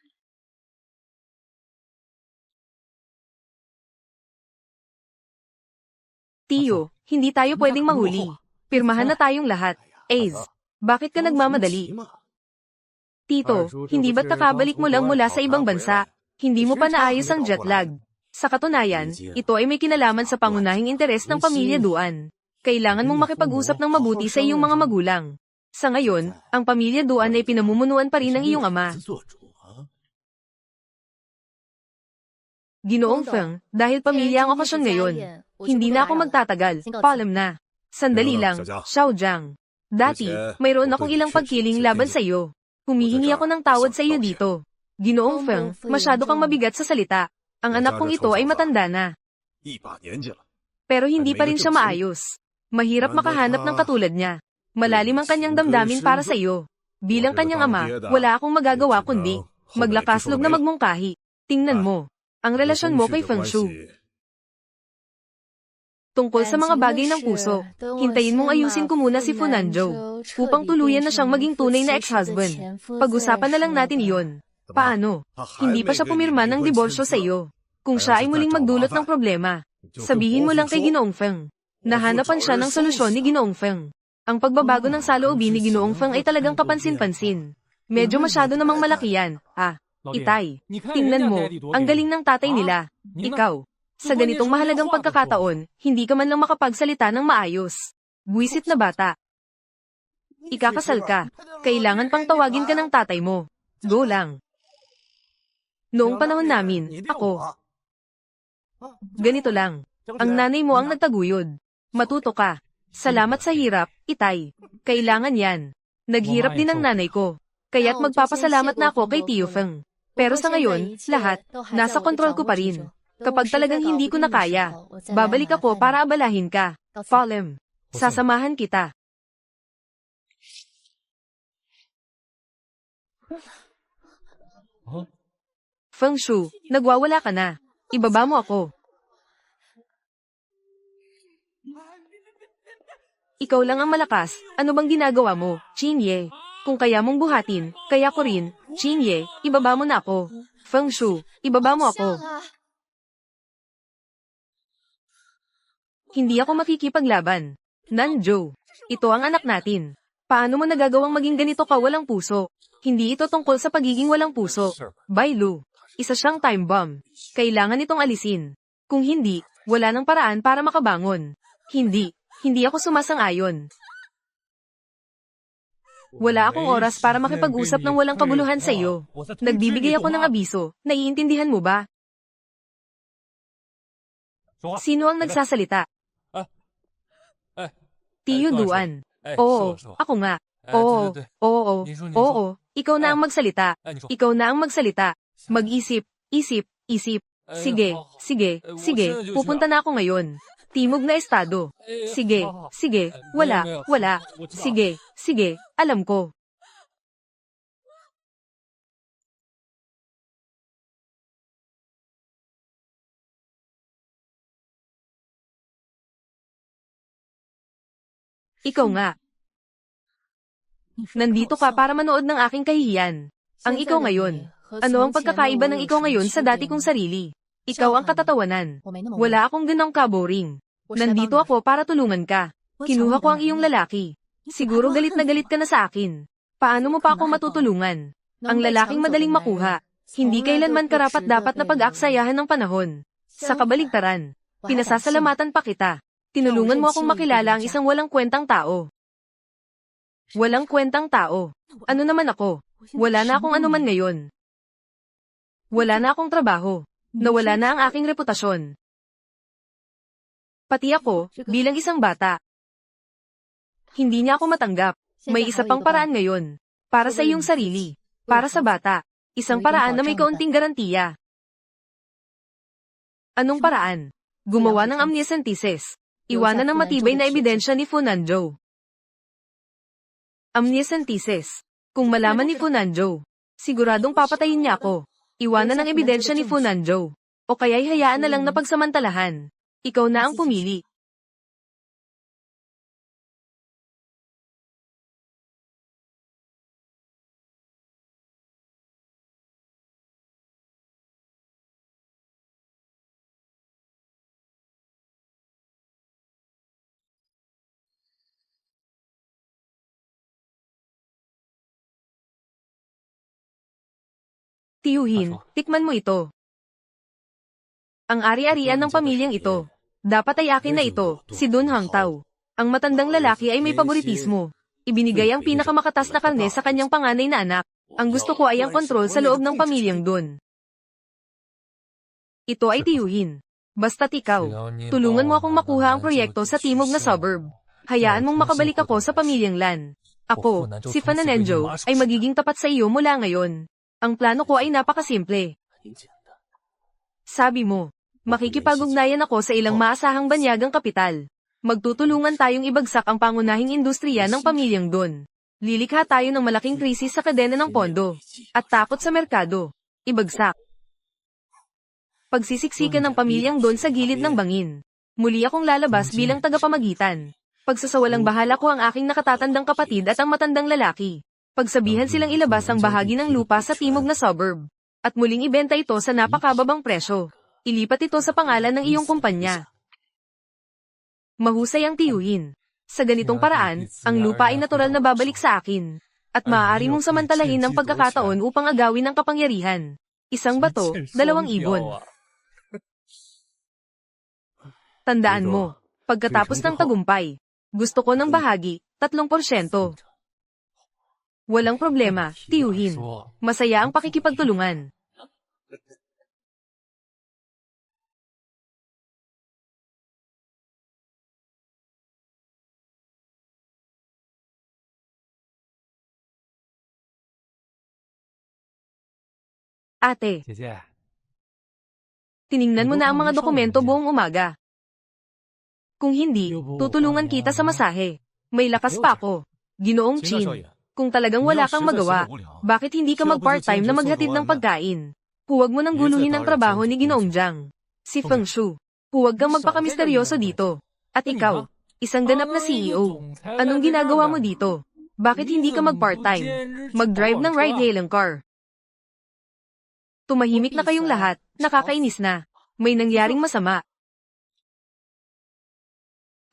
S1: Tiyo, hindi tayo pwedeng mahuli. Pirmahan na tayong lahat. Ace, bakit ka nagmamadali? Tito, hindi ba't kakabalik mo lang mula sa ibang bansa? Hindi mo pa naayos ang jet lag. Sa katunayan, ito ay may kinalaman sa pangunahing interes ng pamilya Duan. Kailangan mong makipag-usap ng mabuti sa iyong mga magulang. Sa ngayon, ang pamilya Duan ay pinamumunuan pa rin ng iyong ama. Ginoong Feng, dahil pamilya ang okasyon ngayon, hindi na ako magtatagal, paalam na. Sandali lang, Xiao Jiang. Dati, mayroon akong ilang pagkiling laban sa iyo. Humihingi ako ng tawad sa iyo dito. Ginoong Feng, masyado kang mabigat sa salita. Ang anak kong ito ay matanda na. Pero hindi pa rin siya maayos. Mahirap makahanap ng katulad niya. Malalim ang kanyang damdamin para sa iyo. Bilang kanyang ama, wala akong magagawa kundi maglakaslog na magmungkahi. Tingnan mo, ang relasyon mo kay Feng Shu. Tungkol sa mga bagay ng puso, hintayin mong ayusin ko muna si Funanzhou, upang tuluyan na siyang maging tunay na ex-husband. Pag-usapan na lang natin iyon. Paano? Hindi pa siya pumirma ng diborsyo sa iyo. Kung siya ay muling magdulot ng problema, Sabihin mo lang kay Ginoong Feng. Nahanapan siya ng solusyon ni Ginoong Feng. Ang pagbabago ng saloobin ni Ginoong Feng ay talagang kapansin-pansin. Medyo masyado namang malaki yan. Itay, tingnan mo, ang galing ng tatay nila. Ikaw, sa ganitong mahalagang pagkakataon, hindi ka man lang makapagsalita ng maayos. Buwisit na bata. Ikakasal ka. Kailangan pang tawagin ka ng tatay mo. Go lang. Noong panahon namin, ako. Ganito lang. Ang nanay mo ang nagtaguyod. Matuto ka. Salamat sa hirap, Itay. Kailangan yan. Naghirap din ang nanay ko. Kaya't magpapasalamat na ako kay Tio Feng. Pero sa ngayon, lahat, nasa kontrol ko pa rin. Kapag talagang hindi ko na kaya, babalik ako para abalahin ka. Falem. Sasamahan kita. Feng Shu, nagwawala ka na. Ibaba mo ako. Ikaw lang ang malakas, ano bang ginagawa mo, Chinye? Kung kaya mong buhatin, kaya ko rin, Chinye, ibaba mo na ako. Feng Shu, ibaba mo ako. Hindi ako makikipaglaban. Nanjo, ito ang anak natin. Paano mo nagagawang maging ganito ka walang puso? Hindi ito tungkol sa pagiging walang puso. Bailu, isa siyang time bomb. Kailangan itong alisin. Kung hindi, wala nang paraan para makabangon. Hindi ako sumasang-ayon. Wala akong oras para makipag-usap ng walang kabuluhan sa iyo. Nagbibigay ako ng abiso, naiintindihan mo ba? Sino ang nagsasalita? Tiyo Duan. Oo, ako nga. Oo, ikaw na ang magsalita. Ikaw na ang magsalita. Mag-isip, isip. Sige, pupunta na ako ngayon. Timog na estado. Sige, wala. Sige, alam ko. Ikaw nga. Nandito ka para manood ng aking kahihiyan. Ang ikaw ngayon. Ano ang pagkakaiba ng ikaw ngayon sa dati kong sarili? Ikaw ang katatawanan. Wala akong ganong kaboring. Nandito ako para tulungan ka. Kinuha ko ang iyong lalaki. Siguro galit na galit ka na sa akin. Paano mo pa ako matutulungan? Ang lalaking madaling makuha. Hindi kailanman karapat-dapat na pag-aaksayahan ng panahon. Sa kabaligtaran, pinasasalamatan pa kita. Tinulungan mo akong makilala ang isang walang kwentang tao. Walang kwentang tao. Ano naman ako? Wala na akong anuman ngayon. Wala na akong trabaho. Nawala na ang aking reputasyon. Pati ako, bilang isang bata. Hindi niya ako matanggap. May isa pang paraan ngayon. Para sa iyong sarili. Para sa bata. Isang paraan na may kaunting garantiya. Anong paraan? Gumawa ng amniocentesis. Iwanan ng matibay na ebidensya ni Fu Nanzhou. Amniocentesis. Kung malaman ni Fu Nanzhou, siguradong papatayin niya ako. Iwanan ng ebidensya ni Fu Nanzhou. O kaya'y hayaan na lang na pagsamantalahan. Ikaw na ang pumili. Tiyuhin, tikman mo ito. Ang ari-arian ng pamilyang ito. Dapat ay akin na ito, si Dun Hangtao. Ang matandang lalaki ay may paboritismo. Ibinigay ang pinakamakatas na karne sa kanyang panganay na anak. Ang gusto ko ay ang kontrol sa loob ng pamilyang Dun. Ito ay tiyuhin. Basta't ikaw, tulungan mo akong makuha ang proyekto sa timog na suburb. Hayaan mong makabalik ako sa pamilyang Lan. Ako, si Fananenjo, ay magiging tapat sa iyo mula ngayon. Ang plano ko ay napakasimple. Sabi mo, makikipag-ugnayan ako sa ilang maasahang banyagang kapital. Magtutulungan tayong ibagsak ang pangunahing industriya ng pamilyang Dun. Lilikha tayo ng malaking krisis sa kadena ng pondo. At takot sa merkado. Ibagsak. Pagsisiksikan ng pamilyang Dun sa gilid ng bangin. Muli akong lalabas bilang tagapamagitan. Pagsasawalang bahala ko ang aking nakatatandang kapatid at ang matandang lalaki. Pagsabihan silang ilabas ang bahagi ng lupa sa timog na suburb. At muling ibenta ito sa napakababang presyo. Ilipat ito sa pangalan ng iyong kumpanya. Mahusay ang tiyuhin. Sa ganitong paraan, ang lupa ay natural na babalik sa akin. At maaari mong samantalahin ng pagkakataon upang agawin ang kapangyarihan. Isang bato, 2 ibon. Tandaan mo, pagkatapos ng tagumpay, gusto ko ng bahagi, 3%. Walang problema, tiyuhin. Masaya ang pakikipagtulungan. Ate,
S3: 姐姐，
S1: tiningnan mo na ang mga dokumento buong umaga. Kung hindi, tutulungan kita sa masahe. May lakas pa ako. Ginoong
S3: 秦大
S1: Chin,
S3: 少爷，
S1: kung talagang
S3: 你
S1: wala
S3: 要
S1: kang
S3: 实在嫌
S1: magawa,
S3: 我无聊，
S1: bakit hindi ka mag-part-time na maghatid ng pagkain? Huwag mo nang guluhin ang trabaho ni Ginoong Jiang. Si Feng Shu, huwag kang magpakamisteryoso dito. At ikaw, isang ganap na CEO. Anong ginagawa mo dito? Bakit hindi ka mag-part-time? Mag-drive ng ride-hailing car. Tumahimik na kayong lahat, nakakainis na. May nangyaring masama.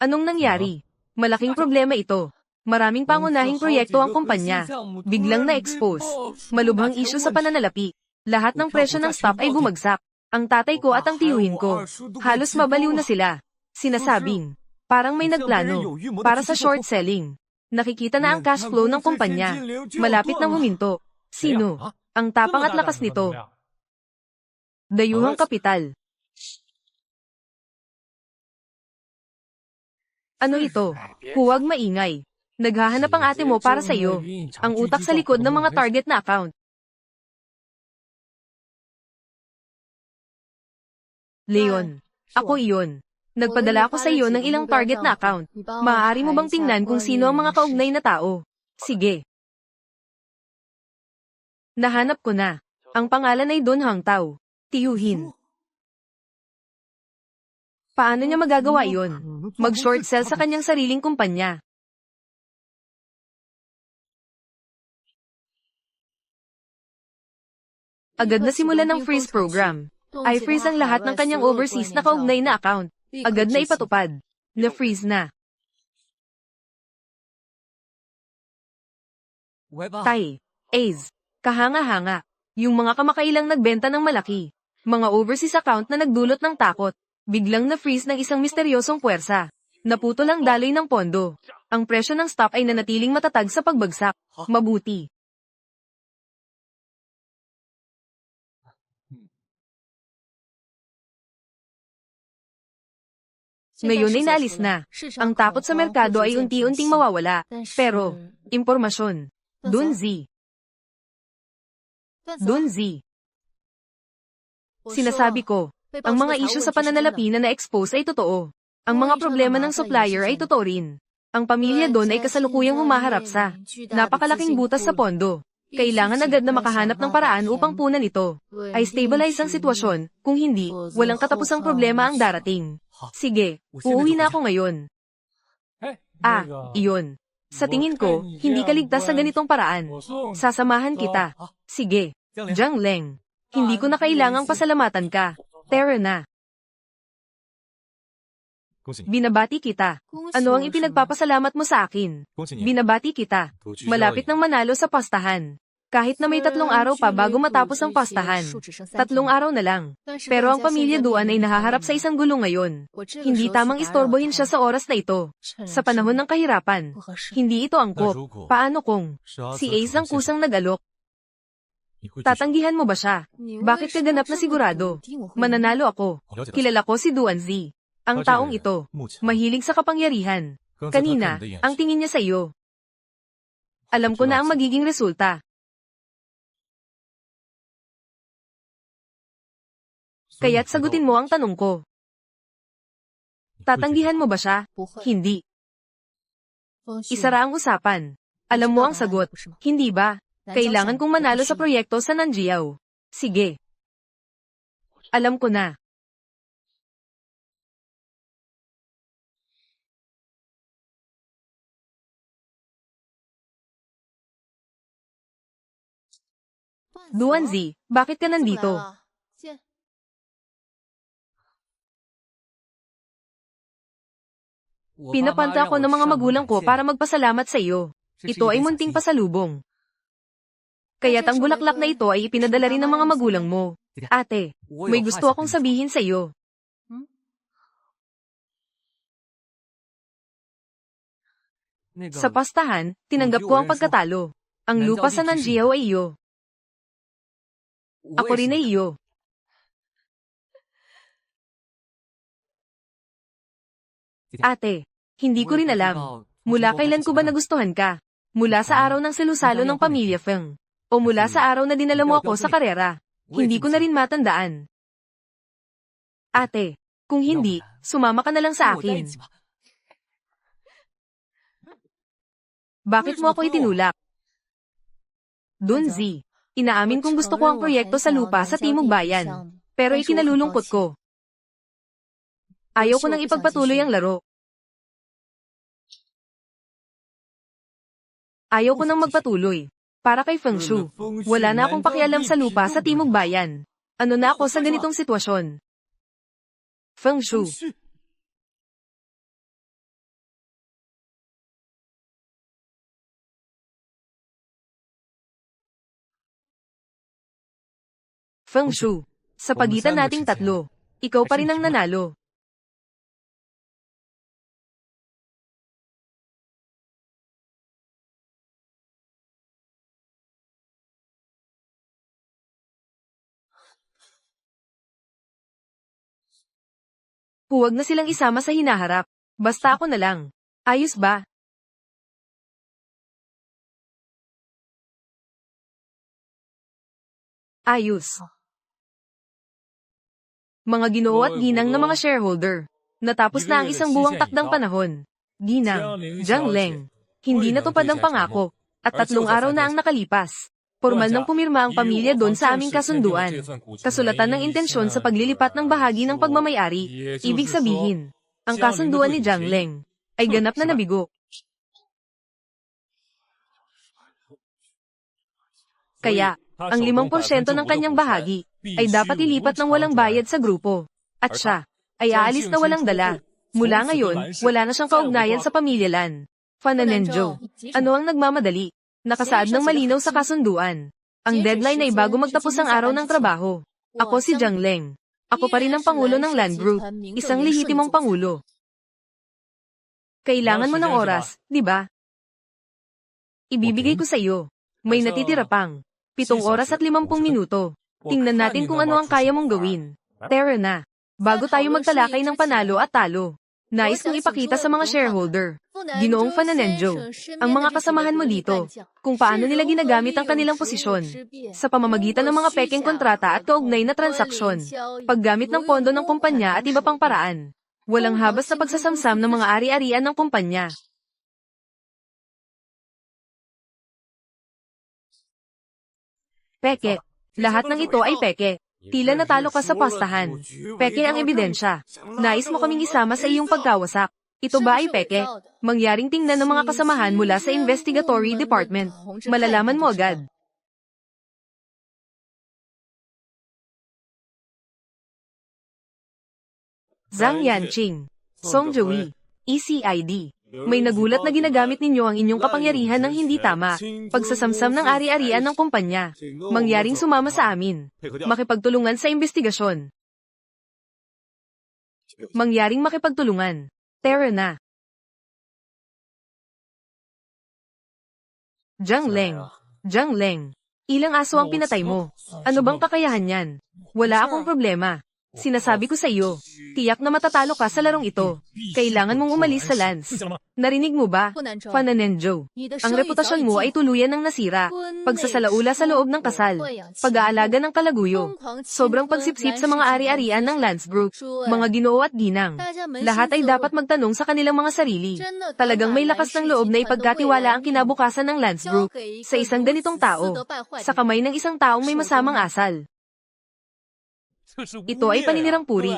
S1: Anong nangyari? Malaking problema ito. Maraming pangunahing proyekto ang kumpanya. Biglang na-expose. Malubhang isyu sa pananalapi. Lahat ng presyo ng stock ay bumagsak. Ang tatay ko at ang tiyuhin ko, halos mabaliw na sila. Sinasabing, parang may nagplano, para sa short selling. Nakikita na ang cash flow ng kumpanya. Malapit nang huminto. Sino? Ang tapang at lakas nito. Dayuhang kapital. Ano ito? Huwag maingay. Naghahanap ang ate mo para sa iyo. Ang utak sa likod ng mga target na account. Leon, ako iyon. Nagpadala ako sa iyo ng ilang target na account. Maaari mo bang tingnan kung sino ang mga kaugnay na tao? Sige. Nahanap ko na. Ang pangalan ay Don Hangtao. Tiyuhin. Paano niya magagawa iyon? Mag-short sell sa kanyang sariling kumpanya. Agad na simulan ng freeze program. I-freeze ang lahat ng kanyang overseas na kaugnay na account. Agad na ipatupad. Na-freeze na. Tai, Ace, kahanga-hanga. Yung mga kamakailang nagbenta ng malaki. Mga overseas account na nagdulot ng takot. Biglang na-freeze ng isang misteryosong puwersa. Naputol ang daloy ng pondo. Ang presyo ng stock ay nanatiling matatag sa pagbagsak. Mabuti. Ngayon ay naalis na. Ang takot sa merkado ay unti-unting mawawala. Pero, impormasyon. Dunzi. Dunzi. Sinasabi ko, ang mga isyu sa pananalapi na na-expose ay totoo. Ang mga problema ng supplier ay totoo rin. Ang pamilya doon ay kasalukuyang humaharap sa napakalaking butas sa pondo. Kailangan agad na makahanap ng paraan upang punan ito. Ay stabilize ang sitwasyon, kung hindi, walang katapusang problema ang darating. Sige, uuwi na ako ngayon. Iyon. Sa tingin ko, hindi ka ligtas sa ganitong paraan. Sasamahan kita. Sige, Jiang Leng. Hindi ko na kailangang pasalamatan ka. Tara na. Binabati kita. Ano ang ipinagpapasalamat mo sa akin? Binabati kita. Malapit nang manalo sa pastahan. Kahit na may 3 araw pa bago matapos ang pastahan. 3 araw na lang. Pero ang pamilya Duan ay nahaharap sa isang gulo ngayon. Hindi tamang istorbohin siya sa oras na ito. Sa panahon ng kahirapan. Hindi ito angkop. Paano kung si Ace ang kusang nag-alok? Tatanggihan mo ba siya? Bakit ka ganap na sigurado? Mananalo ako. Kilala ko si Duan Zi. Ang taong ito, mahilig sa kapangyarihan. Kanina, ang tingin niya sa iyo. Alam ko na ang magiging resulta. Kaya't sagutin mo ang tanong ko. Tatanggihan mo ba siya? Hindi. Isara ang usapan. Alam mo ang sagot, hindi ba? Kailangan kong manalo sa proyekto sa Nanjiao. Sige. Alam ko na. Duanzi, bakit ka nandito? Pinapanta ako ng mga magulang ko para magpasalamat sa iyo. Ito ay munting pasalubong. Kaya't ang bulaklak na ito ay ipinadala rin ng mga magulang mo. Ate, may gusto akong sabihin sa iyo. Sa pastahan, tinanggap ko ang pagkatalo. Ang lupa sa Nanjiao ay iyo. Ako rin ay iyo. Ate, hindi ko rin alam. Mula kailan ko ba nagustuhan ka? Mula sa araw ng selusalo ng pamilya Feng. O mula sa araw na dinala mo ako sa karera. Hindi ko na rin matandaan. Ate, kung hindi, sumama ka na lang sa akin. Bakit mo ako itinulak? Dunzi, inaamin kong gusto ko ang proyekto sa lupa sa Timog Bayan. Pero ikinalulungkot ko. Ayaw ko nang ipagpatuloy ang laro. Ayaw ko nang magpatuloy. Para kay Feng Shu, wala na akong pakialam sa lupa sa Timog Bayan. Ano na ako sa ganitong sitwasyon? Feng Shu. Feng Shu, sa pagitan nating tatlo, ikaw pa rin ang nanalo. Huwag na silang isama sa hinaharap. Basta ako na lang. Ayos ba? Ayos. Mga ginoo at ginang na mga shareholder. Natapos na ang isang buwang takdang panahon. Ginang, Jiang Leng. Hindi natupad ang pangako. At 3 araw na ang nakalipas. Formal nang pumirma ang pamilya doon sa aming kasunduan. Kasulatan ng intensyon sa paglilipat ng bahagi ng pagmamayari. Ibig sabihin, ang kasunduan ni Jiang Leng ay ganap na nabigo. Kaya, ang 5% ng kanyang bahagi ay dapat ilipat ng walang bayad sa grupo. At siya ay aalis na walang dala. Mula ngayon, wala na siyang kaugnayan sa pamilya Lan. Fananenjo, ano ang nagmamadali? Nakasaad ng malinaw sa kasunduan. Ang deadline ay bago magtapos ang araw ng trabaho. Ako si Jiang Leng. Ako pa rin ang pangulo ng Land Group, isang lehitimong pangulo. Kailangan mo ng oras, di ba? Ibibigay ko sa iyo. May natitira pang 7 oras at 50 minuto. Tingnan natin kung ano ang kaya mong gawin. Tara na. Bago tayo magtalakay ng panalo at talo. Nais kong ipakita sa mga shareholder, Ginoong Fananenjo, ang mga kasamahan mo dito, kung paano nila ginagamit ang kanilang posisyon, sa pamamagitan ng mga pekeng kontrata at kaugnay na transaksyon, paggamit ng pondo ng kumpanya at iba pang paraan. Walang habas na pagsasamsam ng mga ari-arian ng kumpanya. Peke. Lahat ng ito ay peke. Tila natalo ka sa pastahan. Peke ang ebidensya. Nais mo kaming isama sa iyong pagkawasak. Ito ba ay peke? Mangyaring tingnan ng mga kasamahan mula sa Investigatory Department. Malalaman mo agad. Zhang Yanqing, Song Joey, ECID. May nagulat na ginagamit ninyo ang inyong kapangyarihan ng hindi tama. Pagsasamsam ng ari-arian ng kumpanya. Mangyaring sumama sa amin. Makipagtulungan sa investigasyon. Mangyaring makipagtulungan. Tara na. Jiang Leng. Jiang Leng. Ilang aso ang pinatay mo? Ano bang kakayahan niyan? Wala akong problema. Sinasabi ko sa iyo, tiyak na matatalo ka sa larong ito. Kailangan mong umalis sa Lance. Narinig mo ba, Fananenjo? Ang reputasyon mo ay tuluyan ng nasira. Pagsasalaula sa loob ng kasal. Pag-aalaga ng kalaguyo. Sobrang pagsipsip sa mga ari-arian ng Lance Group. Mga ginoo at ginang. Lahat ay dapat magtanong sa kanilang mga sarili. Talagang may lakas ng loob na ipagkatiwala ang kinabukasan ng Lance Group sa isang ganitong tao. Sa kamay ng isang taong may masamang asal. Ito ay paninirang puri.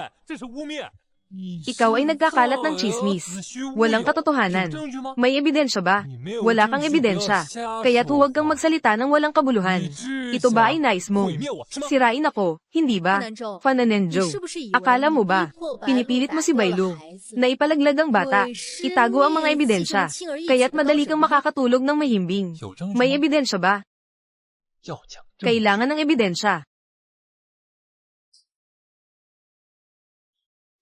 S1: Ikaw ay nagkakalat ng chismis. Walang katotohanan. May ebidensya ba? Wala kang ebidensya. Kaya't huwag kang magsalita ng walang kabuluhan. Ito ba ay nais mong sirain ako, hindi ba? Fananenjo, akala mo ba? Pinipilit mo si Bailu na ipalaglag ang bata. Itago ang mga ebidensya. Kaya't madali kang makakatulog ng mahimbing. May ebidensya ba? Kailangan ng ebidensya.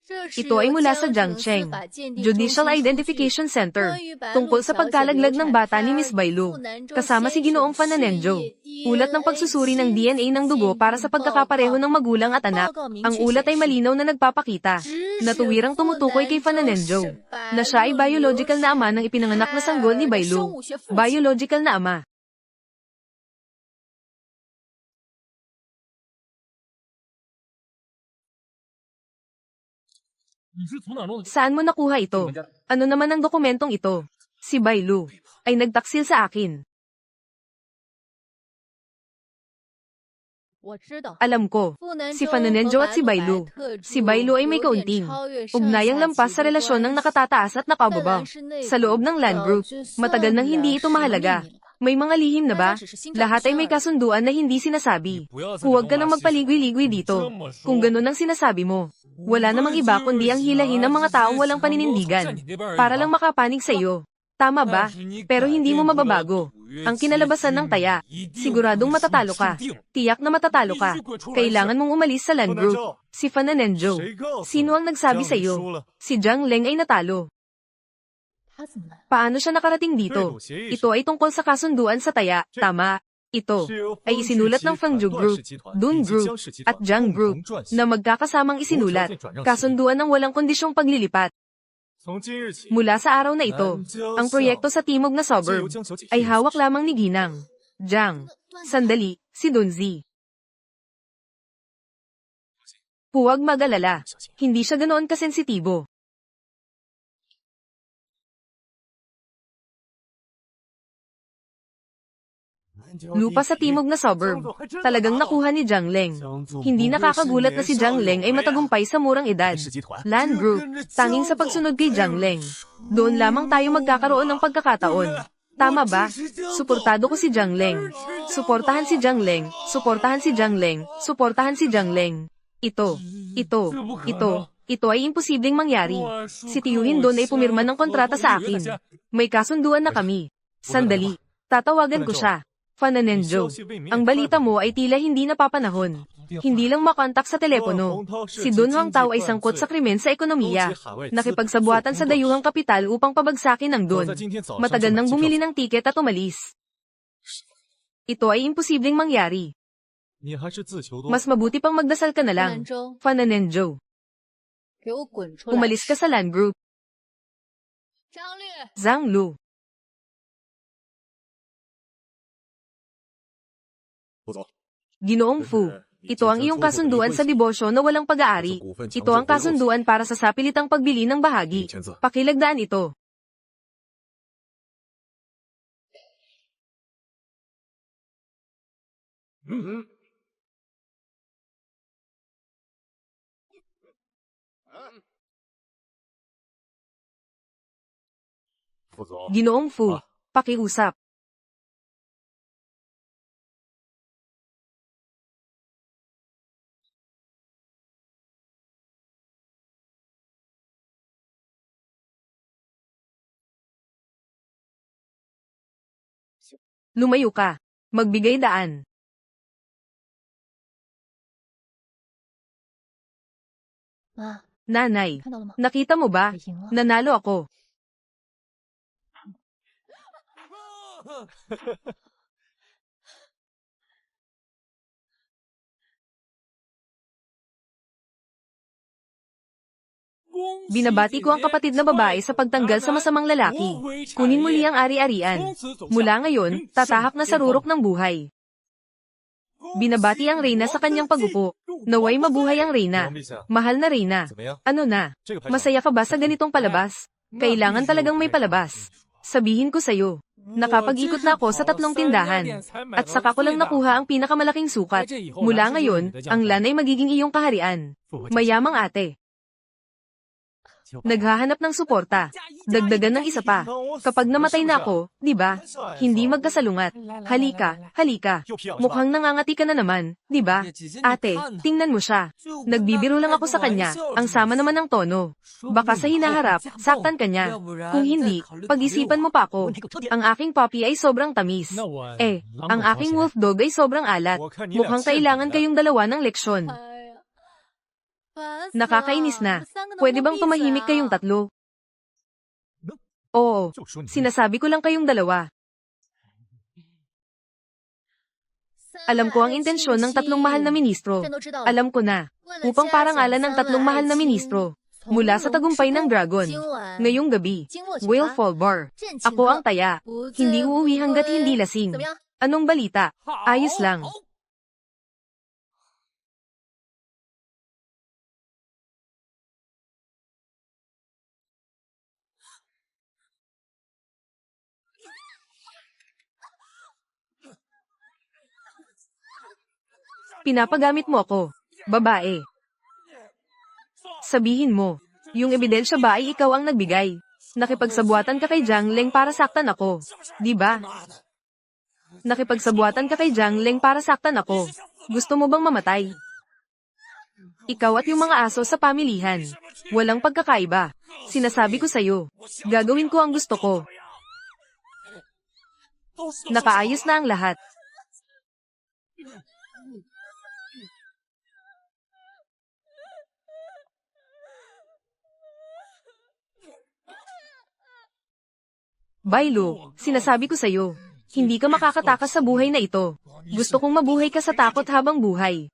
S1: Ito ay mula sa Jiangcheng Judicial Identification Center tungkol sa pagkalaglag ng bata ni Miss Bailu, kasama si Ginoong Fananenjo. Ulat ng pagsusuri ng DNA ng dugo para sa pagkakapareho ng magulang at anak. Ang ulat ay malinaw na nagpapakita na tuwirang tumutukoy kay Fananenjo na siya ay biological na ama ng ipinanganak na sanggol ni Bailu. Biological na ama. Saan mo nakuha ito? Ano naman ang dokumentong ito? Si Bailu ay nagtaksil sa akin. Alam ko, si Fananenjo at si Bailu. Si Bailu ay may kaunting ugnayang lampas sa relasyon ng nakatataas at nakababa. Sa loob ng land group, matagal nang hindi ito mahalaga. May mga lihim na ba? Lahat ay may kasunduan na hindi sinasabi. Huwag ka nang magpaligoy-ligoy dito. Kung ganun ang sinasabi mo, wala namang iba kundi ang hilahin ng mga taong walang paninindigan. Para lang makapanig sa iyo. Tama ba? Pero hindi mo mababago. Ang kinalabasan ng taya. Siguradong matatalo ka. Tiyak na matatalo ka. Kailangan mong umalis sa land group. Si Fananenjo. Sino ang nagsabi sa iyo? Si Jiang Leng ay natalo. Paano siya nakarating dito? Ito ay tungkol sa kasunduan sa taya, tama? Ito ay isinulat ng Fangzhou Group, Dun Group, at Jiang Group na magkakasamang isinulat, kasunduan ng walang kondisyong paglilipat. Mula sa araw na ito, ang proyekto sa timog na suburb ay hawak lamang ni Ginang. Jiang, sandali, si Dunzi. Huwag mag-alala, hindi siya ganoon kasensitibo. Lupa sa timog na suburb. Talagang nakuha ni Jiang Leng. Hindi nakakagulat na si Jiang Leng ay matagumpay sa murang edad. Land Group, tanging sa pagsunod kay Jiang Leng. Doon lamang tayo magkakaroon ng pagkakataon. Tama ba? Suportado ko si Jiang Leng. Suportahan si Jiang Leng. Suportahan si Jiang Leng. Suportahan si Jiang Leng. Ito ay imposibleng mangyari. Si Tiyuhin doon ay pumirma ng kontrata sa akin. May kasunduan na kami. Sandali. Tatawagan ko siya. Fananenjo, ang balita mo ay tila hindi napapanahon. Hindi lang makontak sa telepono. Si Dun Hongtao ay sangkot sa krimen sa ekonomiya. Nakipagsabuatan sa dayuhang kapital upang pabagsakin ang Dun. Matagal nang bumili ng tiket at umalis. Ito ay imposibleng mangyari. Mas mabuti pang magdasal ka na lang. Fananenjo. Umalis ka sa land group. Zhang Lu. Ginoong Fu, ito ang iyong kasunduan sa debosyo na walang pag-aari. Ito ang kasunduan para sa sapilitang pagbili ng bahagi. Pakilagdaan ito. Ginoong Fu, pakiusap. Lumayo ka. Magbigay daan. Nanay, nakita mo ba? Nanalo ako. Binabati ko ang kapatid na babae sa pagtanggal sa masamang lalaki. Kunin muli ang ari-arian. Mula ngayon, tatahak na sa rurok ng buhay. Binabati ang Reyna sa kanyang pagupo. Naway mabuhay ang Reyna. Mahal na Reyna. Ano na? Masaya ka ba sa ganitong palabas? Kailangan talagang may palabas. Sabihin ko sa'yo, nakapag-ikot na ako sa 3 tindahan. At saka ko lang nakuha ang pinakamalaking sukat. Mula ngayon, ang LAN ay magiging iyong kaharian. Mayamang ate. Naghahanap ng suporta. Dagdagan ng isa pa. Kapag namatay na ako, di ba? Hindi magkasalungat. Halika, halika. Mukhang nangangati ka na naman, di ba? Ate, tingnan mo siya. Nagbibiro lang ako sa kanya, ang sama naman ng tono. Baka sa hinaharap, saktan ka niya. Kung hindi, pag-isipan mo pa ako. Ang aking puppy ay sobrang tamis. Ang aking wolf dog ay sobrang alat. Mukhang kailangan kayong dalawa ng leksyon. Nakakainis na. Pwede bang tumahimik kayong tatlo? Oo, sinasabi ko lang kayong dalawa. Alam ko ang intensyon ng tatlong mahal na ministro. Alam ko na. Upang parangalan ng tatlong mahal na ministro. Mula sa tagumpay ng dragon. Ngayong gabi, Whale Fall Bar. Ako ang taya. Hindi uuwi hanggat hindi lasing. Anong balita? Ayos lang. Pinapagamit mo ako, babae. Sabihin mo, yung ebidensya ba ay ikaw ang nagbigay? Nakipagsabuatan ka kay Jiang Leng para saktan ako, di ba? Nakipagsabuatan ka kay Jiang Leng para saktan ako. Gusto mo bang mamatay? Ikaw at yung mga aso sa pamilihan. Walang pagkakaiba. Sinasabi ko sa'yo, gagawin ko ang gusto ko. Nakaayos na ang lahat. Bailu, sinasabi ko sa'yo, hindi ka makakatakas sa buhay na ito. Gusto kong mabuhay ka sa takot habang buhay.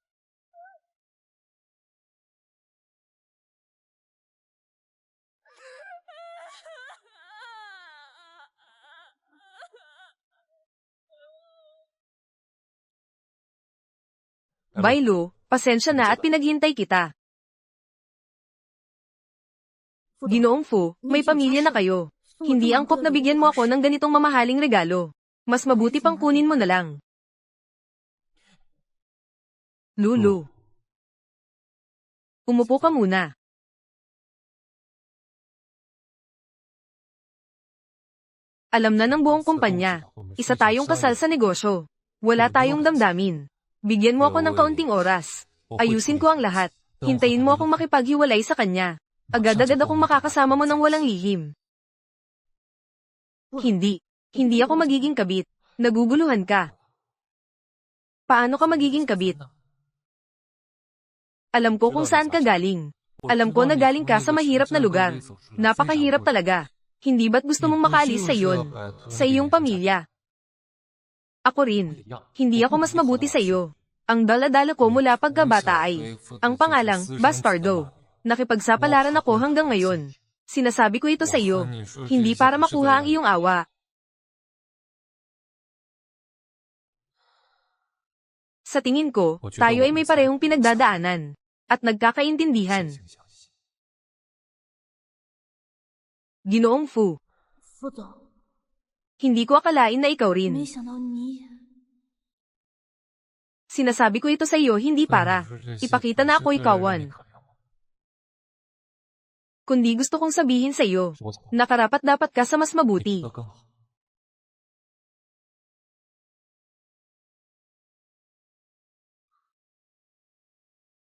S1: Bailu, pasensya na at pinaghintay kita. Ginoong Fu, may pamilya na kayo. Hindi angkop na bigyan mo ako ng ganitong mamahaling regalo. Mas mabuti pang kunin mo na lang. Lulu. Umupo ka muna. Alam na ng buong kumpanya. Isa tayong kasal sa negosyo. Wala tayong damdamin. Bigyan mo ako ng kaunting oras. Ayusin ko ang lahat. Hintayin mo akong makipaghiwalay sa kanya. Agad-agad akong makakasama mo ng walang lihim. Hindi. Hindi ako magiging kabit. Naguguluhan ka. Paano ka magiging kabit? Alam ko kung saan ka galing. Alam ko na galing ka sa mahirap na lugar. Napakahirap talaga. Hindi ba't gusto mong makaalis sa iyon? Sa iyong pamilya? Ako rin. Hindi ako mas mabuti sa iyo. Ang dala-dala ko mula pagkabata ay, ang pangalang, Bastardo. Nakipagsapalaran ako hanggang ngayon. Sinasabi ko ito sa iyo, hindi para makuha ang iyong awa. Sa tingin ko, tayo ay may parehong pinagdadaanan. At nagkakaintindihan. Ginoong Fu. Hindi ko akalain na ikaw rin. Sinasabi ko ito sa iyo hindi para ipakita na ako ikawan. Kundi gusto kong sabihin sa iyo, nakarapat-dapat ka sa mas mabuti.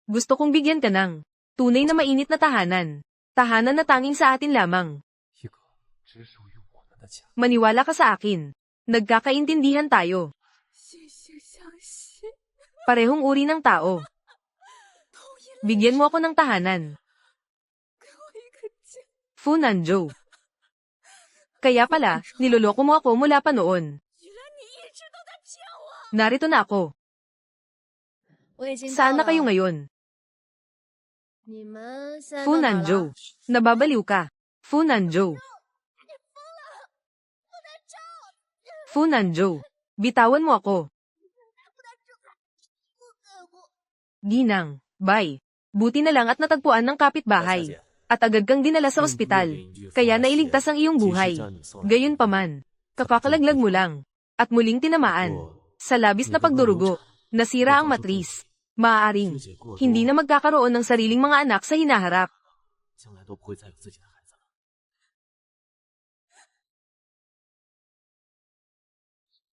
S1: Gusto kong bigyan ka ng tunay na mainit na tahanan. Tahanan na tanging sa atin lamang. Maniwala ka sa akin. Nagkakaintindihan tayo. Parehong uri ng tao. Bigyan mo ako ng tahanan. Fu Nanzhou. Kaya pala, niloloko mo ako mula pa noon. Narito na ako. Saan na kayo ngayon? Fu Nanzhou. Nababaliw ka. Fu Nanzhou. Fu Nanzhou. Bitawan mo ako. Ginang, bye. Buti na lang at natagpuan ng kapitbahay. At agad kang dinala sa ospital. Kaya nailigtas ang iyong buhay. Gayunpaman, kakakalaglag mo lang. At muling tinamaan. Sa labis na pagdurugo, nasira ang matris. Maaaring, hindi na magkakaroon ng sariling mga anak sa hinaharap.
S3: 将来都不会再有自己的孩子了。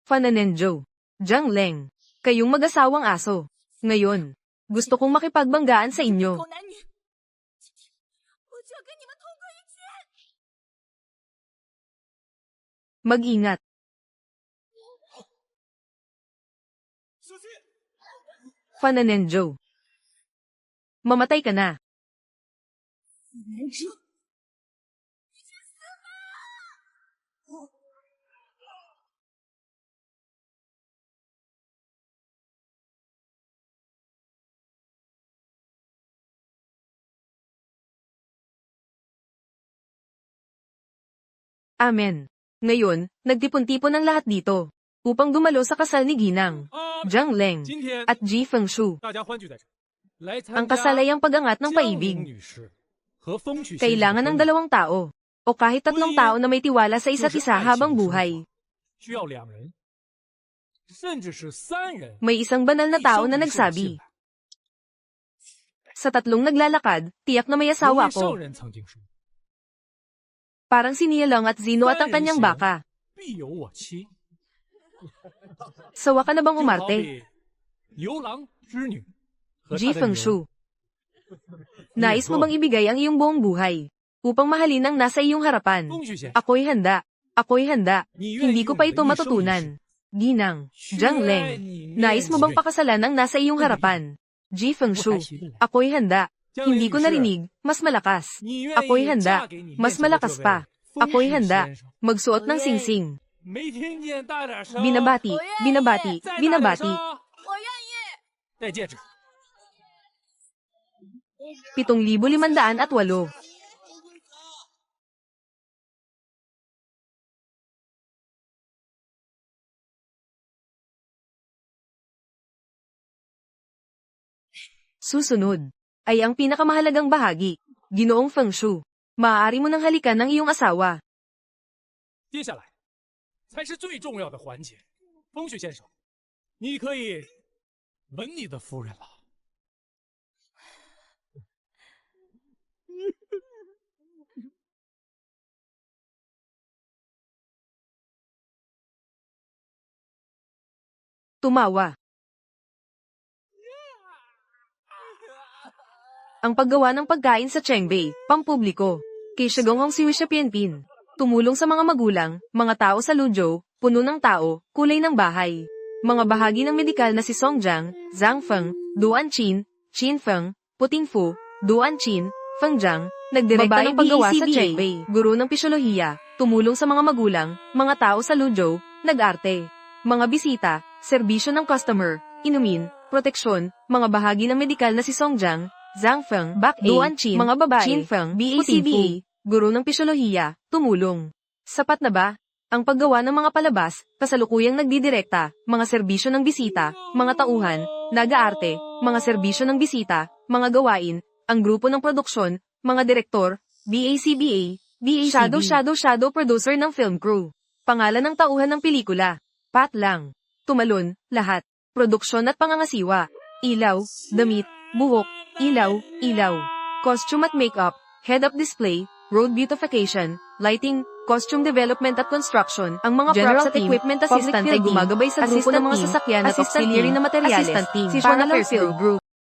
S1: Fananenjo. Jiang Leng. Kayong mag-asawang aso. Ngayon, gusto kong makipagbanggaan sa inyo.
S4: 狗男女，今天我就要跟你们同归于尽。
S1: Mag-ingat.
S3: 小心！
S1: Fananenjo. Mamatay ka na.
S4: 男主，
S2: Amen.
S1: Ngayon, nagtipon-tipon ang lahat dito upang dumalo sa kasal ni Ginang, Jiang Leng,
S3: 今天
S1: at Ji Fengshu.
S3: 大家欢聚在这，来参
S1: Ang
S3: 加
S1: kasal ay ang pag-angat ng
S3: 江
S1: paibig.
S3: 宁女士和风趣先生的
S1: Kailangan ng
S3: 婚礼
S1: dalawang tao, o kahit tatlong tao na may tiwala sa isa't isa habang buhay.
S3: 需要2人，甚至是3人。
S1: May isang banal na tao na nagsabi, sa tatlong naglalakad, tiyak na may
S3: 有
S1: asawa
S3: 位圣
S1: ako.
S3: 人曾经说
S1: Parang si Nia Long at Zino at ang kanyang baka.
S3: 必有我妻，
S1: Sawa ka na bang
S3: 就好
S1: umarte?
S3: 比牛郎织女和
S1: Ji
S3: 他的女儿
S1: Fengshu. Nais mo bang ibigay ang iyong buong buhay upang mahalin ang nasa iyong harapan?
S3: 风趣先生，
S1: Ako'y handa. Ako'y handa.
S3: 你愿意
S1: Hindi ko
S3: 用
S1: pa
S3: 你的
S1: ito
S3: 一生一世
S1: matutunan. Ginang,
S3: 确
S1: Jiang Leng.
S3: 你
S1: Nais mo bang
S3: 愿意
S1: pakasalan ang nasa iyong harapan? Ji
S3: 不
S1: Fengshu.
S3: 抬起的来
S1: Ako'y handa.
S3: 江宁
S1: Hindi
S3: 女
S1: ko
S3: 士
S1: narinig. Mas malakas.
S3: 你愿
S1: Ako'y
S3: 意
S1: handa.
S3: 嫁给你
S1: Mas
S3: 面前的
S1: malakas
S3: 这
S1: pa.
S3: 位风
S1: Ako'y
S3: 趣
S1: handa.
S3: 先生？
S1: Magsuot ng
S4: Oye.
S1: singsing.
S3: 没听见，大点声。
S1: Binabati, binabati,
S3: 再大点
S1: binabati.
S3: 声。
S4: 我愿意。
S3: 戴戒指。
S1: 7,508. Susunod ay ang pinakamahalagang bahagi, Ginoong Fengshu. Maaari mo nang halikan ng iyong asawa.
S3: 接下来才是最重要的环节，风趣先生，你可以吻你的夫人了。
S1: Tumawa. Ang paggawa ng pagkain sa Chengbei, pampubliko. Kay Shigong si Wisha Pianpin. Tumulong sa mga magulang, mga tao sa Luzhou, puno ng tao, kulay ng bahay. Mga bahagi ng medikal na si Songjiang, Zhang Feng, Duan Qin, Qin Feng, Puting Fu, Duan Qin, Feng Jiang, nagdirekta ng paggawa sa Chengbei. Guro ng pisyolohiya, tumulong sa mga magulang, mga tao sa Luzhou, nag-arte. Mga bisita, serbisyo ng customer, inumin, proteksyon, mga bahagi ng medikal na si Songjiang, Zhang Feng, Duan Qin, mga babae, Qin Feng, BACBA, guro ng pisyolohiya, tumulong. Sapat na ba? Ang paggawa ng mga palabas, kasalukuyang nagdidirekta, mga serbisyo ng bisita, mga tauhan, nag-aarte, mga serbisyo ng bisita, mga gawain, ang grupo ng produksyon, mga direktor, BACBA, BACB, shadow producer ng film crew. Pangalan ng tauhan ng pelikula, Pat Lang. Tumalon, lahat. Produksyon at pangangasiwa. Ilaw, damit, buhok, ilaw, costume at makeup, head-up display, road beautification, lighting, costume development at construction, ang mga props at equipment assistant ay gumagabay sa grupo ng mga sasakyan at auxiliary na materyales, si Joan Affairs Group.